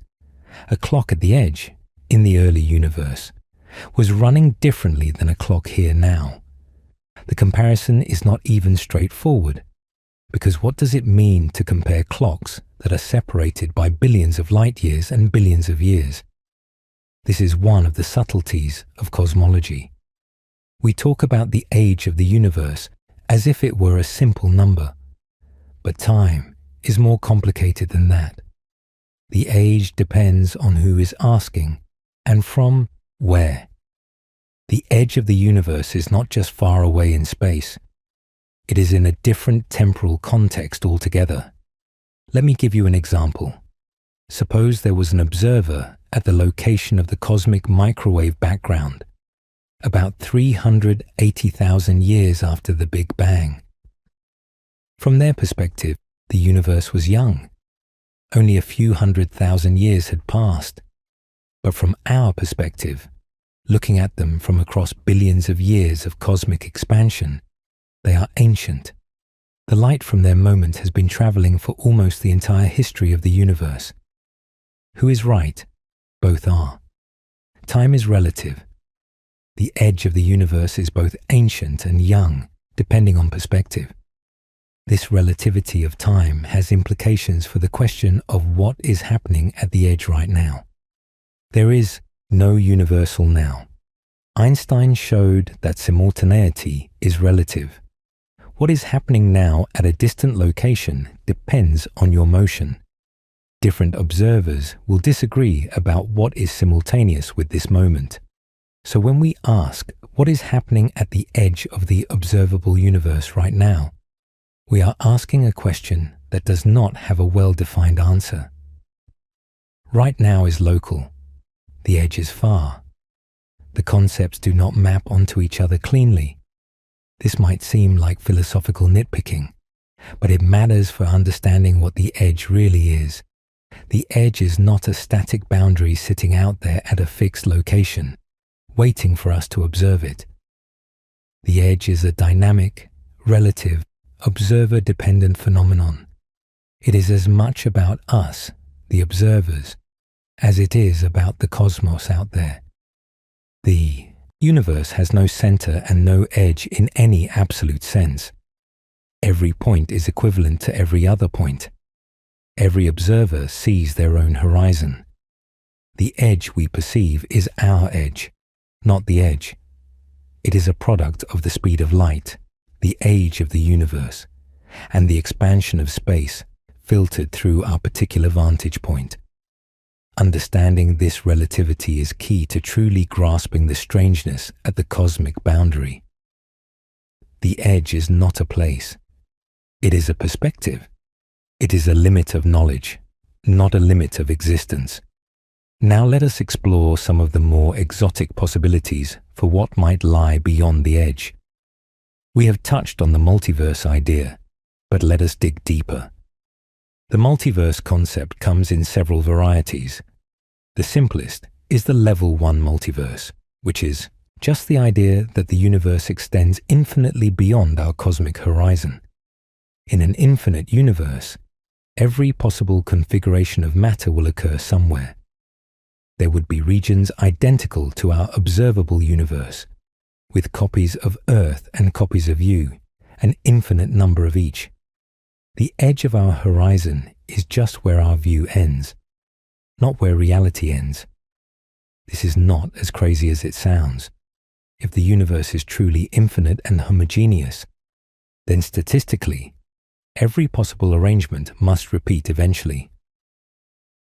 [SPEAKER 1] A clock at the edge, in the early universe, was running differently than a clock here now. The comparison is not even straightforward, because what does it mean to compare clocks that are separated by billions of light years and billions of years? This is one of the subtleties of cosmology. We talk about the age of the universe as if it were a simple number, but time is more complicated than that. The age depends on who is asking and from where. The edge of the universe is not just far away in space. It is in a different temporal context altogether. Let me give you an example. Suppose there was an observer at the location of the cosmic microwave background, about 380,000 years after the Big Bang. From their perspective, the universe was young. Only a few 100,000 years had passed. But from our perspective, looking at them from across billions of years of cosmic expansion, They are ancient. The light from their moment has been traveling for almost the entire history of the universe. Who is right? Both are. Time is relative. The edge of the universe is both ancient and young, depending on perspective. This relativity of time has implications for the question of what is happening at the edge right now. There is no universal now. Einstein showed that simultaneity is relative. What is happening now at a distant location depends on your motion. Different observers will disagree about what is simultaneous with this moment. So when we ask what is happening at the edge of the observable universe right now, we are asking a question that does not have a well-defined answer. Right now is local. The edge is far. The concepts do not map onto each other cleanly. This might seem like philosophical nitpicking, but it matters for understanding what the edge really is. The edge is not a static boundary sitting out there at a fixed location, waiting for us to observe it. The edge is a dynamic, relative, observer-dependent phenomenon. It is as much about us, the observers, as it is about the cosmos out there. The universe has no center and no edge in any absolute sense. Every point is equivalent to every other point. Every observer sees their own horizon. The edge we perceive is our edge, not the edge. It is a product of the speed of light, the age of the universe, and the expansion of space filtered through our particular vantage point. Understanding this relativity is key to truly grasping the strangeness at the cosmic boundary. The edge is not a place. It is a perspective. It is a limit of knowledge, not a limit of existence. Now let us explore some of the more exotic possibilities for what might lie beyond the edge. We have touched on the multiverse idea, but let us dig deeper. The multiverse concept comes in several varieties. The simplest is the level 1 multiverse, which is just the idea that the universe extends infinitely beyond our cosmic horizon. In an infinite universe, every possible configuration of matter will occur somewhere. There would be regions identical to our observable universe, with copies of Earth and copies of you, an infinite number of each. The edge of our horizon is just where our view ends, not where reality ends. This is not as crazy as it sounds. If the universe is truly infinite and homogeneous, then statistically, every possible arrangement must repeat eventually.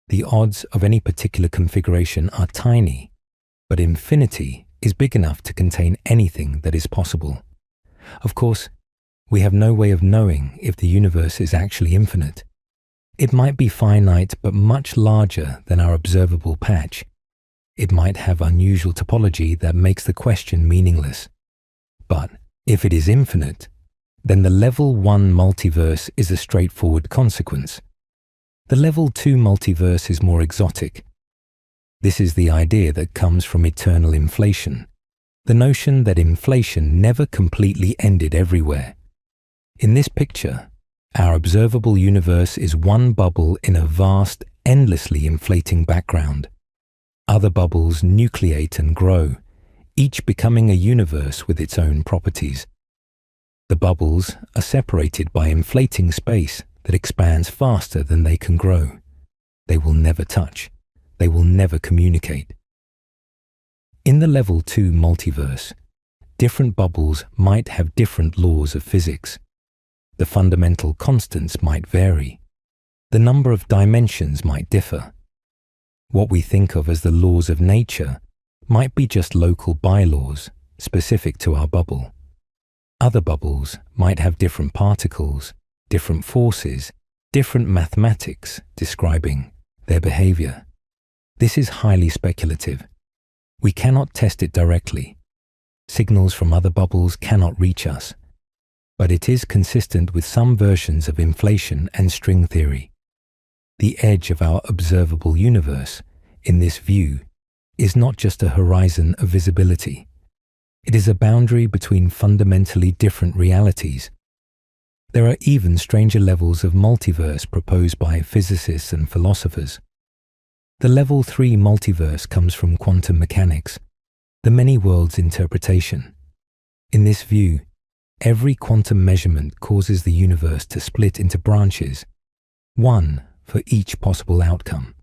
[SPEAKER 1] The odds of any particular configuration are tiny, but infinity is big enough to contain anything that is possible. Of course, we have no way of knowing if the universe is actually infinite. It might be finite but much larger than our observable patch. It might have unusual topology that makes the question meaningless. But if it is infinite, then the level 1 multiverse is a straightforward consequence. The level 2 multiverse is more exotic. This is the idea that comes from eternal inflation, the notion that inflation never completely ended everywhere. In this picture, our observable universe is one bubble in a vast, endlessly inflating background. Other bubbles nucleate and grow, each becoming a universe with its own properties. The bubbles are separated by inflating space that expands faster than they can grow. They will never touch. They will never communicate. In the level 2 multiverse, different bubbles might have different laws of physics. The fundamental constants might vary. The number of dimensions might differ. What we think of as the laws of nature might be just local bylaws specific to our bubble. Other bubbles might have different particles, different forces, different mathematics describing their behavior. This is highly speculative. We cannot test it directly. Signals from other bubbles cannot reach us. But it is consistent with some versions of inflation and string theory. The edge of our observable universe, in this view, is not just a horizon of visibility. It is a boundary between fundamentally different realities. There are even stranger levels of multiverse proposed by physicists and philosophers. The level 3 multiverse comes from quantum mechanics, the many worlds interpretation. In this view, every quantum measurement causes the universe to split into branches, one for each possible outcome.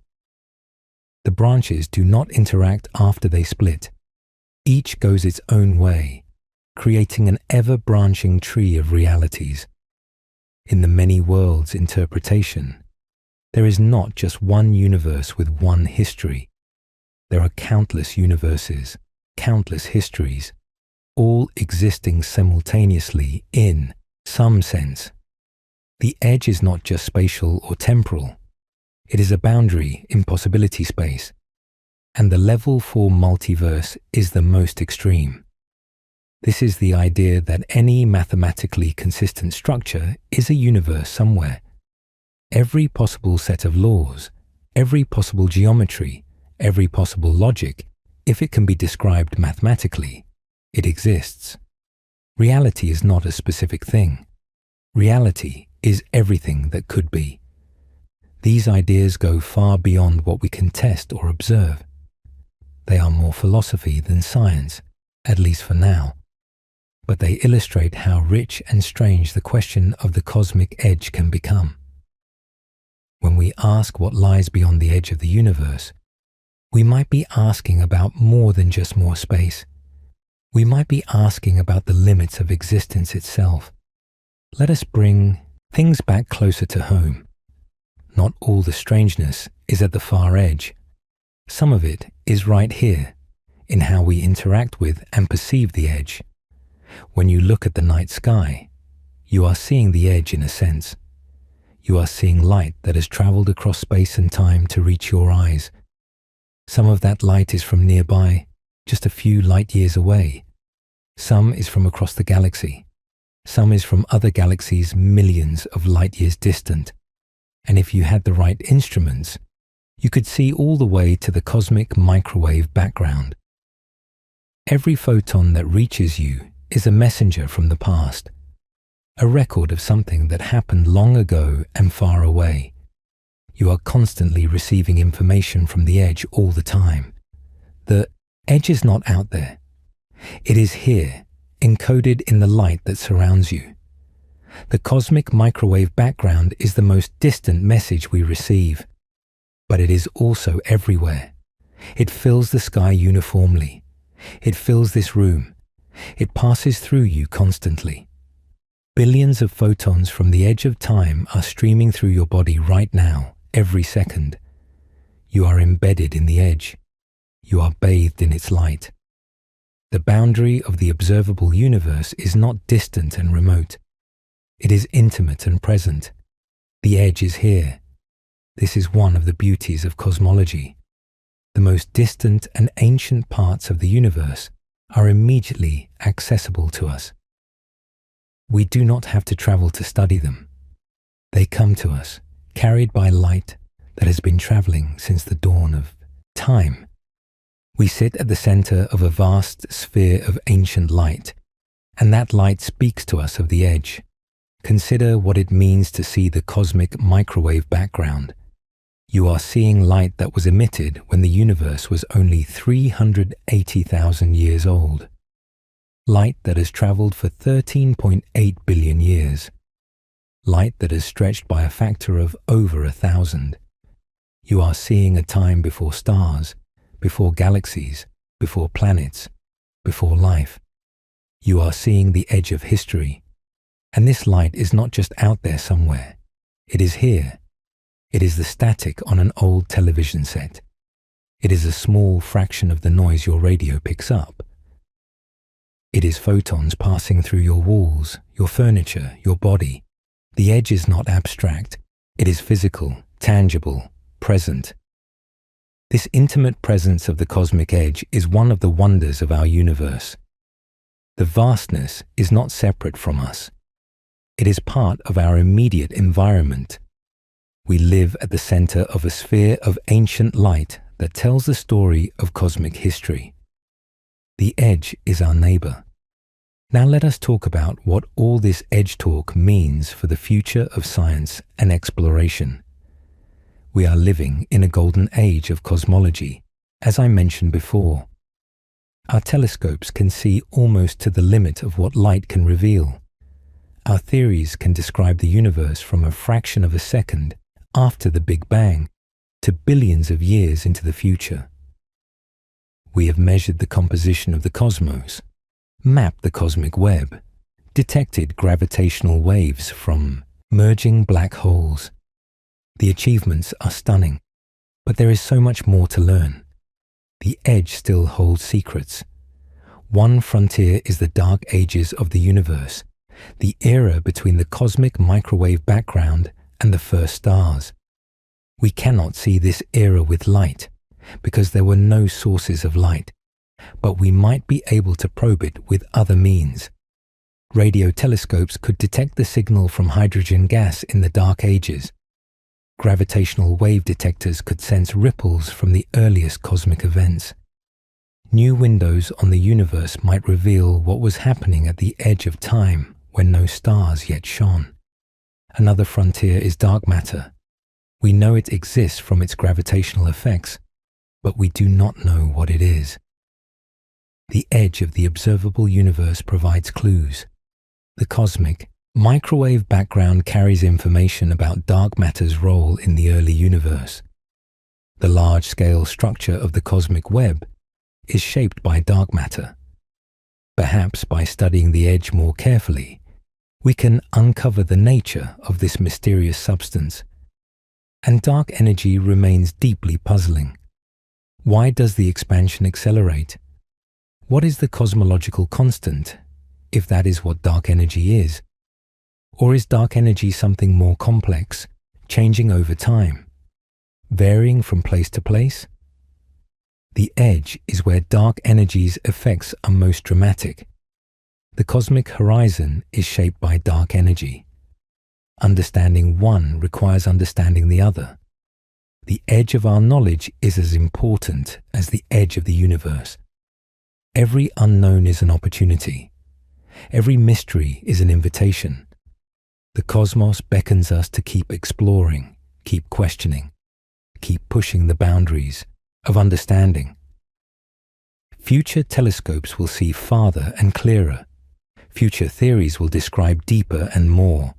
[SPEAKER 1] The branches do not interact after they split. Each goes its own way, creating an ever-branching tree of realities. In the many worlds interpretation, there is not just one universe with one history. There are countless universes, countless histories, all existing simultaneously in some sense. The edge is not just spatial or temporal. It is a boundary in possibility space, and the level 4 multiverse is the most extreme. This is the idea that any mathematically consistent structure is a universe somewhere. Every possible set of laws, every possible geometry, every possible logic, if it can be described mathematically, it exists. Reality is not a specific thing. Reality is everything that could be. These ideas go far beyond what we can test or observe. They are more philosophy than science, at least for now. But they illustrate how rich and strange the question of the cosmic edge can become. When we ask what lies beyond the edge of the universe, we might be asking about more than just more space. We might be asking about the limits of existence itself. Let us bring things back closer to home. Not all the strangeness is at the far edge. Some of it is right here, in how we interact with and perceive the edge. When you look at the night sky, you are seeing the edge in a sense. You are seeing light that has traveled across space and time to reach your eyes. Some of that light is from nearby, just a few light years away. Some is from across the galaxy. Some is from other galaxies millions of light years distant. And if you had the right instruments, you could see all the way to the cosmic microwave background. Every photon that reaches you is a messenger from the past, a record of something that happened long ago and far away. You are constantly receiving information from the edge all the time. The edge is not out there. It is here, encoded in the light that surrounds you. The cosmic microwave background is the most distant message we receive, but it is also everywhere. It fills the sky uniformly. It fills this room. It passes through you constantly. Billions of photons from the edge of time are streaming through your body right now, every second. You are embedded in the edge. You are bathed in its light. The boundary of the observable universe is not distant and remote. It is intimate and present. The edge is here. This is one of the beauties of cosmology. The most distant and ancient parts of the universe are immediately accessible to us. We do not have to travel to study them. They come to us, carried by light that has been traveling since the dawn of time. We sit at the center of a vast sphere of ancient light, and that light speaks to us of the edge. Consider what it means to see the cosmic microwave background. You are seeing light that was emitted when the universe was only 380,000 years old. Light that has traveled for 13.8 billion years. Light that has stretched by a factor of over 1,000. You are seeing a time before stars, before galaxies, before planets, before life. You are seeing the edge of history. And this light is not just out there somewhere. It is here. It is the static on an old television set. It is a small fraction of the noise your radio picks up. It is photons passing through your walls, your furniture, your body. The edge is not abstract. It is physical, tangible, present. This intimate presence of the cosmic edge is one of the wonders of our universe. The vastness is not separate from us. It is part of our immediate environment. We live at the center of a sphere of ancient light that tells the story of cosmic history. The edge is our neighbor. Now let us talk about what all this edge talk means for the future of science and exploration. We are living in a golden age of cosmology, as I mentioned before. Our telescopes can see almost to the limit of what light can reveal. Our theories can describe the universe from a fraction of a second after the Big Bang to billions of years into the future. We have measured the composition of the cosmos, mapped the cosmic web, detected gravitational waves from merging black holes. The achievements are stunning, but there is so much more to learn. The edge still holds secrets. One frontier is the dark ages of the universe, the era between the cosmic microwave background and the first stars. We cannot see this era with light, because there were no sources of light, but we might be able to probe it with other means. Radio telescopes could detect the signal from hydrogen gas in the dark ages. Gravitational wave detectors could sense ripples from the earliest cosmic events. New windows on the universe might reveal what was happening at the edge of time when no stars yet shone. Another frontier is dark matter. We know it exists from its gravitational effects, but we do not know what it is. The edge of the observable universe provides clues. The cosmic, microwave background carries information about dark matter's role in the early universe. The large-scale structure of the cosmic web is shaped by dark matter. Perhaps by studying the edge more carefully, we can uncover the nature of this mysterious substance. And dark energy remains deeply puzzling. Why does the expansion accelerate? What is the cosmological constant, if that is what dark energy is? Or is dark energy something more complex, changing over time, varying from place to place? The edge is where dark energy's effects are most dramatic. The cosmic horizon is shaped by dark energy. Understanding one requires understanding the other. The edge of our knowledge is as important as the edge of the universe. Every unknown is an opportunity. Every mystery is an invitation. The cosmos beckons us to keep exploring, keep questioning, keep pushing the boundaries of understanding. Future telescopes will see farther and clearer. Future theories will describe deeper and more.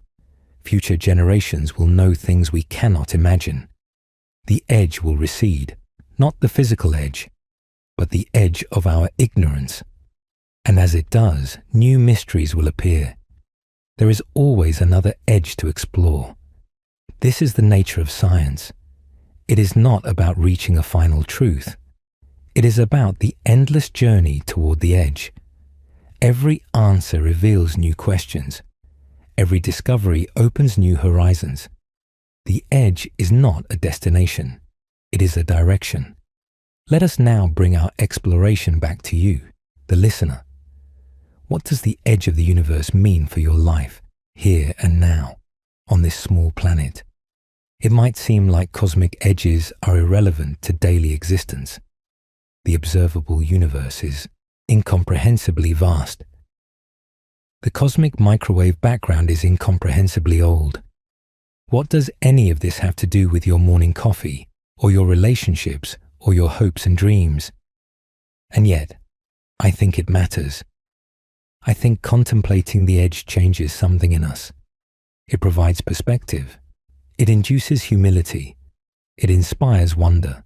[SPEAKER 1] Future generations will know things we cannot imagine. The edge will recede, not the physical edge, but the edge of our ignorance. And as it does, new mysteries will appear. There is always another edge to explore. This is the nature of science. It is not about reaching a final truth. It is about the endless journey toward the edge. Every answer reveals new questions. Every discovery opens new horizons. The edge is not a destination. It is a direction. Let us now bring our exploration back to you, the listener. What does the edge of the universe mean for your life, here and now, on this small planet? It might seem like cosmic edges are irrelevant to daily existence. The observable universe is incomprehensibly vast. The cosmic microwave background is incomprehensibly old. What does any of this have to do with your morning coffee, or your relationships, or your hopes and dreams? And yet, I think it matters. I think contemplating the edge changes something in us. It provides perspective. It induces humility. It inspires wonder.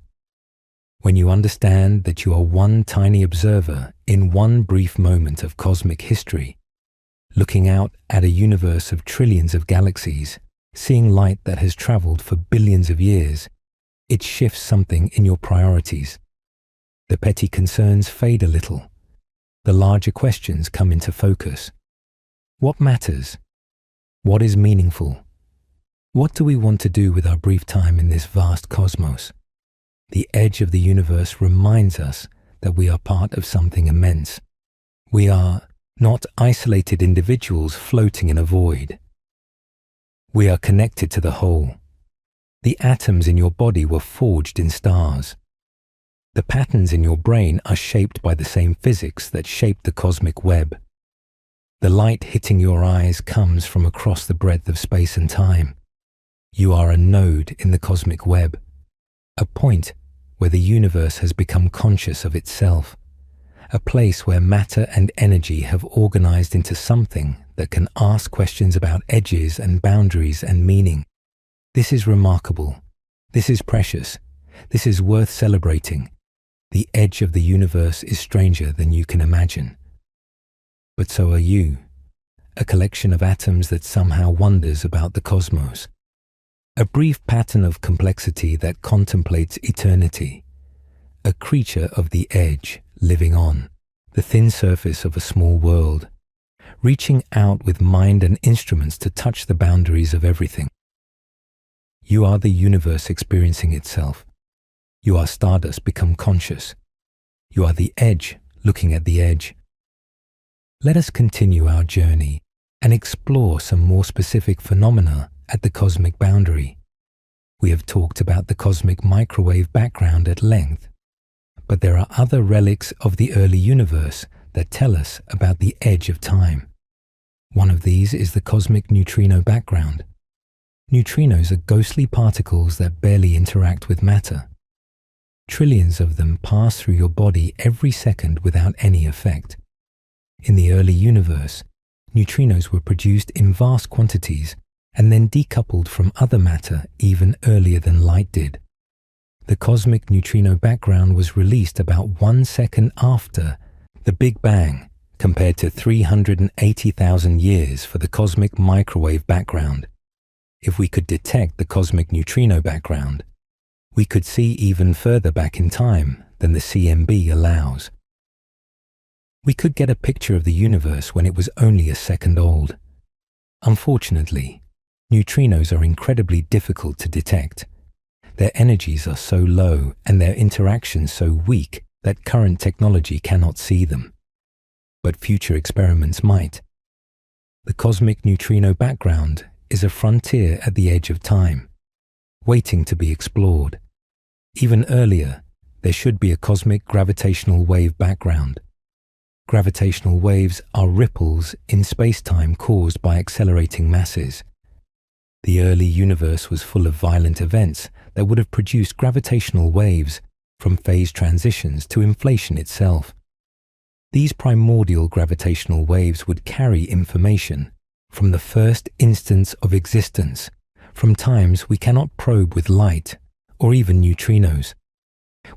[SPEAKER 1] When you understand that you are one tiny observer in one brief moment of cosmic history, looking out at a universe of trillions of galaxies, seeing light that has traveled for billions of years, it shifts something in your priorities. The petty concerns fade a little. The larger questions come into focus. What matters? What is meaningful? What do we want to do with our brief time in this vast cosmos? The edge of the universe reminds us that we are part of something immense. We are not isolated individuals floating in a void. We are connected to the whole. The atoms in your body were forged in stars. The patterns in your brain are shaped by the same physics that shape the cosmic web. The light hitting your eyes comes from across the breadth of space and time. You are a node in the cosmic web, a point where the universe has become conscious of itself, a place where matter and energy have organized into something that can ask questions about edges and boundaries and meaning. This is remarkable. This is precious. This is worth celebrating. The edge of the universe is stranger than you can imagine. But so are you, a collection of atoms that somehow wonders about the cosmos. A brief pattern of complexity that contemplates eternity. A creature of the edge, living on the thin surface of a small world, reaching out with mind and instruments to touch the boundaries of everything. You are the universe experiencing itself. You are stardust become conscious. You are the edge looking at the edge. Let us continue our journey and explore some more specific phenomena at the cosmic boundary. We have talked about the cosmic microwave background at length, but there are other relics of the early universe that tell us about the edge of time. One of these is the cosmic neutrino background. Neutrinos are ghostly particles that barely interact with matter. Trillions of them pass through your body every second without any effect. In the early universe, neutrinos were produced in vast quantities and then decoupled from other matter even earlier than light did. The cosmic neutrino background was released about 1 second after the Big Bang, compared to 380,000 years for the cosmic microwave background. If we could detect the cosmic neutrino background, we could see even further back in time than the CMB allows. We could get a picture of the universe when it was only a second old. Unfortunately, neutrinos are incredibly difficult to detect. Their energies are so low and their interactions so weak that current technology cannot see them. But future experiments might. The cosmic neutrino background is a frontier at the edge of time, waiting to be explored. Even earlier, there should be a cosmic gravitational wave background. Gravitational waves are ripples in space-time caused by accelerating masses. The early universe was full of violent events that would have produced gravitational waves, from phase transitions to inflation itself. These primordial gravitational waves would carry information from the first instance of existence, from times we cannot probe with light or even neutrinos.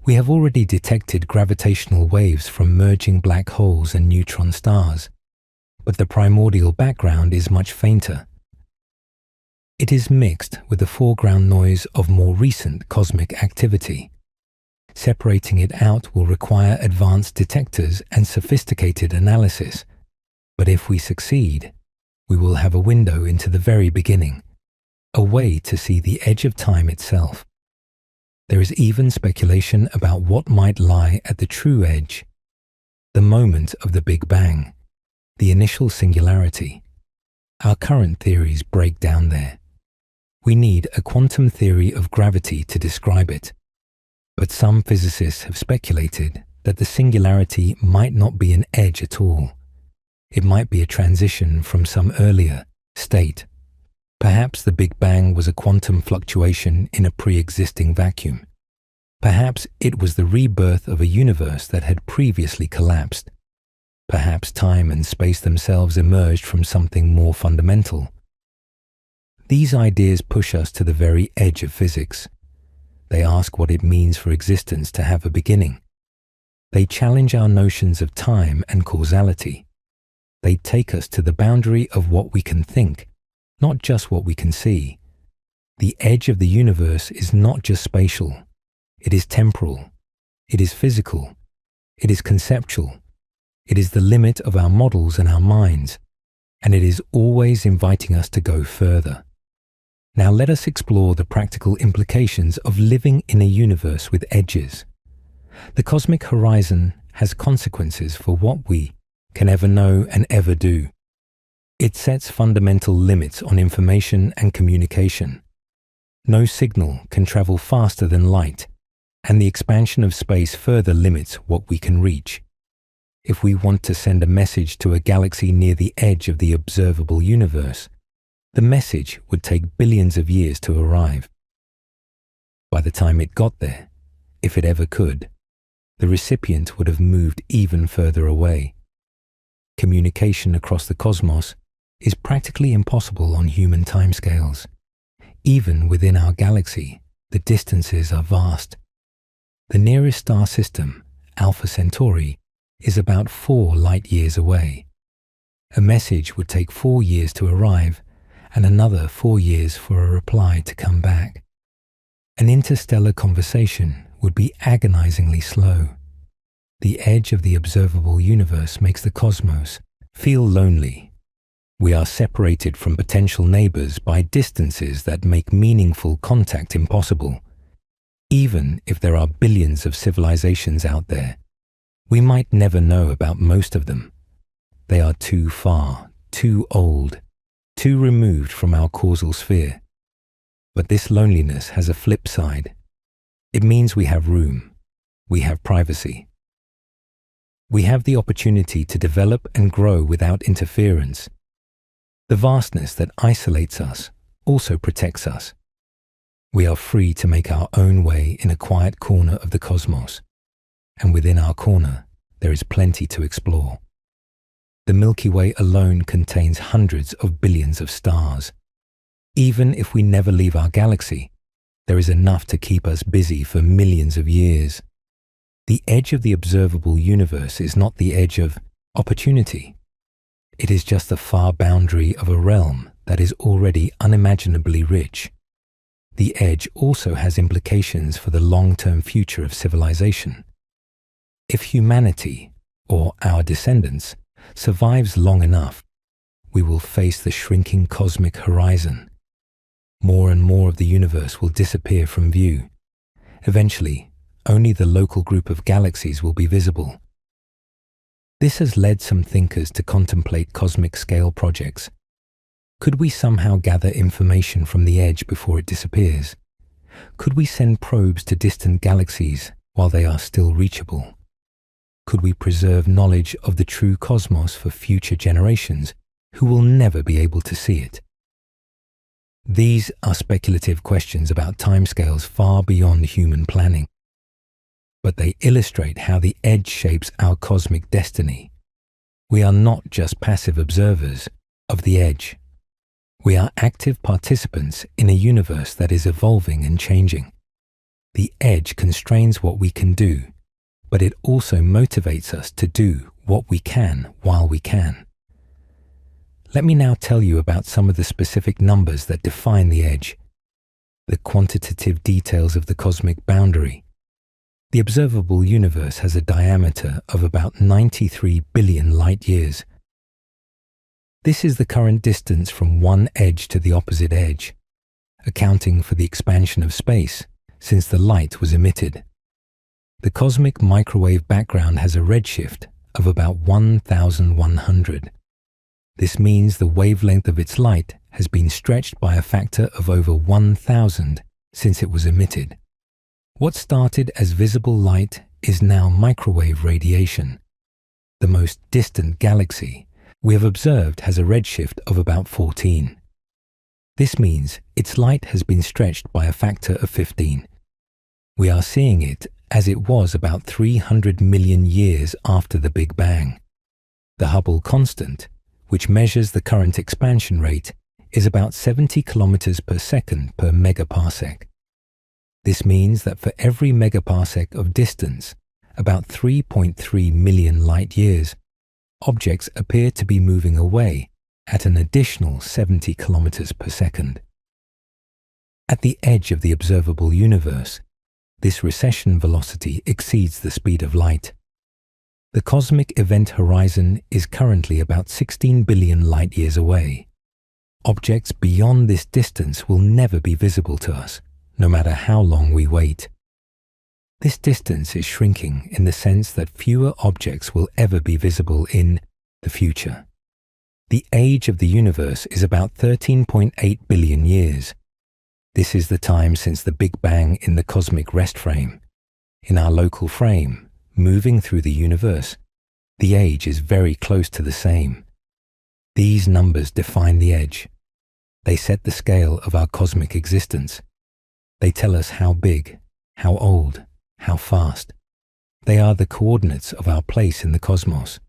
[SPEAKER 1] We have already detected gravitational waves from merging black holes and neutron stars, but the primordial background is much fainter. It is mixed with the foreground noise of more recent cosmic activity. Separating it out will require advanced detectors and sophisticated analysis, but if we succeed, we will have a window into the very beginning, a way to see the edge of time itself. There is even speculation about what might lie at the true edge, the moment of the Big Bang, the initial singularity. Our current theories break down there. We need a quantum theory of gravity to describe it, but some physicists have speculated that the singularity might not be an edge at all. It might be a transition from some earlier state. Perhaps the Big Bang was a quantum fluctuation in a pre-existing vacuum. Perhaps it was the rebirth of a universe that had previously collapsed. Perhaps time and space themselves emerged from something more fundamental. These ideas push us to the very edge of physics. They ask what it means for existence to have a beginning. They challenge our notions of time and causality. They take us to the boundary of what we can think, not just what we can see. The edge of the universe is not just spatial. It is temporal. It is physical. It is conceptual. It is the limit of our models and our minds, and it is always inviting us to go further. Now let us explore the practical implications of living in a universe with edges. The cosmic horizon has consequences for what we can ever know and ever do. It sets fundamental limits on information and communication. No signal can travel faster than light, and the expansion of space further limits what we can reach. If we want to send a message to a galaxy near the edge of the observable universe, the message would take billions of years to arrive. By the time it got there, if it ever could, the recipient would have moved even further away. Communication across the cosmos is practically impossible on human timescales. Even within our galaxy, the distances are vast. The nearest star system, Alpha Centauri, is about 4 light-years away. A message would take 4 years to arrive and another 4 years for a reply to come back. An interstellar conversation would be agonizingly slow. The edge of the observable universe makes the cosmos feel lonely. We are separated from potential neighbors by distances that make meaningful contact impossible. Even if there are billions of civilizations out there, we might never know about most of them. They are too far, too old, too removed from our causal sphere. But this loneliness has a flip side. It means we have room. We have privacy. We have the opportunity to develop and grow without interference. The vastness that isolates us also protects us. We are free to make our own way in a quiet corner of the cosmos, and within our corner, there is plenty to explore. The Milky Way alone contains hundreds of billions of stars. Even if we never leave our galaxy, there is enough to keep us busy for millions of years. The edge of the observable universe is not the edge of opportunity. It is just the far boundary of a realm that is already unimaginably rich. The edge also has implications for the long-term future of civilization. If humanity, or our descendants, survives long enough, we will face the shrinking cosmic horizon. More and more of the universe will disappear from view. Eventually, only the local group of galaxies will be visible. This has led some thinkers to contemplate cosmic-scale projects. Could we somehow gather information from the edge before it disappears? Could we send probes to distant galaxies while they are still reachable? Could we preserve knowledge of the true cosmos for future generations who will never be able to see it? These are speculative questions about timescales far beyond human planning. But they illustrate how the edge shapes our cosmic destiny. We are not just passive observers of the edge. We are active participants in a universe that is evolving and changing. The edge constrains what we can do, but it also motivates us to do what we can while we can. Let me now tell you about some of the specific numbers that define the edge, the quantitative details of the cosmic boundary. The observable universe has a diameter of about 93 billion light-years. This is the current distance from one edge to the opposite edge, accounting for the expansion of space since the light was emitted. The cosmic microwave background has a redshift of about 1,100. This means the wavelength of its light has been stretched by a factor of over 1,000 since it was emitted. What started as visible light is now microwave radiation. The most distant galaxy we have observed has a redshift of about 14. This means its light has been stretched by a factor of 15. We are seeing it as it was about 300 million years after the Big Bang. The Hubble constant, which measures the current expansion rate, is about 70 kilometers per second per megaparsec. This means that for every megaparsec of distance, about 3.3 million light-years, objects appear to be moving away at an additional 70 kilometers per second. At the edge of the observable universe, this recession velocity exceeds the speed of light. The cosmic event horizon is currently about 16 billion light-years away. Objects beyond this distance will never be visible to us, no matter how long we wait. This distance is shrinking in the sense that fewer objects will ever be visible in the future. The age of the universe is about 13.8 billion years. This is the time since the Big Bang in the cosmic rest frame. In our local frame, moving through the universe, the age is very close to the same. These numbers define the edge. They set the scale of our cosmic existence. They tell us how big, how old, how fast. They are the coordinates of our place in the cosmos.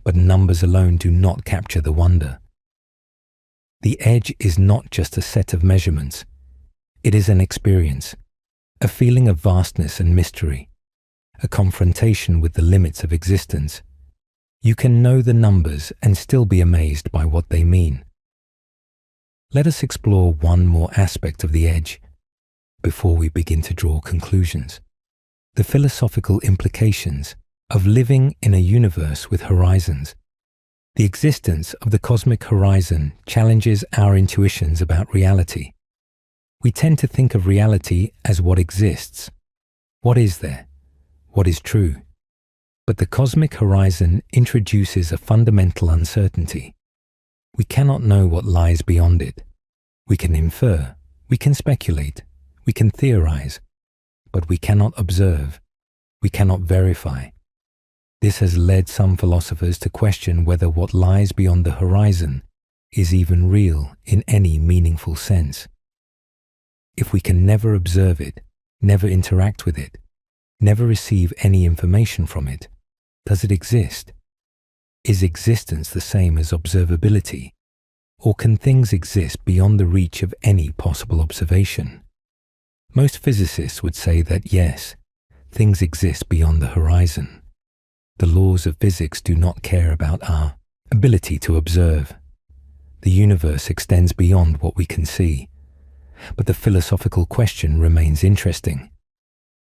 [SPEAKER 1] But numbers alone do not capture the wonder. The edge is not just a set of measurements. It is an experience, a feeling of vastness and mystery, a confrontation with the limits of existence. You can know the numbers and still be amazed by what they mean. Let us explore one more aspect of the edge before we begin to draw conclusions. The philosophical implications of living in a universe with horizons. The existence of the cosmic horizon challenges our intuitions about reality. We tend to think of reality as what exists. What is there? What is true? But the cosmic horizon introduces a fundamental uncertainty. We cannot know what lies beyond it. We can infer, we can speculate, we can theorize, but we cannot observe, we cannot verify. This has led some philosophers to question whether what lies beyond the horizon is even real in any meaningful sense. If we can never observe it, never interact with it, never receive any information from it, does it exist? Is existence the same as observability? Or can things exist beyond the reach of any possible observation? Most physicists would say that yes, things exist beyond the horizon. The laws of physics do not care about our ability to observe. The universe extends beyond what we can see. But the philosophical question remains interesting.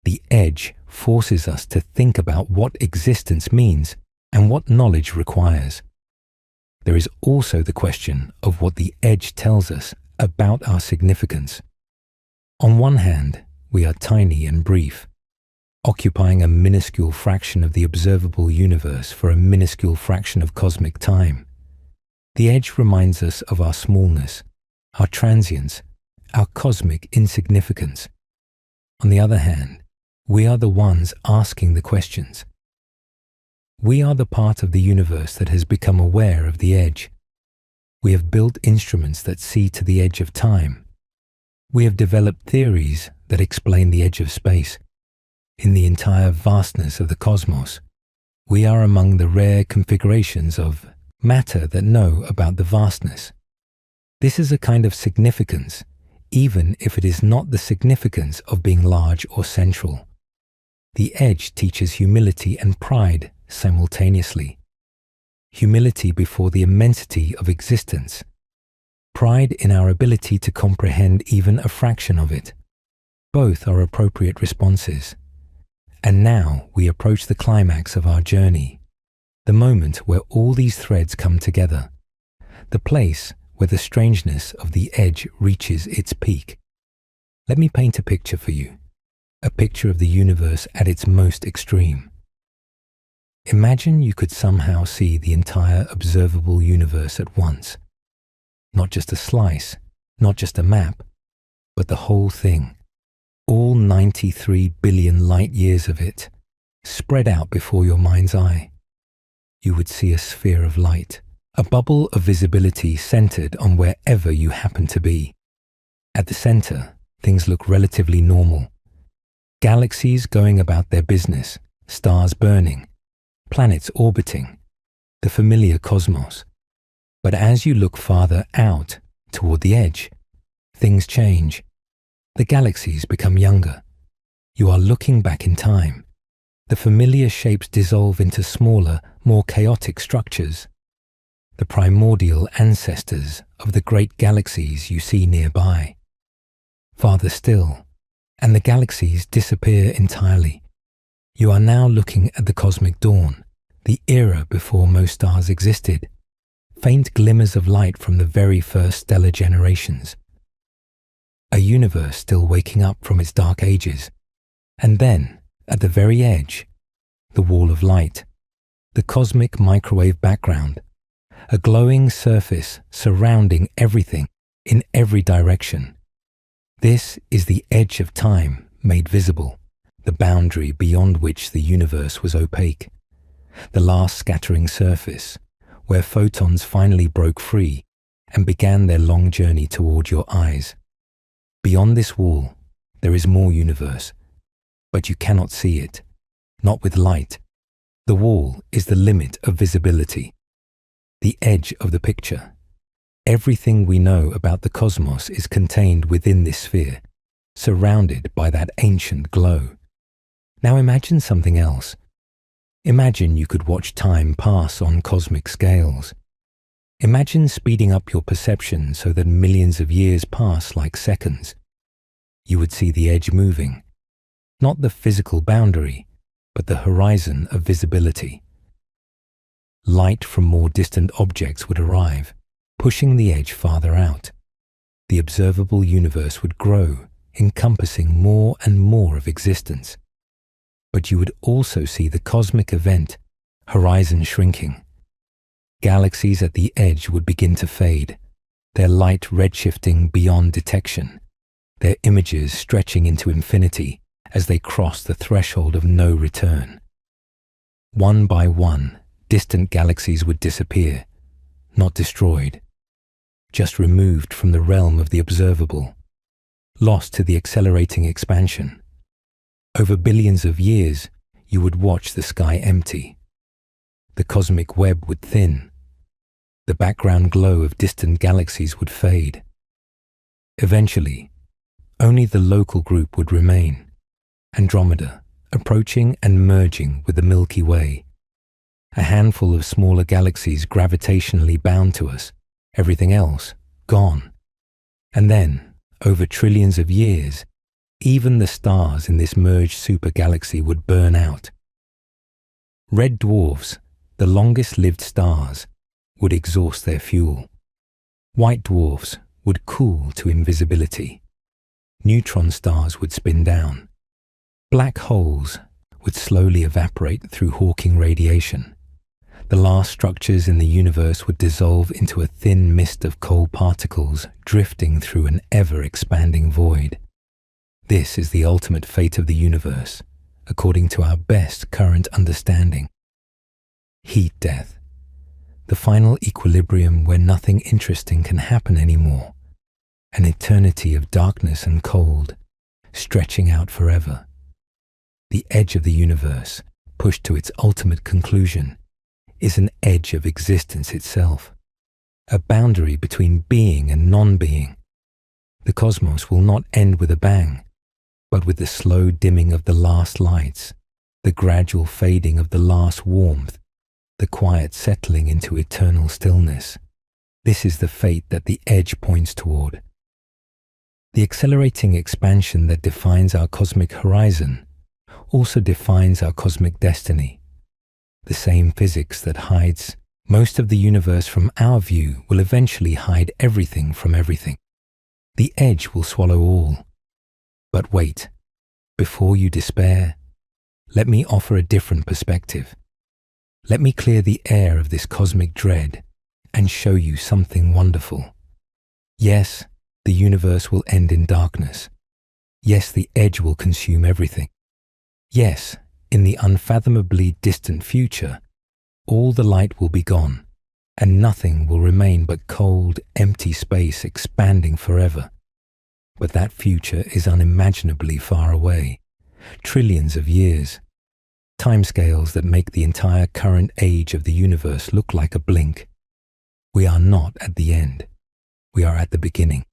[SPEAKER 1] The edge forces us to think about what existence means and what knowledge requires. There is also the question of what the edge tells us about our significance. On one hand, we are tiny and brief, occupying a minuscule fraction of the observable universe for a minuscule fraction of cosmic time. The edge reminds us of our smallness, our transience, our cosmic insignificance. On the other hand, we are the ones asking the questions. We are the part of the universe that has become aware of the edge. We have built instruments that see to the edge of time. We have developed theories that explain the edge of space. In the entire vastness of the cosmos, we are among the rare configurations of matter that know about the vastness. This is a kind of significance, even if it is not the significance of being large or central. The edge teaches humility and pride simultaneously. Humility before the immensity of existence. Pride in our ability to comprehend even a fraction of it. Both are appropriate responses. And now we approach the climax of our journey, the moment where all these threads come together, the place where the strangeness of the edge reaches its peak. Let me paint a picture for you, a picture of the universe at its most extreme. Imagine you could somehow see the entire observable universe at once. Not just a slice, not just a map, but the whole thing. All 93 billion light years of it, spread out before your mind's eye. You would see a sphere of light, a bubble of visibility centered on wherever you happen to be. At the center, things look relatively normal. Galaxies going about their business, stars burning, planets orbiting, the familiar cosmos. But as you look farther out, toward the edge, things change. The galaxies become younger. You are looking back in time. The familiar shapes dissolve into smaller, more chaotic structures. The primordial ancestors of the great galaxies you see nearby. Farther still, and the galaxies disappear entirely. You are now looking at the cosmic dawn, the era before most stars existed. Faint glimmers of light from the very first stellar generations. A universe still waking up from its dark ages. And then, at the very edge, the wall of light, the cosmic microwave background, a glowing surface surrounding everything in every direction. This is the edge of time made visible, the boundary beyond which the universe was opaque, the last scattering surface where photons finally broke free and began their long journey toward your eyes. Beyond this wall, there is more universe, but you cannot see it, not with light. The wall is the limit of visibility, the edge of the picture. Everything we know about the cosmos is contained within this sphere, surrounded by that ancient glow. Now imagine something else. Imagine you could watch time pass on cosmic scales. Imagine speeding up your perception so that millions of years pass like seconds. You would see the edge moving, not the physical boundary, but the horizon of visibility. Light from more distant objects would arrive, pushing the edge farther out. The observable universe would grow, encompassing more and more of existence. But you would also see the cosmic event, horizon shrinking. Galaxies at the edge would begin to fade, their light redshifting beyond detection, their images stretching into infinity as they cross the threshold of no return. One by one, distant galaxies would disappear, not destroyed, just removed from the realm of the observable, lost to the accelerating expansion. Over billions of years, you would watch the sky empty. The cosmic web would thin. The background glow of distant galaxies would fade. Eventually, only the local group would remain, Andromeda, approaching and merging with the Milky Way. A handful of smaller galaxies gravitationally bound to us, everything else gone. And then, over trillions of years, even the stars in this merged supergalaxy would burn out. Red dwarfs, the longest-lived stars, would exhaust their fuel. White dwarfs would cool to invisibility. Neutron stars would spin down. Black holes would slowly evaporate through Hawking radiation. The last structures in the universe would dissolve into a thin mist of cold particles drifting through an ever-expanding void. This is the ultimate fate of the universe, according to our best current understanding. Heat death, the final equilibrium where nothing interesting can happen anymore, an eternity of darkness and cold, stretching out forever. The edge of the universe, pushed to its ultimate conclusion, is an edge of existence itself, a boundary between being and non-being. The cosmos will not end with a bang, but with the slow dimming of the last lights, the gradual fading of the last warmth, the quiet settling into eternal stillness. This is the fate that the edge points toward. The accelerating expansion that defines our cosmic horizon also defines our cosmic destiny. The same physics that hides most of the universe from our view will eventually hide everything from everything. The edge will swallow all. But wait, before you despair, let me offer a different perspective. Let me clear the air of this cosmic dread and show you something wonderful. Yes, the universe will end in darkness. Yes, the edge will consume everything. Yes, in the unfathomably distant future, all the light will be gone, and nothing will remain but cold, empty space expanding forever. But that future is unimaginably far away, trillions of years, timescales that make the entire current age of the universe look like a blink. We are not at the end. We are at the beginning.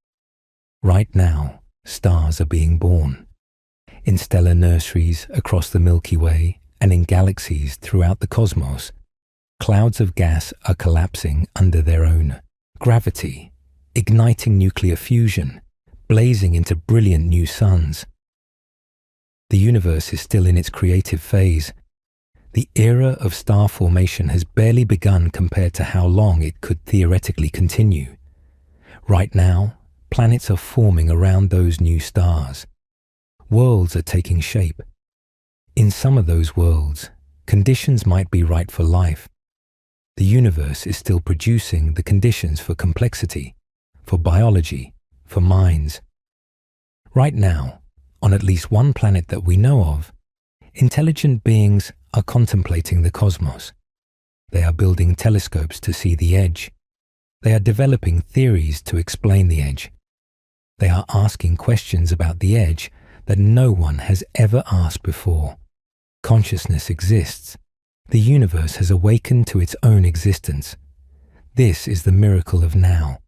[SPEAKER 1] Right now, stars are being born. In stellar nurseries across the Milky Way and in galaxies throughout the cosmos, clouds of gas are collapsing under their own gravity, igniting nuclear fusion, blazing into brilliant new suns. The universe is still in its creative phase. The era of star formation has barely begun compared to how long it could theoretically continue. Right now, planets are forming around those new stars. Worlds are taking shape. In some of those worlds, conditions might be right for life. The universe is still producing the conditions for complexity, for biology, for minds. Right now, on at least one planet that we know of, Intelligent beings are contemplating the cosmos. They are building telescopes to see the edge. They are developing theories to explain the edge. They are asking questions about the edge that no one has ever asked before. Consciousness exists. The universe has awakened to its own existence. This is the miracle of now.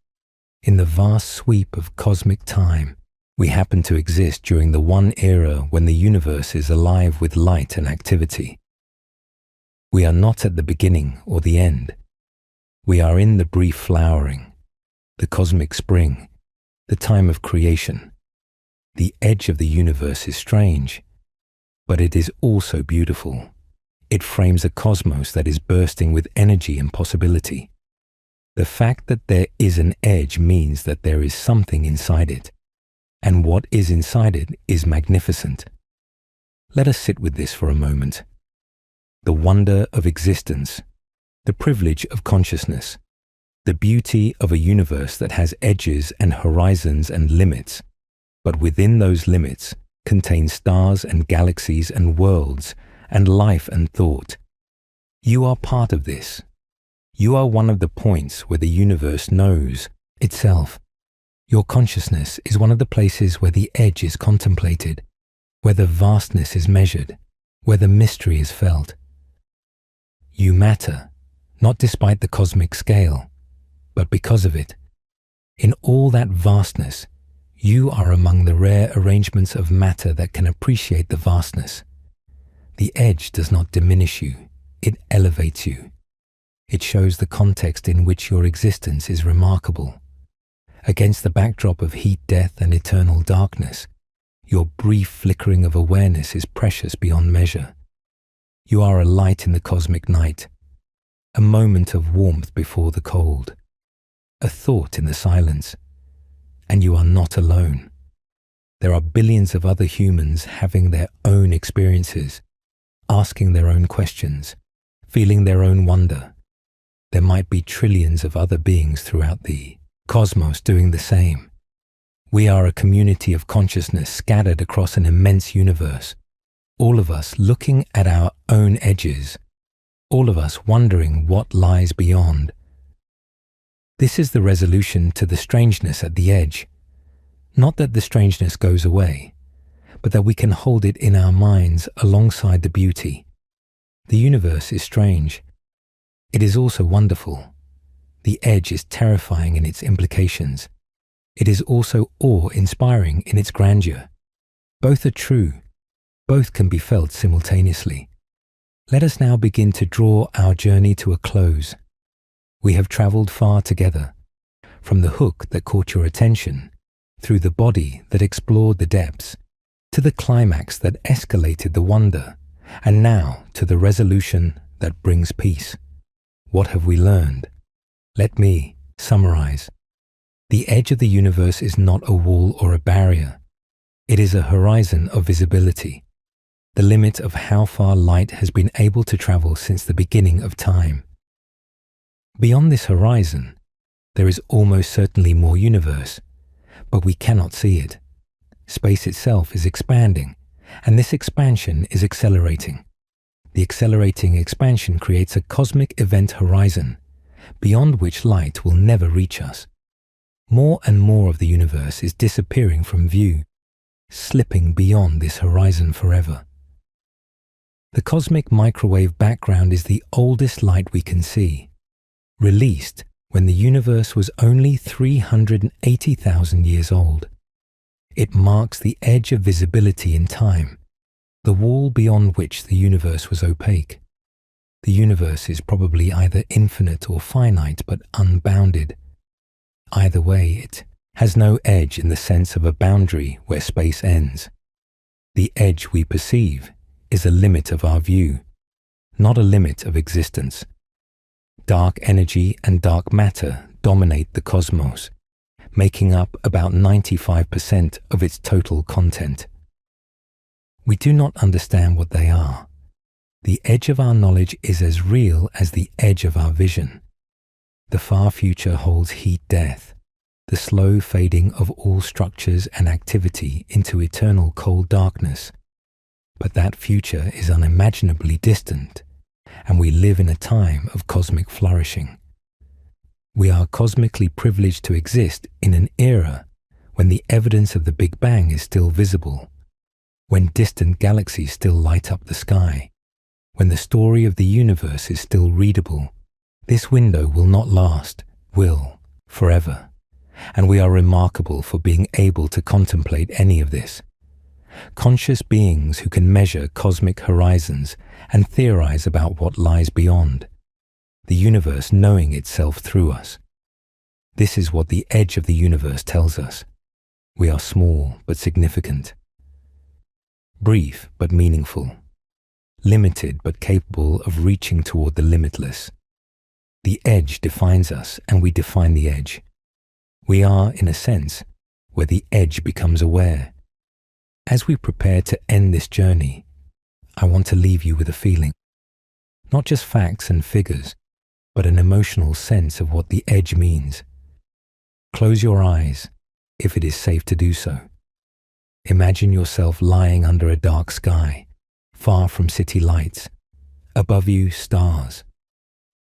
[SPEAKER 1] In the vast sweep of cosmic time, we happen to exist during the one era when the universe is alive with light and activity. We are not at the beginning or the end. We are in the brief flowering, the cosmic spring, the time of creation. The edge of the universe is strange, but it is also beautiful. It frames a cosmos that is bursting with energy and possibility. The fact that there is an edge means that there is something inside it, and what is inside it is magnificent. Let us sit with this for a moment. The wonder of existence, the privilege of consciousness, the beauty of a universe that has edges and horizons and limits, but within those limits contains stars and galaxies and worlds and life and thought. You are part of this. You are one of the points where the universe knows itself. Your consciousness is one of the places where the edge is contemplated, where the vastness is measured, where the mystery is felt. You matter, not despite the cosmic scale, but because of it. In all that vastness, you are among the rare arrangements of matter that can appreciate the vastness. The edge does not diminish you, it elevates you. It shows the context in which your existence is remarkable. Against the backdrop of heat, death, and eternal darkness, your brief flickering of awareness is precious beyond measure. You are a light in the cosmic night, a moment of warmth before the cold, a thought in the silence, and you are not alone. There are billions of other humans having their own experiences, asking their own questions, feeling their own wonder. There might be trillions of other beings throughout the cosmos doing the same. We are a community of consciousness scattered across an immense universe, all of us looking at our own edges, all of us wondering what lies beyond. This is the resolution to the strangeness at the edge. Not that the strangeness goes away, but that we can hold it in our minds alongside the beauty. The universe is strange. It is also wonderful. The edge is terrifying in its implications. It is also awe-inspiring in its grandeur. Both are true. Both can be felt simultaneously. Let us now begin to draw our journey to a close. We have traveled far together, from the hook that caught your attention, through the body that explored the depths, to the climax that escalated the wonder, and now to the resolution that brings peace. What have we learned? Let me summarize. The edge of the universe is not a wall or a barrier. It is a horizon of visibility, the limit of how far light has been able to travel since the beginning of time. Beyond this horizon, there is almost certainly more universe, but we cannot see it. Space itself is expanding, and this expansion is accelerating. The accelerating expansion creates a cosmic event horizon, beyond which light will never reach us. More and more of the universe is disappearing from view, slipping beyond this horizon forever. The cosmic microwave background is the oldest light we can see, released when the universe was only 380,000 years old. It marks the edge of visibility in time, the wall beyond which the universe was opaque. The universe is probably either infinite or finite, but unbounded. Either way, it has no edge in the sense of a boundary where space ends. The edge we perceive is a limit of our view, not a limit of existence. Dark energy and dark matter dominate the cosmos, making up about 95% of its total content. We do not understand what they are. The edge of our knowledge is as real as the edge of our vision. The far future holds heat death, the slow fading of all structures and activity into eternal cold darkness. But that future is unimaginably distant, and we live in a time of cosmic flourishing. We are cosmically privileged to exist in an era when the evidence of the Big Bang is still visible, when distant galaxies still light up the sky, when the story of the universe is still readable. This window will not last, will, forever, and we are remarkable for being able to contemplate any of this. Conscious beings who can measure cosmic horizons and theorize about what lies beyond, the universe knowing itself through us. This is what the edge of the universe tells us. We are small but significant, brief but meaningful, limited but capable of reaching toward the limitless. The edge defines us, and we define the edge. We are, in a sense, where the edge becomes aware. As we prepare to end this journey, I want to leave you with a feeling. Not just facts and figures, but an emotional sense of what the edge means. Close your eyes, if it is safe to do so. Imagine yourself lying under a dark sky, far from city lights. Above you, stars.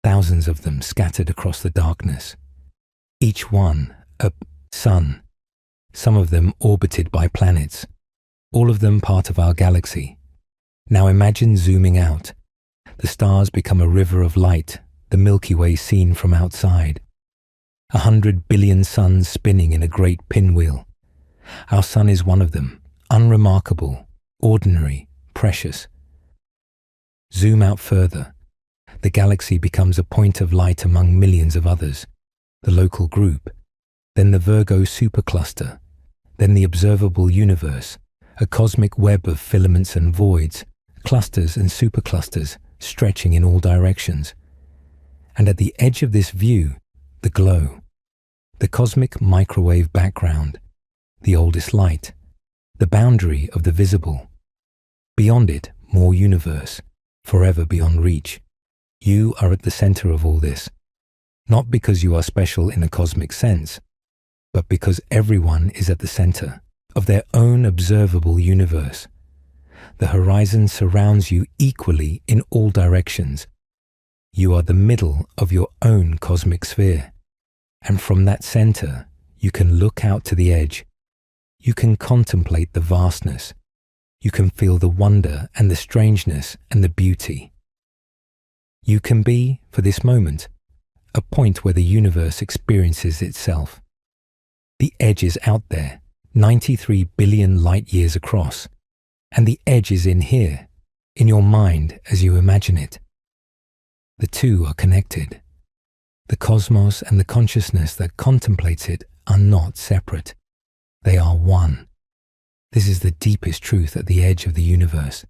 [SPEAKER 1] Thousands of them scattered across the darkness. Each one a sun. Some of them orbited by planets. All of them part of our galaxy. Now imagine zooming out. The stars become a river of light, the Milky Way seen from outside. 100 billion suns spinning in a great pinwheel. Our sun is one of them, unremarkable, ordinary, precious. Zoom out further. The galaxy becomes a point of light among millions of others, the local group, then the Virgo supercluster, then the Observable Universe, a cosmic web of filaments and voids, clusters and superclusters stretching in all directions. And at the edge of this view, the glow, the cosmic microwave background, the oldest light, the boundary of the visible. Beyond it, more universe, forever beyond reach. You are at the center of all this, not because you are special in a cosmic sense, but because everyone is at the center of their own observable universe. The horizon surrounds you equally in all directions. You are the middle of your own cosmic sphere, and from that center, you can look out to the edge. You can contemplate the vastness. You can feel the wonder and the strangeness and the beauty. You can be, for this moment, a point where the universe experiences itself. The edge is out there, 93 billion light years across, and the edge is in here, in your mind as you imagine it. The two are connected. The cosmos and the consciousness that contemplates it are not separate. They are one. This is the deepest truth at the edge of the universe,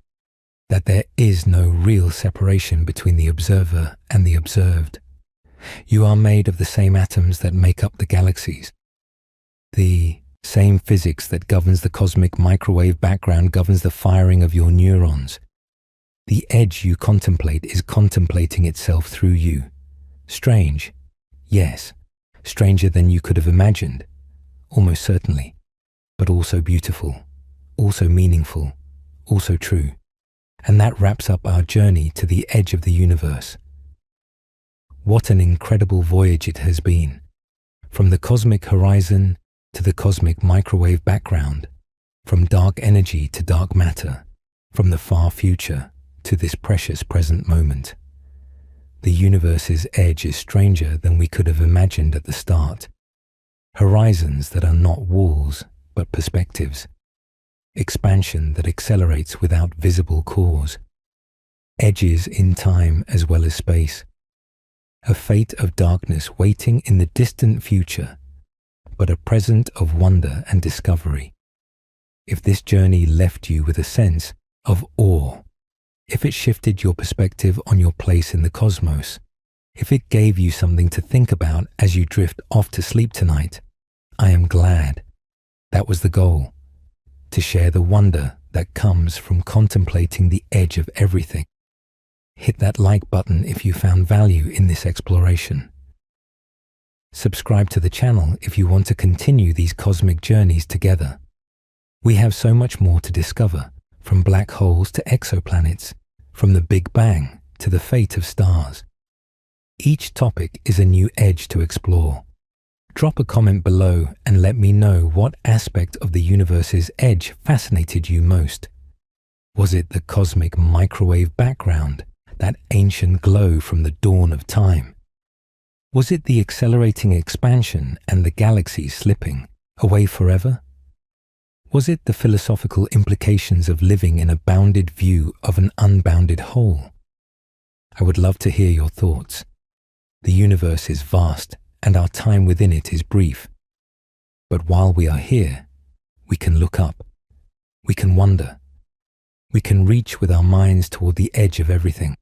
[SPEAKER 1] that there is no real separation between the observer and the observed. You are made of the same atoms that make up the galaxies. The same physics that governs the cosmic microwave background governs the firing of your neurons. The edge you contemplate is contemplating itself through you. Strange, yes, stranger than you could have imagined, almost certainly, but also beautiful, also meaningful, also true. And that wraps up our journey to the edge of the universe. What an incredible voyage it has been, from the cosmic horizon to the cosmic microwave background, from dark energy to dark matter, from the far future to this precious present moment. The universe's edge is stranger than we could have imagined at the start. Horizons that are not walls, but perspectives. Expansion that accelerates without visible cause. Edges in time as well as space. A fate of darkness waiting in the distant future, but a present of wonder and discovery. If this journey left you with a sense of awe, if it shifted your perspective on your place in the cosmos, if it gave you something to think about as you drift off to sleep tonight, I am glad. That was the goal, to share the wonder that comes from contemplating the edge of everything. Hit that like button if you found value in this exploration. Subscribe to the channel if you want to continue these cosmic journeys together. We have so much more to discover, from black holes to exoplanets, from the Big Bang to the fate of stars. Each topic is a new edge to explore. Drop a comment below and let me know what aspect of the universe's edge fascinated you most. Was it the cosmic microwave background, that ancient glow from the dawn of time? Was it the accelerating expansion and the galaxies slipping away forever? Was it the philosophical implications of living in a bounded view of an unbounded whole? I would love to hear your thoughts. The universe is vast and our time within it is brief. But while we are here, we can look up, we can wonder, we can reach with our minds toward the edge of everything.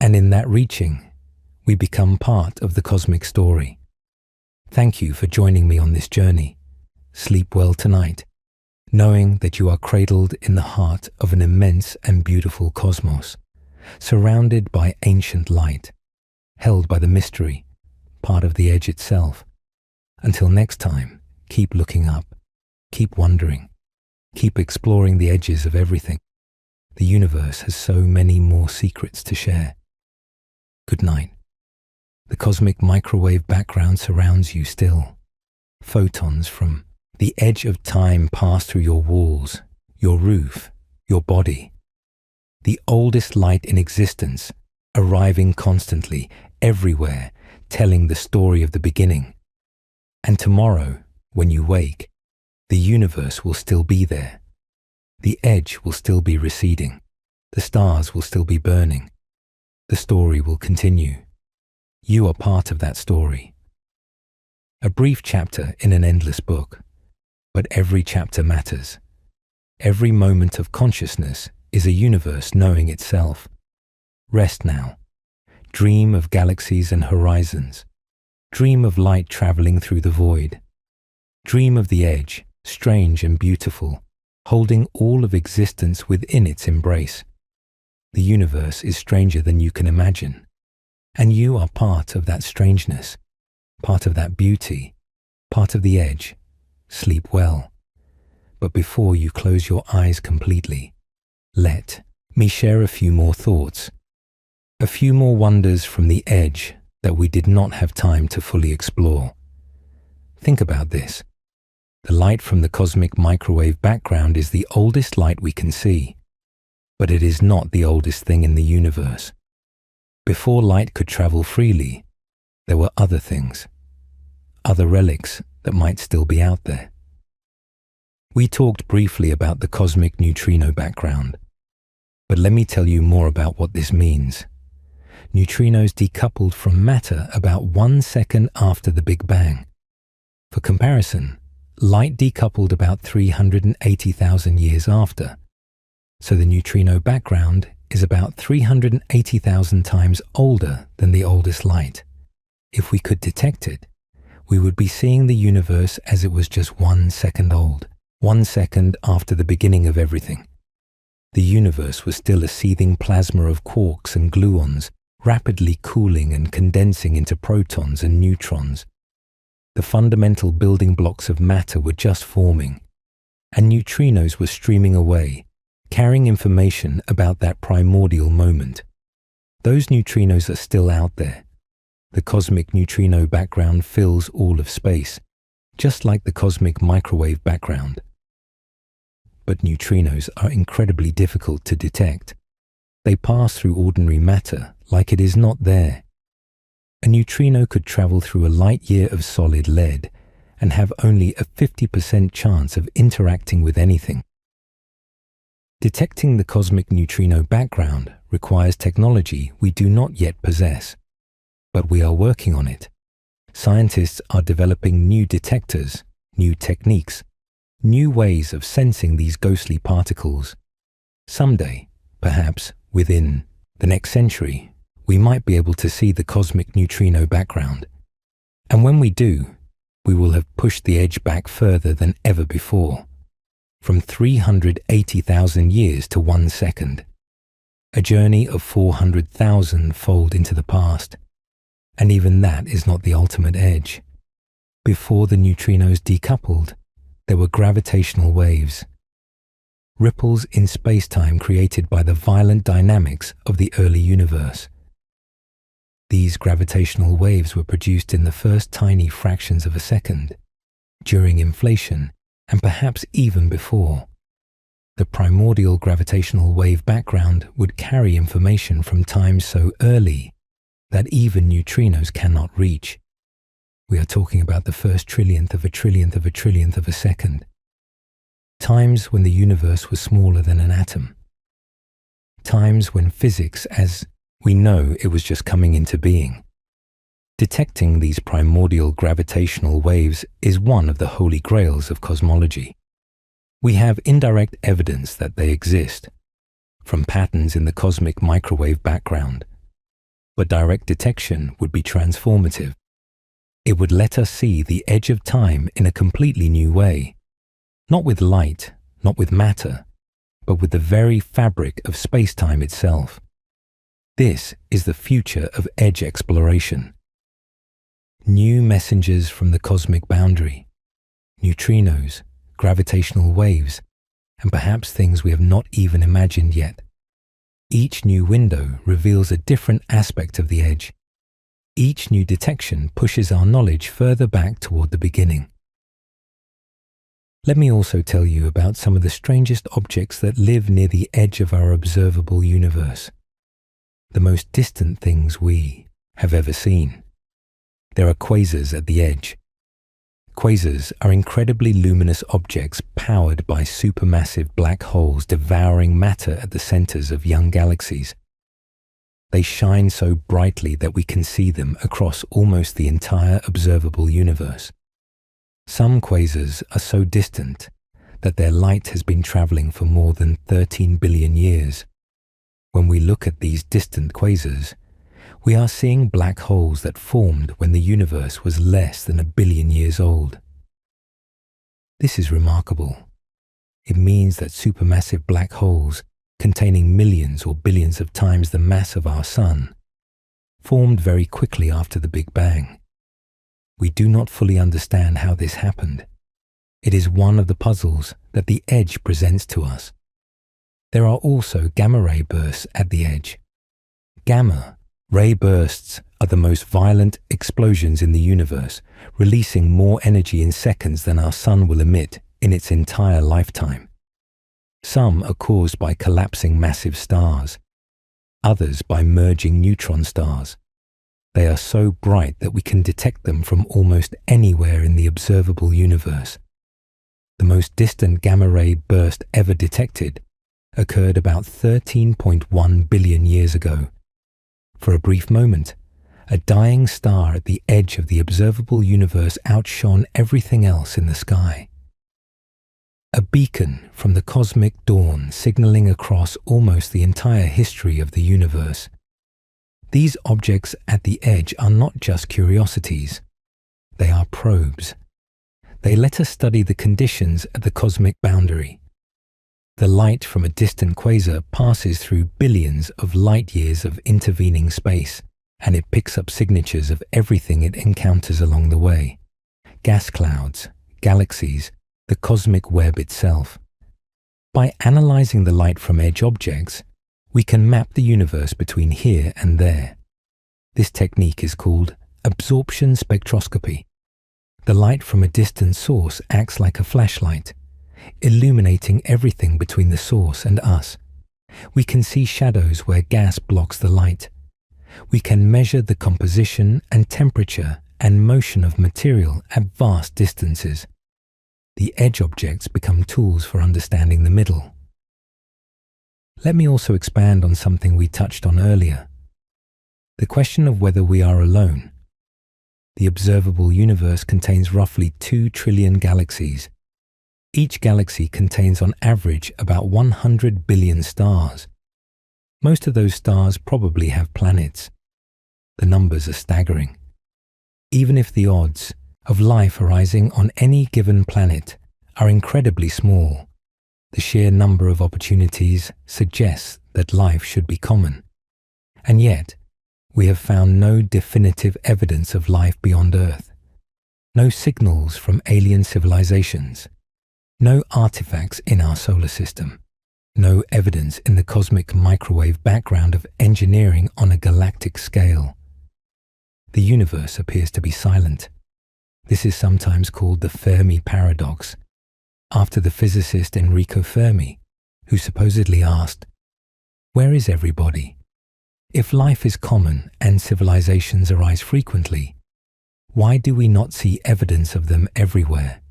[SPEAKER 1] And in that reaching, we become part of the cosmic story. Thank you for joining me on this journey. Sleep well tonight, knowing that you are cradled in the heart of an immense and beautiful cosmos, surrounded by ancient light, held by the mystery, part of the edge itself. Until next time, keep looking up, keep wondering, keep exploring the edges of everything. The universe has so many more secrets to share. Good night. The cosmic microwave background surrounds you still. Photons from the edge of time pass through your walls, your roof, your body. The oldest light in existence, arriving constantly, everywhere, telling the story of the beginning. And tomorrow, when you wake, the universe will still be there. The edge will still be receding. The stars will still be burning. The story will continue. You are part of that story. A brief chapter in an endless book, but every chapter matters. Every moment of consciousness is a universe knowing itself. Rest now. Dream of galaxies and horizons. Dream of light traveling through the void. Dream of the edge, strange and beautiful, holding all of existence within its embrace. The universe is stranger than you can imagine, and you are part of that strangeness, part of that beauty, part of the edge. Sleep well. But before you close your eyes completely, let me share a few more thoughts, a few more wonders from the edge that we did not have time to fully explore. Think about this. The light from the cosmic microwave background is the oldest light we can see, but it is not the oldest thing in the universe. Before light could travel freely, there were other things, other relics that might still be out there. We talked briefly about the cosmic neutrino background, but let me tell you more about what this means. Neutrinos decoupled from matter about 1 second after the Big Bang. For comparison, light decoupled about 380,000 years after, so the neutrino background is about 380,000 times older than the oldest light. If we could detect it, we would be seeing the universe as it was just 1 second old, 1 second after the beginning of everything. The universe was still a seething plasma of quarks and gluons, rapidly cooling and condensing into protons and neutrons. The fundamental building blocks of matter were just forming, and neutrinos were streaming away, carrying information about that primordial moment. Those neutrinos are still out there. The cosmic neutrino background fills all of space, just like the cosmic microwave background. But neutrinos are incredibly difficult to detect. They pass through ordinary matter like it is not there. A neutrino could travel through a light year of solid lead and have only a 50% chance of interacting with anything. Detecting the cosmic neutrino background requires technology we do not yet possess, but we are working on it. Scientists are developing new detectors, new techniques, new ways of sensing these ghostly particles. Someday, perhaps within the next century, we might be able to see the cosmic neutrino background. And when we do, we will have pushed the edge back further than ever before, from 380,000 years to 1 second, a journey of 400,000-fold into the past. And even that is not the ultimate edge. Before the neutrinos decoupled, there were gravitational waves. ripples in space-time created by the violent dynamics of the early universe. These gravitational waves were produced in the first tiny fractions of a second, during inflation, and perhaps even before. The primordial gravitational wave background would carry information from times so early that even neutrinos cannot reach. We are talking about the first trillionth of a trillionth of a trillionth of a second. Times when the universe was smaller than an atom. Times when physics, as we know, it was just coming into being. Detecting these primordial gravitational waves is one of the holy grails of cosmology. We have indirect evidence that they exist, from patterns in the cosmic microwave background. But direct detection would be transformative. It would let us see the edge of time in a completely new way, not with light, not with matter, but with the very fabric of space-time itself. This is the future of edge exploration. New messengers from the cosmic boundary, neutrinos, gravitational waves, and perhaps things we have not even imagined yet. Each new window reveals a different aspect of the edge. Each new detection pushes our knowledge further back toward the beginning. Let me also tell you about some of the strangest objects that live near the edge of our observable universe. The most distant things we have ever seen. There are quasars at the edge. Quasars are incredibly luminous objects powered by supermassive black holes devouring matter at the centers of young galaxies. They shine so brightly that we can see them across almost the entire observable universe. Some quasars are so distant that their light has been traveling for more than 13 billion years. When we look at these distant quasars, we are seeing black holes that formed when the universe was less than 1 billion years old. This is remarkable. It means that supermassive black holes, containing millions or billions of times the mass of our Sun, formed very quickly after the Big Bang. We do not fully understand how this happened. It is one of the puzzles that the edge presents to us. There are also gamma-ray bursts at the edge. Gamma-ray bursts are the most violent explosions in the universe, releasing more energy in seconds than our Sun will emit in its entire lifetime. Some are caused by collapsing massive stars, others by merging neutron stars. They are so bright that we can detect them from almost anywhere in the observable universe. The most distant gamma-ray burst ever detected occurred about 13.1 billion years ago. For a brief moment, a dying star at the edge of the observable universe outshone everything else in the sky. A beacon from the cosmic dawn signaling across almost the entire history of the universe. These objects at the edge are not just curiosities. They are probes. They let us study the conditions at the cosmic boundary. The light from a distant quasar passes through billions of light years of intervening space, and it picks up signatures of everything it encounters along the way. Gas clouds, galaxies, the cosmic web itself. By analyzing the light from edge objects, we can map the universe between here and there. This technique is called absorption spectroscopy. The light from a distant source acts like a flashlight, illuminating everything between the source and us. We can see shadows where gas blocks the light. We can measure the composition and temperature and motion of material at vast distances. The edge objects become tools for understanding the middle. Let me also expand on something we touched on earlier. The question of whether we are alone. The observable universe contains roughly 2 trillion galaxies. Each galaxy contains on average about 100 billion stars. Most of those stars probably have planets. The numbers are staggering. Even if the odds of life arising on any given planet are incredibly small, the sheer number of opportunities suggests that life should be common. And yet, we have found no definitive evidence of life beyond Earth. No signals from alien civilizations. No artifacts in our solar system. No evidence in the cosmic microwave background of engineering on a galactic scale. The universe appears to be silent. This is sometimes called the Fermi paradox, after the physicist Enrico Fermi, who supposedly asked, "Where is everybody? If life is common and civilizations arise frequently, why do we not see evidence of them everywhere?"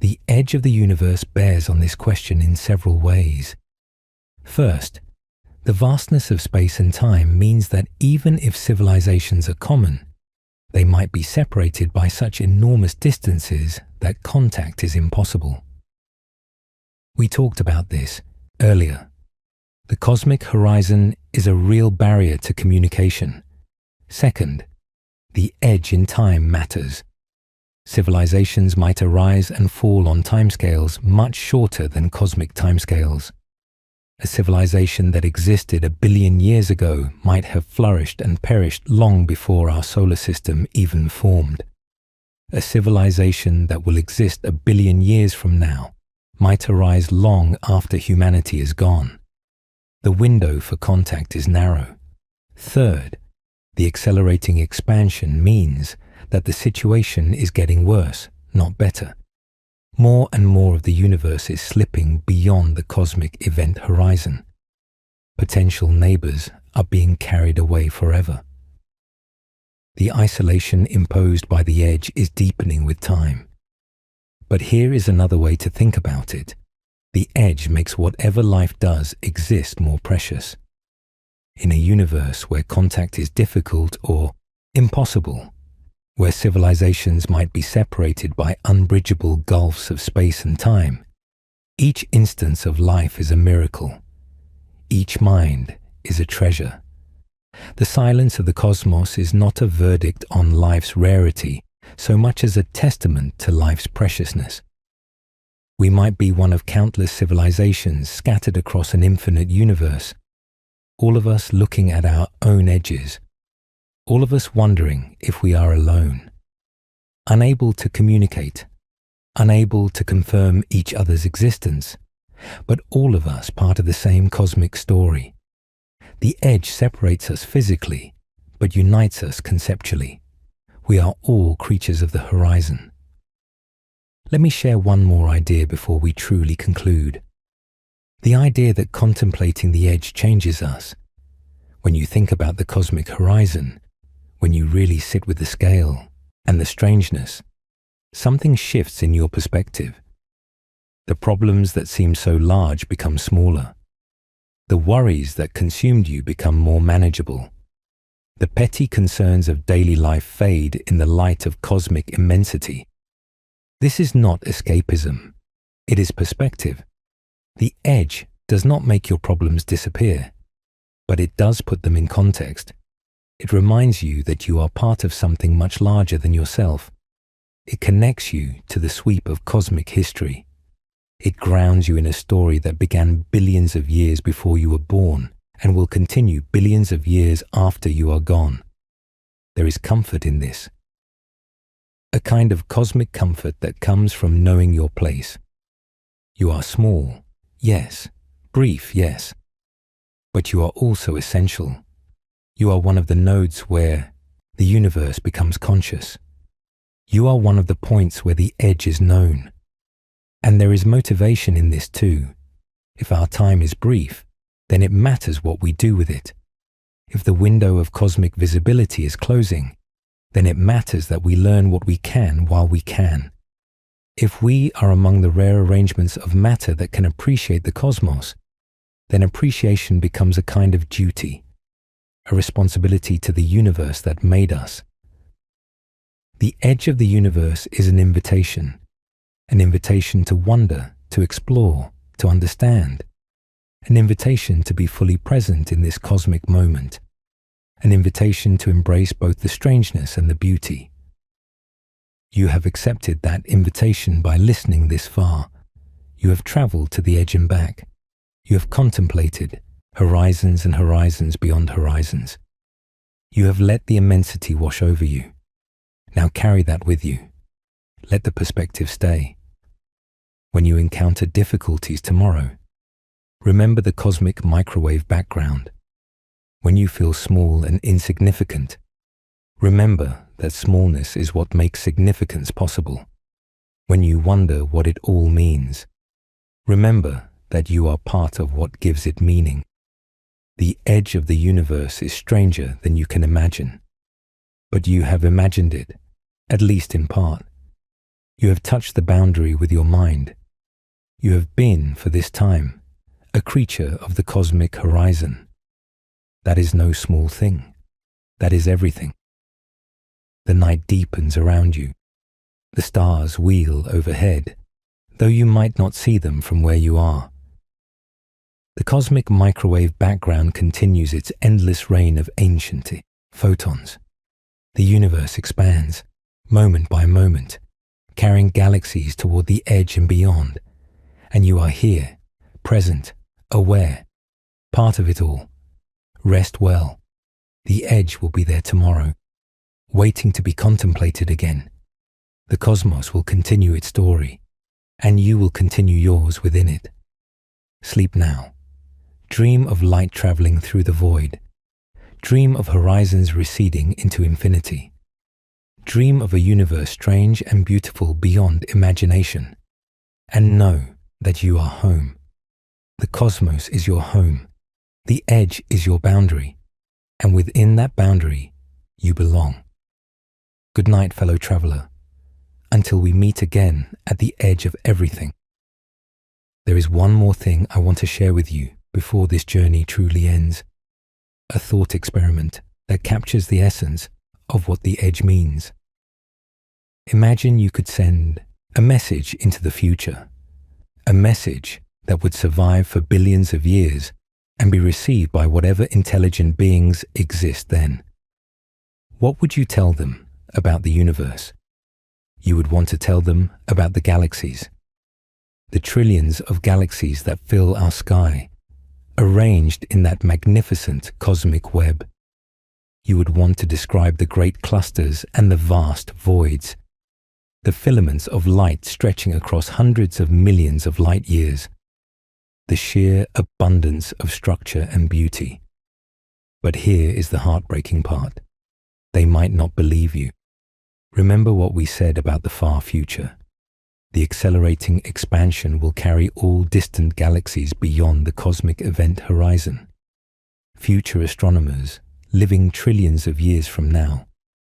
[SPEAKER 1] The edge of the universe bears on this question in several ways. First, the vastness of space and time means that even if civilizations are common, they might be separated by such enormous distances that contact is impossible. We talked about this earlier. The cosmic horizon is a real barrier to communication. Second, the edge in time matters. Civilizations might arise and fall on timescales much shorter than cosmic timescales. A civilization that existed 1 billion years ago might have flourished and perished long before our solar system even formed. A civilization that will exist 1 billion years from now might arise long after humanity is gone. The window for contact is narrow. Third, the accelerating expansion means that the situation is getting worse, not better. More and more of the universe is slipping beyond the cosmic event horizon. Potential neighbors are being carried away forever. The isolation imposed by the edge is deepening with time. But here is another way to think about it. The edge makes whatever life does exist more precious. In a universe where contact is difficult or impossible, where civilizations might be separated by unbridgeable gulfs of space and time, each instance of life is a miracle. Each mind is a treasure. The silence of the cosmos is not a verdict on life's rarity, so much as a testament to life's preciousness. We might be one of countless civilizations scattered across an infinite universe, all of us looking at our own edges, all of us wondering if we are alone, unable to communicate, unable to confirm each other's existence, but all of us part of the same cosmic story. The edge separates us physically, but unites us conceptually. We are all creatures of the horizon. Let me share one more idea before we truly conclude. The idea that contemplating the edge changes us. When you think about the cosmic horizon, when you really sit with the scale and the strangeness, something shifts in your perspective. The problems that seem so large become smaller. The worries that consumed you become more manageable. The petty concerns of daily life fade in the light of cosmic immensity. This is not escapism. It is perspective. The edge does not make your problems disappear, but it does put them in context. It reminds you that you are part of something much larger than yourself. It connects you to the sweep of cosmic history. It grounds you in a story that began billions of years before you were born and will continue billions of years after you are gone. There is comfort in this. A kind of cosmic comfort that comes from knowing your place. You are small, yes. Brief, yes. But you are also essential. You are one of the nodes where the universe becomes conscious. You are one of the points where the edge is known. And there is motivation in this too. If our time is brief, then it matters what we do with it. If the window of cosmic visibility is closing, then it matters that we learn what we can while we can. If we are among the rare arrangements of matter that can appreciate the cosmos, then appreciation becomes a kind of duty, a responsibility to the universe that made us. The edge of the universe is an invitation to wonder, to explore, to understand, an invitation to be fully present in this cosmic moment, an invitation to embrace both the strangeness and the beauty. You have accepted that invitation by listening this far. You have traveled to the edge and back. You have contemplated horizons and horizons beyond horizons. You have let the immensity wash over you. Now carry that with you. Let the perspective stay. When you encounter difficulties tomorrow, Remember the cosmic microwave background. When you feel small and insignificant, remember that smallness is what makes significance possible. When you wonder what it all means, remember that you are part of what gives it meaning. The edge of the universe is stranger than you can imagine, but you have imagined it, at least in part. You have touched the boundary with your mind. You have been, for this time, a creature of the cosmic horizon. That is no small thing. That is everything. The night deepens around you. The stars wheel overhead, though you might not see them from where you are. The cosmic microwave background continues its endless reign of ancient photons. The universe expands, moment by moment, carrying galaxies toward the edge and beyond. And you are here, present, aware, part of it all. Rest well. The edge will be there tomorrow, waiting to be contemplated again. The cosmos will continue its story, and you will continue yours within it. Sleep now. Dream of light traveling through the void. Dream of horizons receding into infinity. Dream of a universe strange and beautiful beyond imagination. And know that you are home. The cosmos is your home. The edge is your boundary. And within that boundary, you belong. Good night, fellow traveler. Until we meet again at the edge of everything. There is one more thing I want to share with you before this journey truly ends. A thought experiment that captures the essence of what the edge means. Imagine you could send a message into the future. A message that would survive for billions of years and be received by whatever intelligent beings exist then. What would you tell them about the universe? You would want to tell them about the galaxies. The trillions of galaxies that fill our sky, arranged in that magnificent cosmic web. You would want to describe the great clusters and the vast voids, the filaments of light stretching across hundreds of millions of light years, the sheer abundance of structure and beauty. But here is the heartbreaking part. They might not believe you. Remember what we said about the far future. The accelerating expansion will carry all distant galaxies beyond the cosmic event horizon. Future astronomers, living trillions of years from now,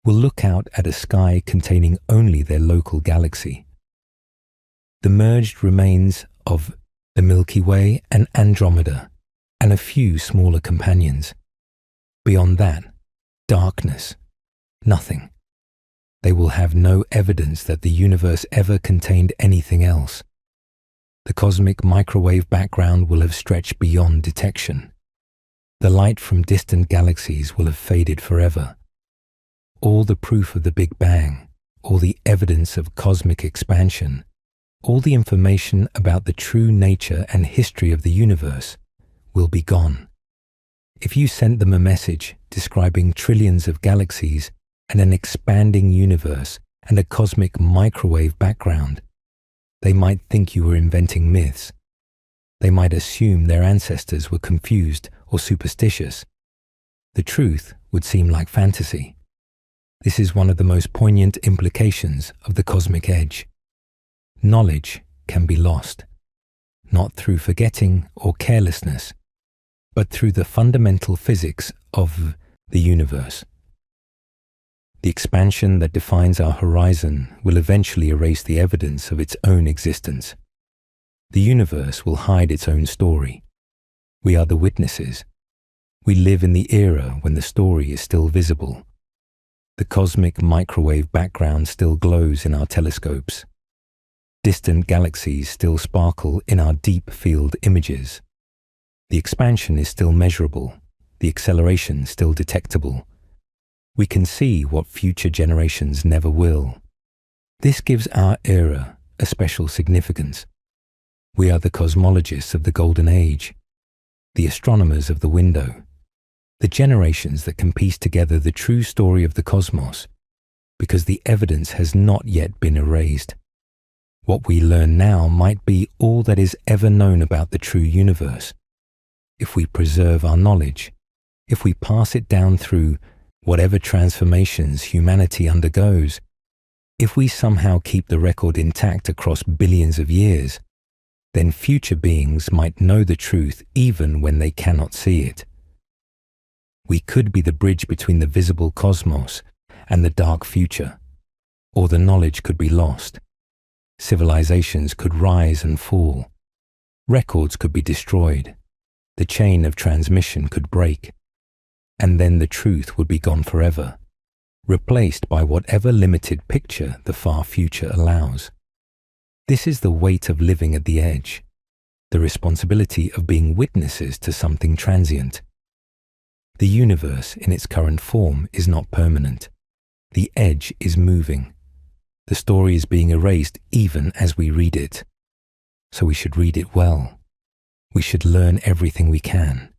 [SPEAKER 1] will look out at a sky containing only their local galaxy. The merged remains of the Milky Way and Andromeda, and a few smaller companions. Beyond that, darkness, nothing. They will have no evidence that the universe ever contained anything else. The cosmic microwave background will have stretched beyond detection. The light from distant galaxies will have faded forever. All the proof of the Big Bang, all the evidence of cosmic expansion, all the information about the true nature and history of the universe will be gone. If you sent them a message describing trillions of galaxies and an expanding universe and a cosmic microwave background, they might think you were inventing myths. They might assume their ancestors were confused or superstitious. The truth would seem like fantasy. This is one of the most poignant implications of the cosmic edge. Knowledge can be lost, not through forgetting or carelessness, but through the fundamental physics of the universe. The expansion that defines our horizon will eventually erase the evidence of its own existence. The universe will hide its own story. We are the witnesses. We live in the era when the story is still visible. The cosmic microwave background still glows in our telescopes. Distant galaxies still sparkle in our deep field images. The expansion is still measurable, the acceleration still detectable. We can see what future generations never will. This gives our era a special significance. We are the cosmologists of the Golden Age, the astronomers of the window, the generations that can piece together the true story of the cosmos, because the evidence has not yet been erased. What we learn now might be all that is ever known about the true universe. If we preserve our knowledge, if we pass it down through whatever transformations humanity undergoes, if we somehow keep the record intact across billions of years, then future beings might know the truth even when they cannot see it. We could be the bridge between the visible cosmos and the dark future, or the knowledge could be lost. Civilizations could rise and fall. Records could be destroyed. The chain of transmission could break. And then the truth would be gone forever, replaced by whatever limited picture the far future allows. This is the weight of living at the edge, the responsibility of being witnesses to something transient. The universe in its current form is not permanent. The edge is moving. The story is being erased even as we read it. So we should read it well. We should learn everything we can.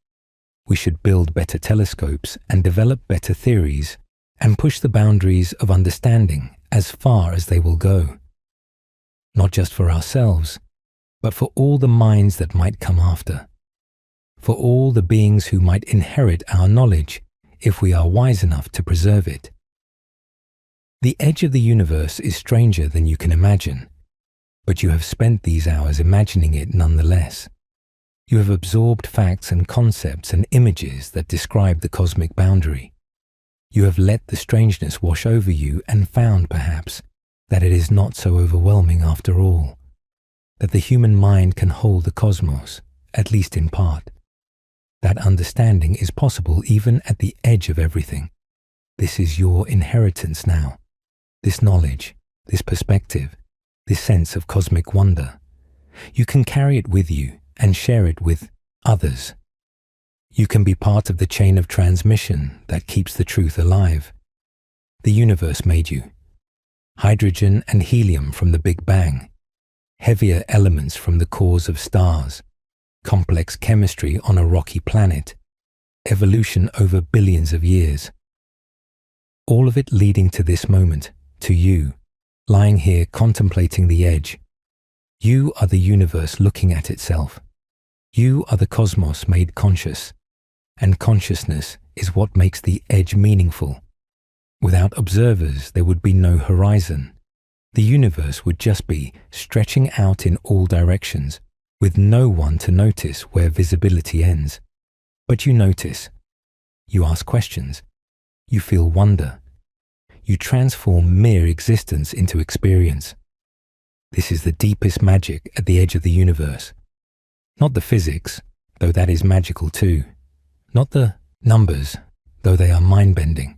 [SPEAKER 1] We should build better telescopes and develop better theories and push the boundaries of understanding as far as they will go. Not just for ourselves, but for all the minds that might come after. For all the beings who might inherit our knowledge if we are wise enough to preserve it. The edge of the universe is stranger than you can imagine, but you have spent these hours imagining it nonetheless. You have absorbed facts and concepts and images that describe the cosmic boundary. You have let the strangeness wash over you and found, perhaps, that it is not so overwhelming after all, that the human mind can hold the cosmos, at least in part. That understanding is possible even at the edge of everything. This is your inheritance now. This knowledge, this perspective, this sense of cosmic wonder. You can carry it with you and share it with others. You can be part of the chain of transmission that keeps the truth alive. The universe made you. Hydrogen and helium from the Big Bang, heavier elements from the cores of stars, complex chemistry on a rocky planet, evolution over billions of years. All of it leading to this moment, to you, lying here contemplating the edge. You are the universe looking at itself. You are the cosmos made conscious, and consciousness is what makes the edge meaningful. Without observers, there would be no horizon. The universe would just be stretching out in all directions, with no one to notice where visibility ends. But you notice. You ask questions. You feel wonder. You transform mere existence into experience. This is the deepest magic at the edge of the universe. Not the physics, though that is magical too. Not the numbers, though they are mind-bending.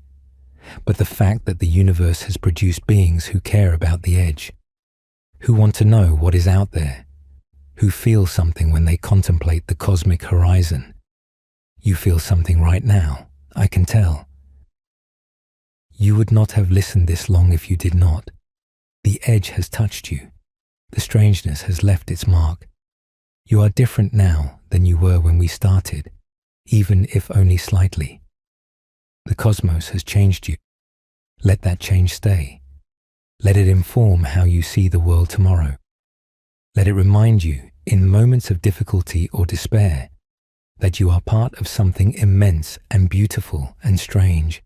[SPEAKER 1] But the fact that the universe has produced beings who care about the edge, who want to know what is out there, who feel something when they contemplate the cosmic horizon. You feel something right now, I can tell. You would not have listened this long if you did not. The edge has touched you. The strangeness has left its mark. You are different now than you were when we started, even if only slightly. The cosmos has changed you. Let that change stay. Let it inform how you see the world tomorrow. Let it remind you, in moments of difficulty or despair, that you are part of something immense and beautiful and strange.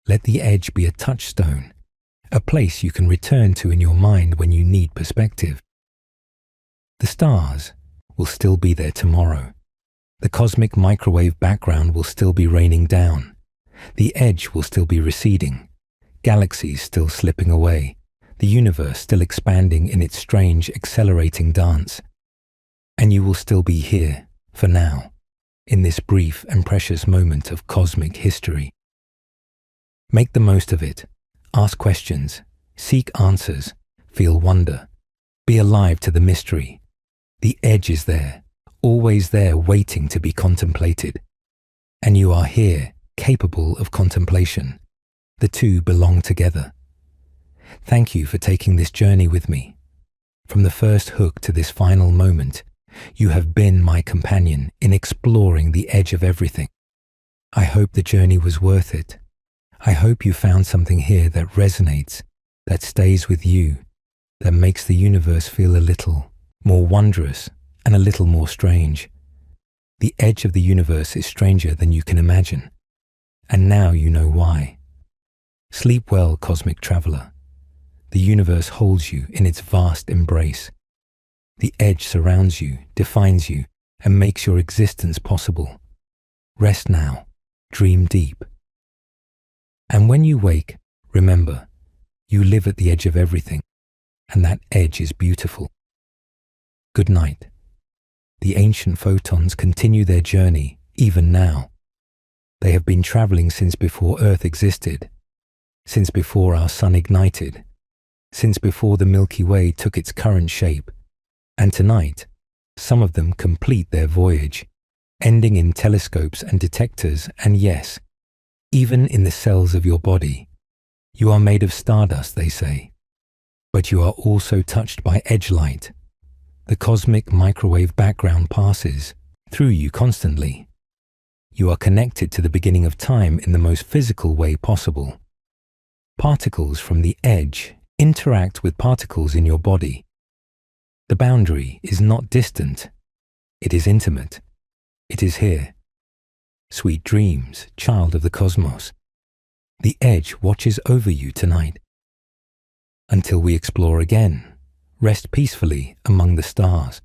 [SPEAKER 1] Let the edge be a touchstone, a place you can return to in your mind when you need perspective. The stars will still be there tomorrow. The cosmic microwave background will still be raining down. The edge will still be receding. Galaxies still slipping away. The universe still expanding in its strange, accelerating dance. And you will still be here, for now, in this brief and precious moment of cosmic history. Make the most of it. Ask questions. Seek answers. Feel wonder. Be alive to the mystery. The edge is there, always there waiting to be contemplated. And you are here, capable of contemplation. The two belong together. Thank you for taking this journey with me. From the first hook to this final moment, you have been my companion in exploring the edge of everything. I hope the journey was worth it. I hope you found something here that resonates, that stays with you, that makes the universe feel a little more wondrous and a little more strange. The edge of the universe is stranger than you can imagine, and now you know why. Sleep well, cosmic traveler. The universe holds you in its vast embrace. The edge surrounds you, defines you, and makes your existence possible. Rest now, dream deep. And when you wake, remember, you live at the edge of everything, and that edge is beautiful. Good night. The ancient photons continue their journey even now. They have been traveling since before Earth existed, since before our sun ignited, since before the Milky Way took its current shape, and tonight, some of them complete their voyage, ending in telescopes and detectors, and yes, even in the cells of your body. You are made of stardust, they say, but you are also touched by edge light. The cosmic microwave background passes through you constantly. You are connected to the beginning of time in the most physical way possible. Particles from the edge interact with particles in your body. The boundary is not distant. It is intimate. It is here. Sweet dreams, child of the cosmos. The edge watches over you tonight. Until we explore again, rest peacefully among the stars.